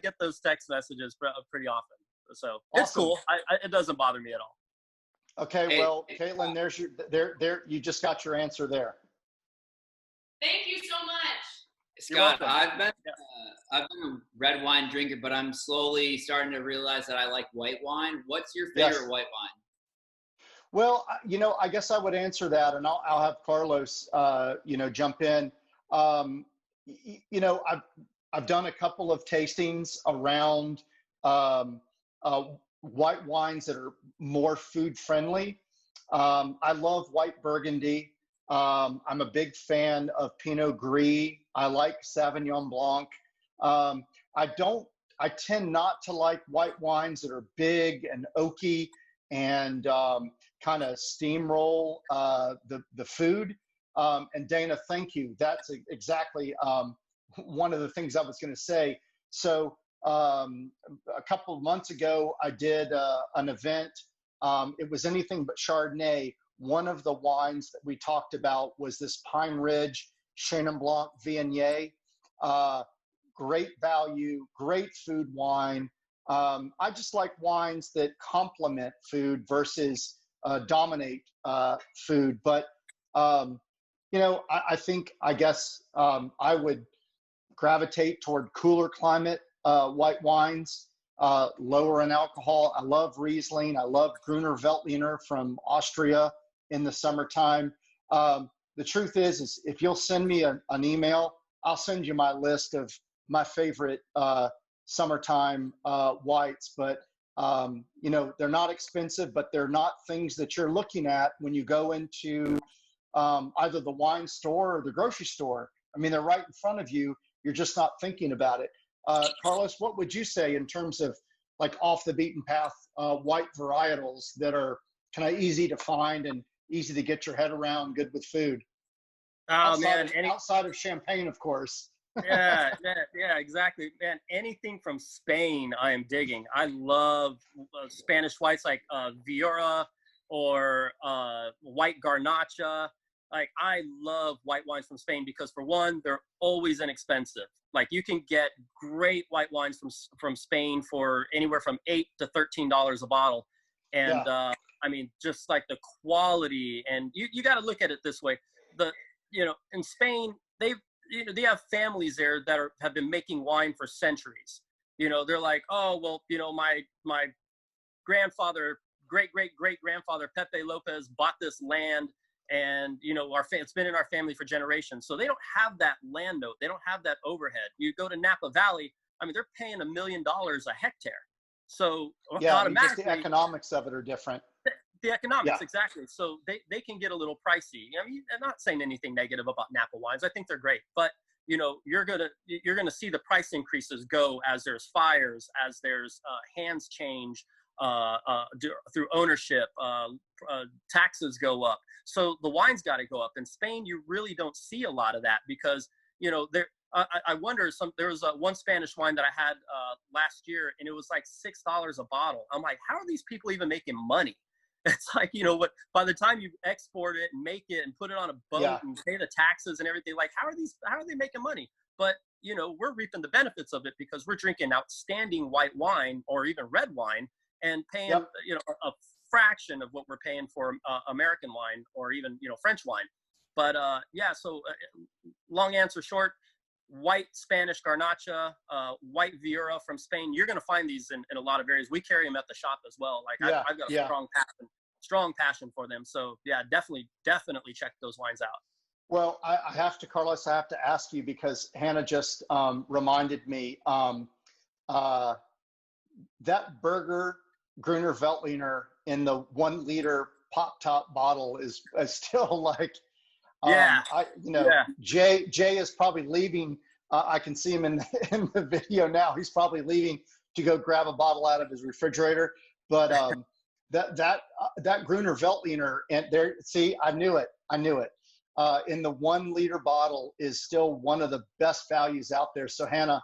get those text messages pretty often. So it's cool. It doesn't bother me at all. Okay, well, Caitlin, there. You just got your answer there. Thank you so much. Scott, I've been a red wine drinker, but I'm slowly starting to realize that I like white wine. What's your favorite white wine? Well, I guess I would answer that, and I'll have Carlos, jump in. I've done a couple of tastings around white wines that are more food friendly. I love white Burgundy. I'm a big fan of Pinot Gris. I like Sauvignon Blanc. I tend not to like white wines that are big and oaky and kind of steamroll the food. And Dana, thank you. That's exactly one of the things I was going to say. So a couple of months ago, I did an event. It was anything but Chardonnay. One of the wines that we talked about was this Pine Ridge Chenin Blanc Viognier. Great value, great food wine. I just like wines that complement food versus dominate food. But I guess I would gravitate toward cooler climate white wines, lower in alcohol. I love Riesling. I love Gruner Veltliner from Austria in the summertime. The truth is if you'll send me an email, I'll send you my list of my favorite summertime whites. But You know, they're not expensive, but they're not things that you're looking at when you go into either the wine store or the grocery store. I mean, they're right in front of you. You're just not thinking about it. Carlos, what would you say in terms of like off the beaten path white varietals that are kind of easy to find and easy to get your head around, good with food? Oh man, outside of champagne, of course. yeah, exactly, man. Anything from Spain, I am digging. I love Spanish whites like Viura or white Garnacha. Like, I love white wines from Spain because, for one, they're always inexpensive. Like, you can get great white wines from Spain for anywhere from $8 to $13 a bottle, and I mean, just like the quality. And you got to look at it this way: in Spain, they have families there that have been making wine for centuries. You know, they're like, oh well, you know, my grandfather, great grandfather Pepe Lopez bought this land, and you know, it's been in our family for generations. So they don't have that land note. They don't have that overhead. You go to Napa Valley, I mean, they're paying $1 million a hectare. So automatically, just the economics of it are different. The economics, exactly. So they can get a little pricey. I mean, I'm not saying anything negative about Napa wines. I think they're great, but you know, you're gonna see the price increases go as there's fires, as there's hands change through ownership, taxes go up. So the wine's got to go up. In Spain, you really don't see a lot of that because, you know, I wonder, there was one Spanish wine that I had last year, and it was like $6 a bottle. I'm like, how are these people even making money? It's like, you know, by the time you export it and make it and put it on a boat and pay the taxes and everything, like, how are they making money? But, you know, we're reaping the benefits of it because we're drinking outstanding white wine or even red wine and paying, you know, a fraction of what we're paying for American wine or even, you know, French wine. But so long answer short, white Spanish Garnacha, white Viura from Spain. You're going to find these in a lot of areas. We carry them at the shop as well. Like, I've got a strong passion for them. So yeah, definitely check those wines out. Well, Carlos, I have to ask you because Hannah just reminded me that Burger Gruner Veltliner in the 1 liter pop top bottle is still like, Jay is probably leaving. I can see him in the video now. He's probably leaving to go grab a bottle out of his refrigerator. But that Gruner Veltliner, and there, see, I knew it. In the 1 liter bottle is still one of the best values out there. So Hannah,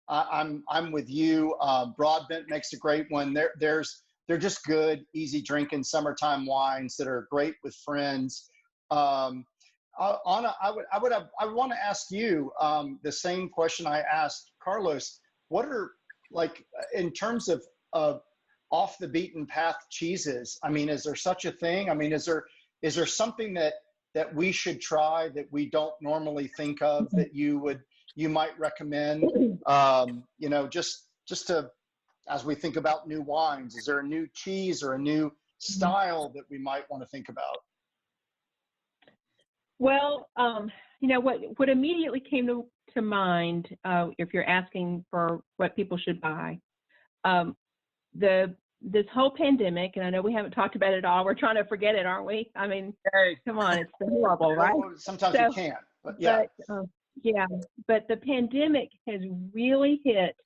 I'm with you. Broadbent makes a great one. They're just good, easy drinking summertime wines that are great with friends. Anna, I want to ask you the same question I asked Carlos. What are, like, in terms of off the beaten path cheeses? I mean, is there such a thing? I mean, is there something that we should try that we don't normally think of that you might recommend? You know, just to, as we think about new wines, is there a new cheese or a new style that we might want to think about? Well, you know, what immediately came to mind, if you're asking for what people should buy, this whole pandemic, and I know we haven't talked about it at all. We're trying to forget it, aren't we? I mean, come on, it's been horrible, right? Sometimes you can't, but yeah. But the pandemic has really hit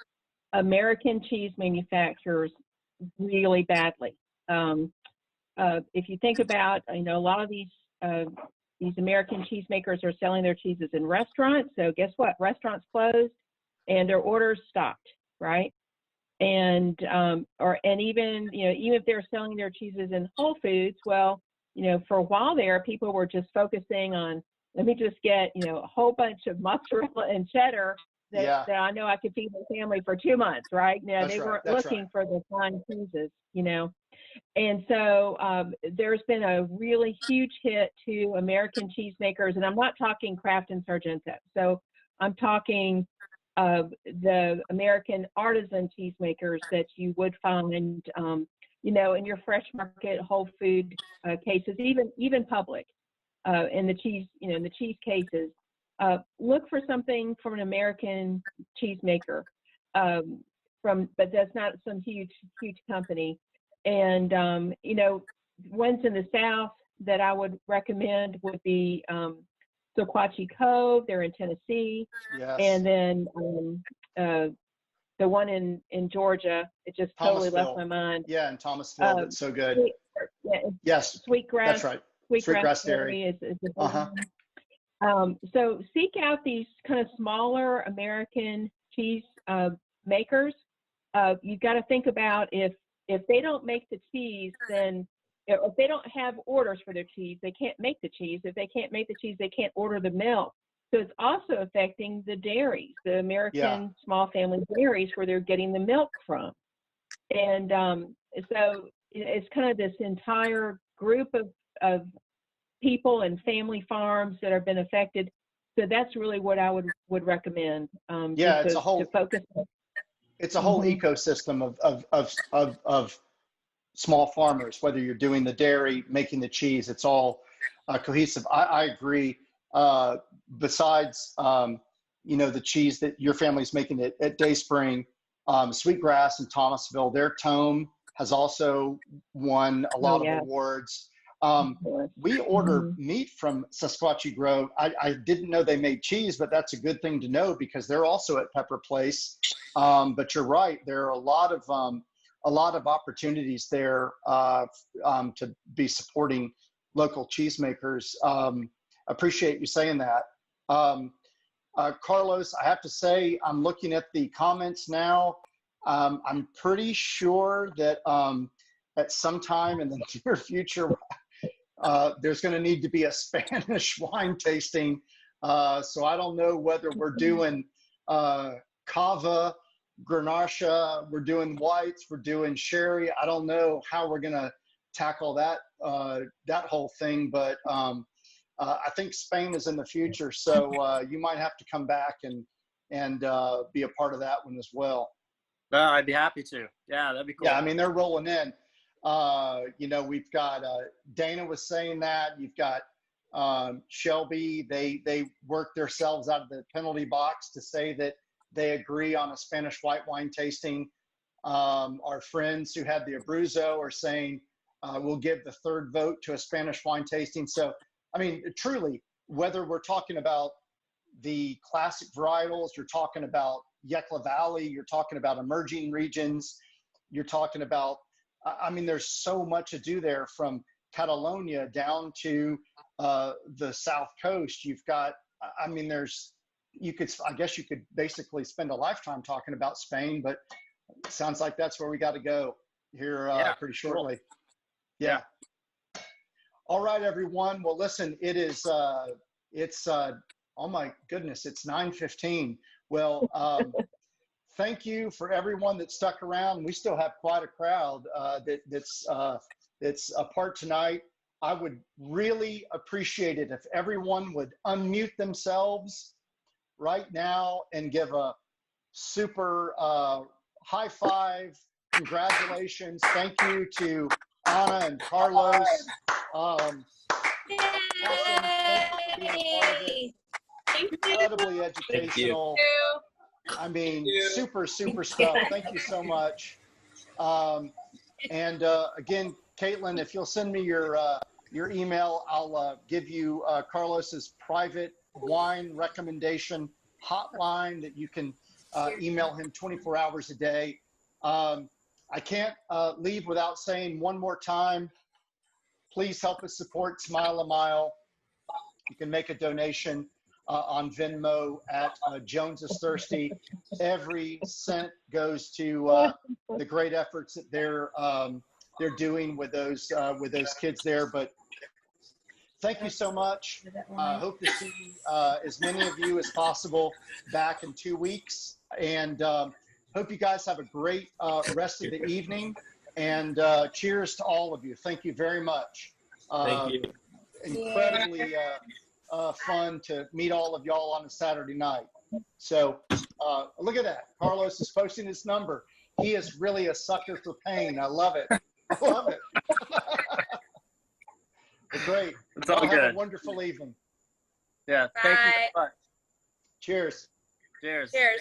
American cheese manufacturers really badly. If you think about, you know, a lot of these American cheesemakers are selling their cheeses in restaurants. So guess what? Restaurants closed and their orders stopped, right? And even, you know, even if they're selling their cheeses in Whole Foods, well, you know, for a while there, people were just focusing on, let me just get, you know, a whole bunch of mozzarella and cheddar that I know I could feed my family for 2 months, right? Now they weren't looking for the fine cheeses, you know. And so there's been a really huge hit to American cheesemakers, and I'm not talking Kraft and Sargento. So I'm talking the American artisan cheesemakers that you would find, you know, in your fresh market, Whole Food cases, even Publix, in the cheese, you know, in the cheese cases. Look for something from an American cheesemaker. but that's not some huge company. And ones in the South that I would recommend would be Sequatchie Cove. They're in Tennessee. Yes. And then the one in Georgia, it just totally left my mind. Yeah, in Thomasville, that's so good. Yes, Sweetgrass. that's right. Sweetgrass Dairy is so seek out these kind of smaller American cheese makers. You've got to think about if they don't make the cheese, then if they don't have orders for their cheese, they can't make the cheese. If they can't make the cheese, they can't order the milk. So it's also affecting the dairies, the American small family dairies where they're getting the milk from. And so it's kind of this entire group of people and family farms that have been affected. So that's really what I would recommend. It's a whole focus. It's a whole ecosystem of small farmers. Whether you're doing the dairy, making the cheese, it's all cohesive. I agree. Besides, the cheese that your family's making at Dayspring, Sweetgrass in Thomasville, their tome has also won a lot of awards. We order meat from Sequatchie Grove. I didn't know they made cheese, but that's a good thing to know because they're also at Pepper Place. But you're right, there are a lot of opportunities there to be supporting local cheesemakers. Appreciate you saying that. Carlos, I have to say, I'm looking at the comments now. I'm pretty sure that at some time in the near future, there's going to need to be a Spanish wine tasting. So I don't know whether we're doing cava, Grenache, we're doing whites, we're doing sherry. I don't know how we're going to tackle that whole thing, but I think Spain is in the future. So you might have to come back and be a part of that one as well. I'd be happy to. Yeah, that'd be cool. Yeah, I mean, they're rolling in. We've got Dana was saying that. You've got Shelby. They worked themselves out of the penalty box to say that they agree on a Spanish white wine tasting. Our friends who had the Abruzzo are saying we'll give the third vote to a Spanish wine tasting. So, I mean, truly, whether we're talking about the classic varietals, you're talking about Yekla Valley, you're talking about emerging regions, you're talking about, I mean, there's so much to do there from Catalonia down to the South Coast. You've got, I mean, I guess you could basically spend a lifetime talking about Spain, but it sounds like that's where we got to go here pretty shortly. Cool. Yeah. All right, everyone. Well, listen, it's oh my goodness, it's 9:15. Well, thank you for everyone that stuck around. We still have quite a crowd that's a part tonight. I would really appreciate it if everyone would unmute themselves right now and give a super high five, congratulations, thank you to Anna and Carlos. Awesome. Incredibly educational. I mean, super stuff. Thank you so much. And again, Caitlin, if you'll send me your email, I'll give you Carlos's private wine recommendation hotline that you can email him 24 hours a day. I can't leave without saying one more time, please help us support Smile a Mile. You can make a donation on Venmo at Jones is Thirsty. Every cent goes to the great efforts that they're doing with those kids there. But thank you so much. I hope to see as many of you as possible back in 2 weeks. And hope you guys have a great rest of the evening. And cheers to all of you. Thank you very much. Thank you. Incredibly fun to meet all of y'all on a Saturday night. So look at that. Carlos is posting his number. He is really a sucker for pain. I love it. I love it. Great. It's all good. Have a wonderful evening. Yeah. Thank you so much. Cheers. Cheers. Cheers.